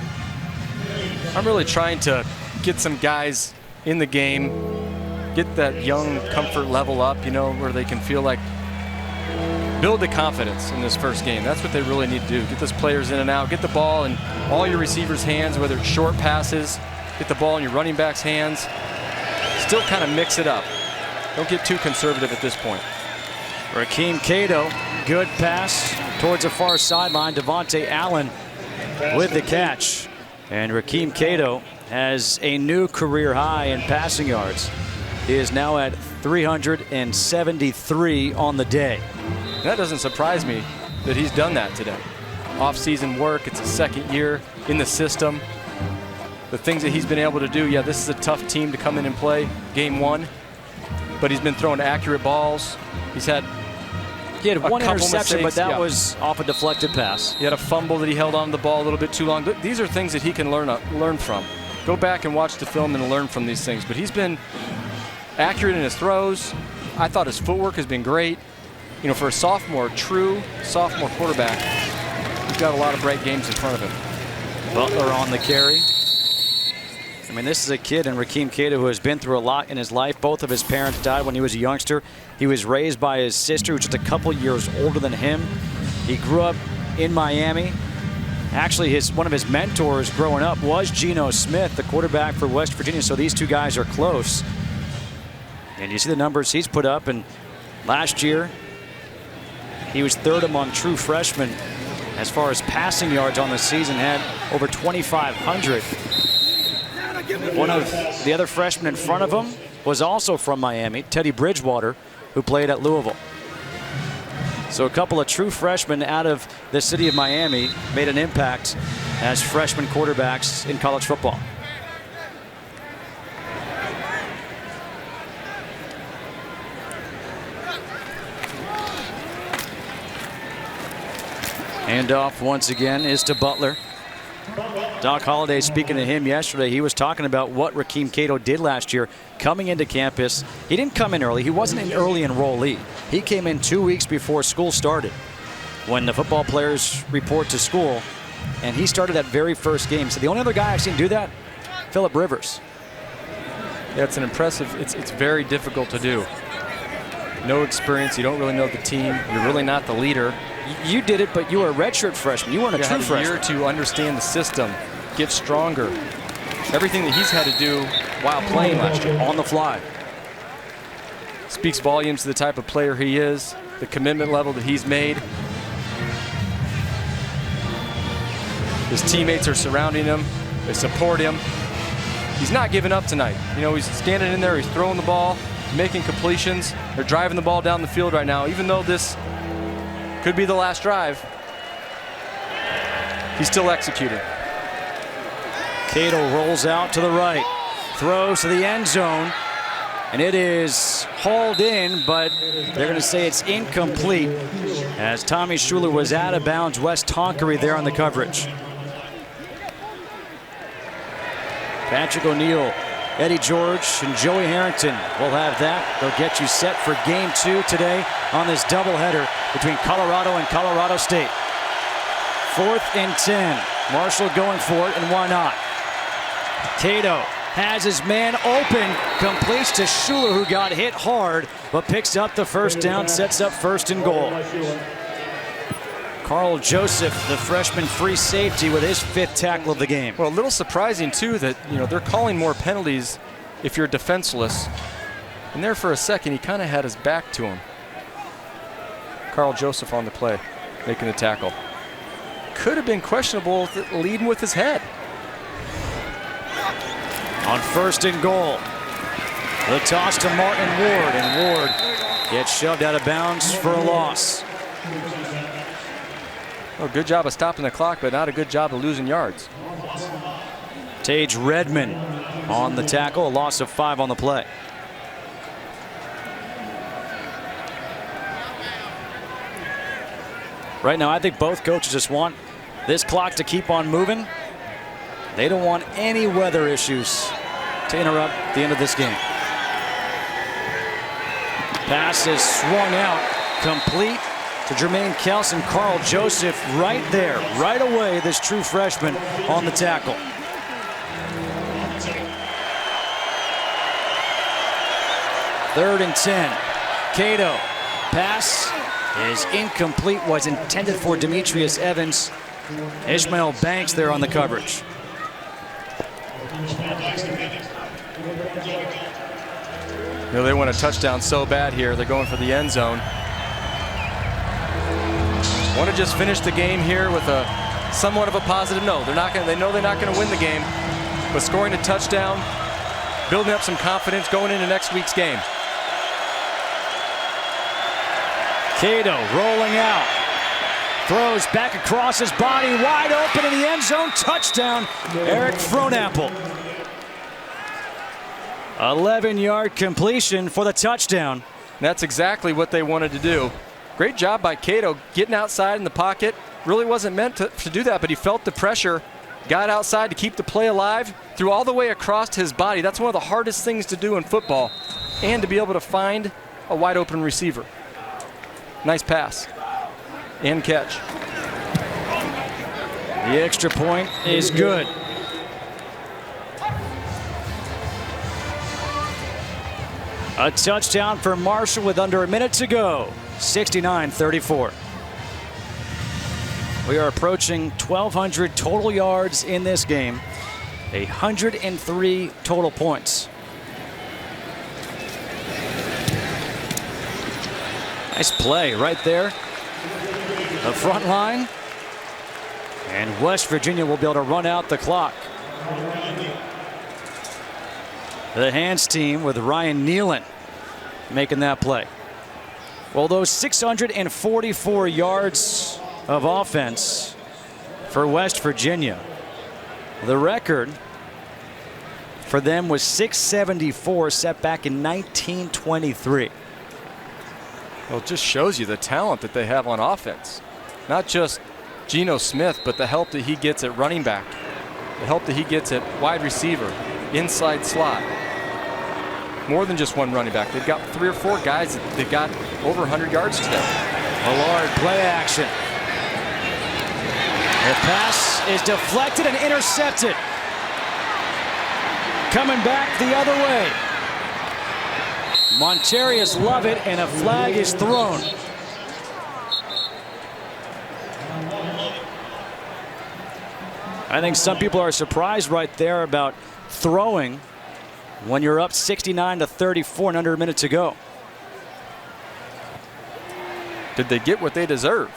I'm really trying to get some guys in the game, get that young comfort level up, you know, where they can feel like, build the confidence in this first game. That's what they really need to do. Get those players in and out. Get the ball in all your receivers' hands, whether it's short passes. Get the ball in your running backs' hands. Still kind of mix it up. Don't get too conservative at this point. Rakeem Geno, good pass towards the far sideline. Devontae Allen with the catch. And Rakeem Geno has a new career high in passing yards. He is now at 373 on the day. That doesn't surprise me that he's done that today. Off-season work, it's his second year in the system. The things that he's been able to do, yeah, this is a tough team to come in and play game one, but he's been throwing accurate balls. He had one interception, mistakes, but that was off a deflected pass. He had a fumble that he held on the ball a little bit too long. These are things that he can learn from. Go back and watch the film and learn from these things. But he's been accurate in his throws. I thought his footwork has been great. You know, for a true sophomore quarterback, he's got a lot of bright games in front of him. Butler on the carry. I mean, this is a kid in Rakeem Geno who has been through a lot in his life. Both of his parents died when he was a youngster. He was raised by his sister, who's just a couple years older than him. He grew up in Miami. Actually, one of his mentors growing up was Geno Smith, the quarterback for West Virginia, so these two guys are close. And you see the numbers he's put up, and last year, he was third among true freshmen as far as passing yards on the season, had over 2,500. One of the other freshmen in front of him was also from Miami, Teddy Bridgewater, who played at Louisville. So a couple of true freshmen out of the city of Miami made an impact as freshman quarterbacks in college football. Handoff once again is to Butler. Doc Holliday speaking to him yesterday. He was talking about what Rakeem Cato did last year coming into campus. He didn't come in early. He wasn't an early enrollee. He came in 2 weeks before school started when the football players report to school, and he started that very first game. So the only other guy I've seen do that, Phillip Rivers. Yeah, it's an impressive, it's very difficult to do. No experience, you don't really know the team, you're really not the leader. You did it, but you were a redshirt freshman. You weren't a true freshman. You had a year to understand the system, get stronger. Everything that he's had to do while playing last year. On the fly. Speaks volumes to the type of player he is, the commitment level that he's made. His teammates are surrounding him. They support him. He's not giving up tonight. You know, he's standing in there, he's throwing the ball, making completions. They're driving the ball down the field right now. Even though this could be the last drive, he's still executing. Cato rolls out to the right, throws to the end zone, and it is hauled in, but they're going to say it's incomplete as Tommy Schuler was out of bounds. Wes Tonkery there on the coverage. Patrick O'Neal, Eddie George, and Joey Harrington will have that. They'll get you set for game 2 today on this doubleheader between Colorado and Colorado State. 4th and 10. Marshall going for it, and why not? Cato has his man open, completes to Schuler, who got hit hard, but picks up the first down, sets up 1st and goal. Carl Joseph, the freshman free safety, with his 5th tackle of the game. Well, a little surprising too that, you know, they're calling more penalties if you're defenseless. And there for a second, he kind of had his back to him. Carl Joseph on the play, making the tackle. Could have been questionable leading with his head. On 1st and goal, the toss to Martin Ward, and Ward gets shoved out of bounds for a loss. Well, good job of stopping the clock, but not a good job of losing yards. Tage Redmond on the tackle, a loss of 5 on the play. Right now, I think both coaches just want this clock to keep on moving. They don't want any weather issues to interrupt the end of this game. Pass is swung out, complete to Jermaine Kelson. Carl Joseph right there, right away, this true freshman on the tackle. Third and 10. Cato. Pass is incomplete, was intended for Demetrius Evans. Ishmael Banks there on the coverage. You know, they want a touchdown so bad here. They're going for the end zone. Want to just finish the game here with a somewhat of a positive note. They know they're not going to win the game, but scoring a touchdown, building up some confidence going into next week's game. Cato rolling out, throws back across his body, wide open in the end zone. Touchdown, Eric Frohnapple. 11-yard completion for the touchdown. That's exactly what they wanted to do. Great job by Cato getting outside in the pocket. Really wasn't meant to do that, but he felt the pressure, got outside to keep the play alive, threw all the way across his body. That's one of the hardest things to do in football, and to be able to find a wide open receiver. Nice pass and catch. The extra point is good. A touchdown for Marshall with under a minute to go. 69-34. We are approaching 1,200 total yards in this game. 103 total points. Nice play right there. The front line. And West Virginia will be able to run out the clock. The hands team with Ryan Nealon making that play. Well, those 644 yards of offense for West Virginia. The record for them was 674, set back in 1923. Well, it just shows you the talent that they have on offense. Not just Geno Smith, but the help that he gets at running back, the help that he gets at wide receiver, inside slot. More than just one running back. They've got 3 or 4 guys that got over 100 yards today. Millard, play action. The pass is deflected and intercepted. Coming back the other way. Montarius Lovett, and a flag is thrown. I think some people are surprised right there about throwing when you're up 69-34 and under a minute to go. Did they get what they deserve?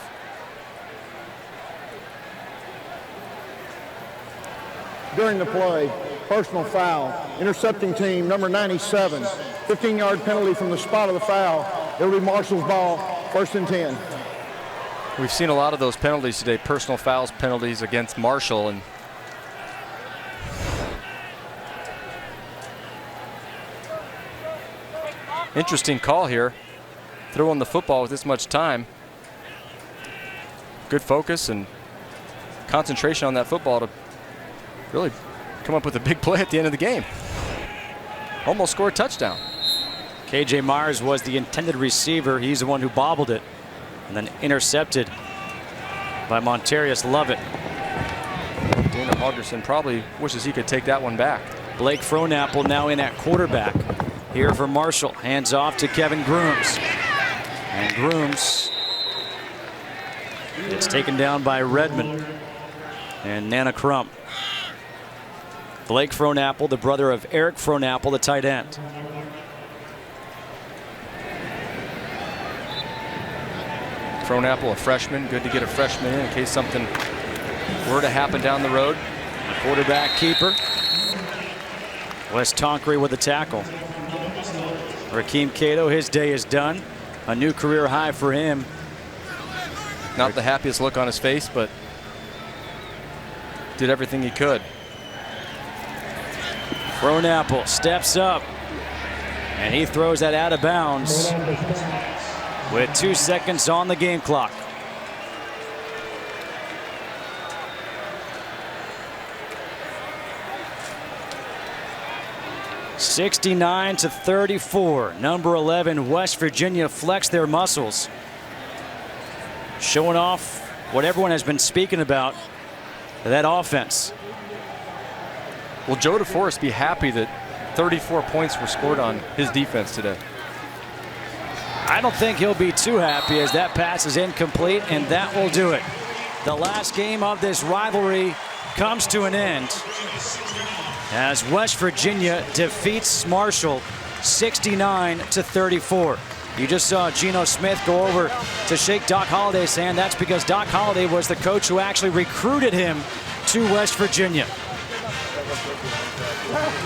During the play, personal foul, intercepting team number 97, 15-yard penalty from the spot of the foul. It'll be Marshall's ball, 1st and 10. We've seen a lot of those penalties today, personal fouls, penalties against Marshall, and interesting call here. Throwing the football with this much time. Good focus and concentration on that football to really come up with a big play at the end of the game. Almost scored a touchdown. KJ Myers was the intended receiver. He's the one who bobbled it and then intercepted by Montarius Lovett. Dana Halgerson probably wishes he could take that one back. Blake Frohnapple now in at quarterback here for Marshall. Hands off to Kevin Grooms. And Grooms is taken down by Redmond and Nana Crump. Blake Frohnapple, the brother of Eric Frohnapple, the tight end. Frohnapple, a freshman. Good to get a freshman in case something were to happen down the road. Quarterback keeper. Wes Tonkery with the tackle. Rakeem Cato, his day is done. A new career high for him. Not the happiest look on his face, but did everything he could. Frohnapple steps up, and he throws that out of bounds with 2 seconds on the game clock. (69-34). Number 11, West Virginia flexed their muscles, showing off what everyone has been speaking about, that offense. Will Joe DeForest be happy that 34 points were scored on his defense today? I don't think he'll be too happy, as that pass is incomplete, and that will do it. The last game of this rivalry comes to an end as West Virginia defeats Marshall 69-34. You just saw Geno Smith go over to shake Doc Holliday's hand. That's because Doc Holliday was the coach who actually recruited him to West Virginia.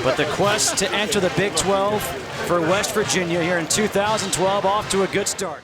But the quest to enter the Big 12 for West Virginia here in 2012 off to a good start.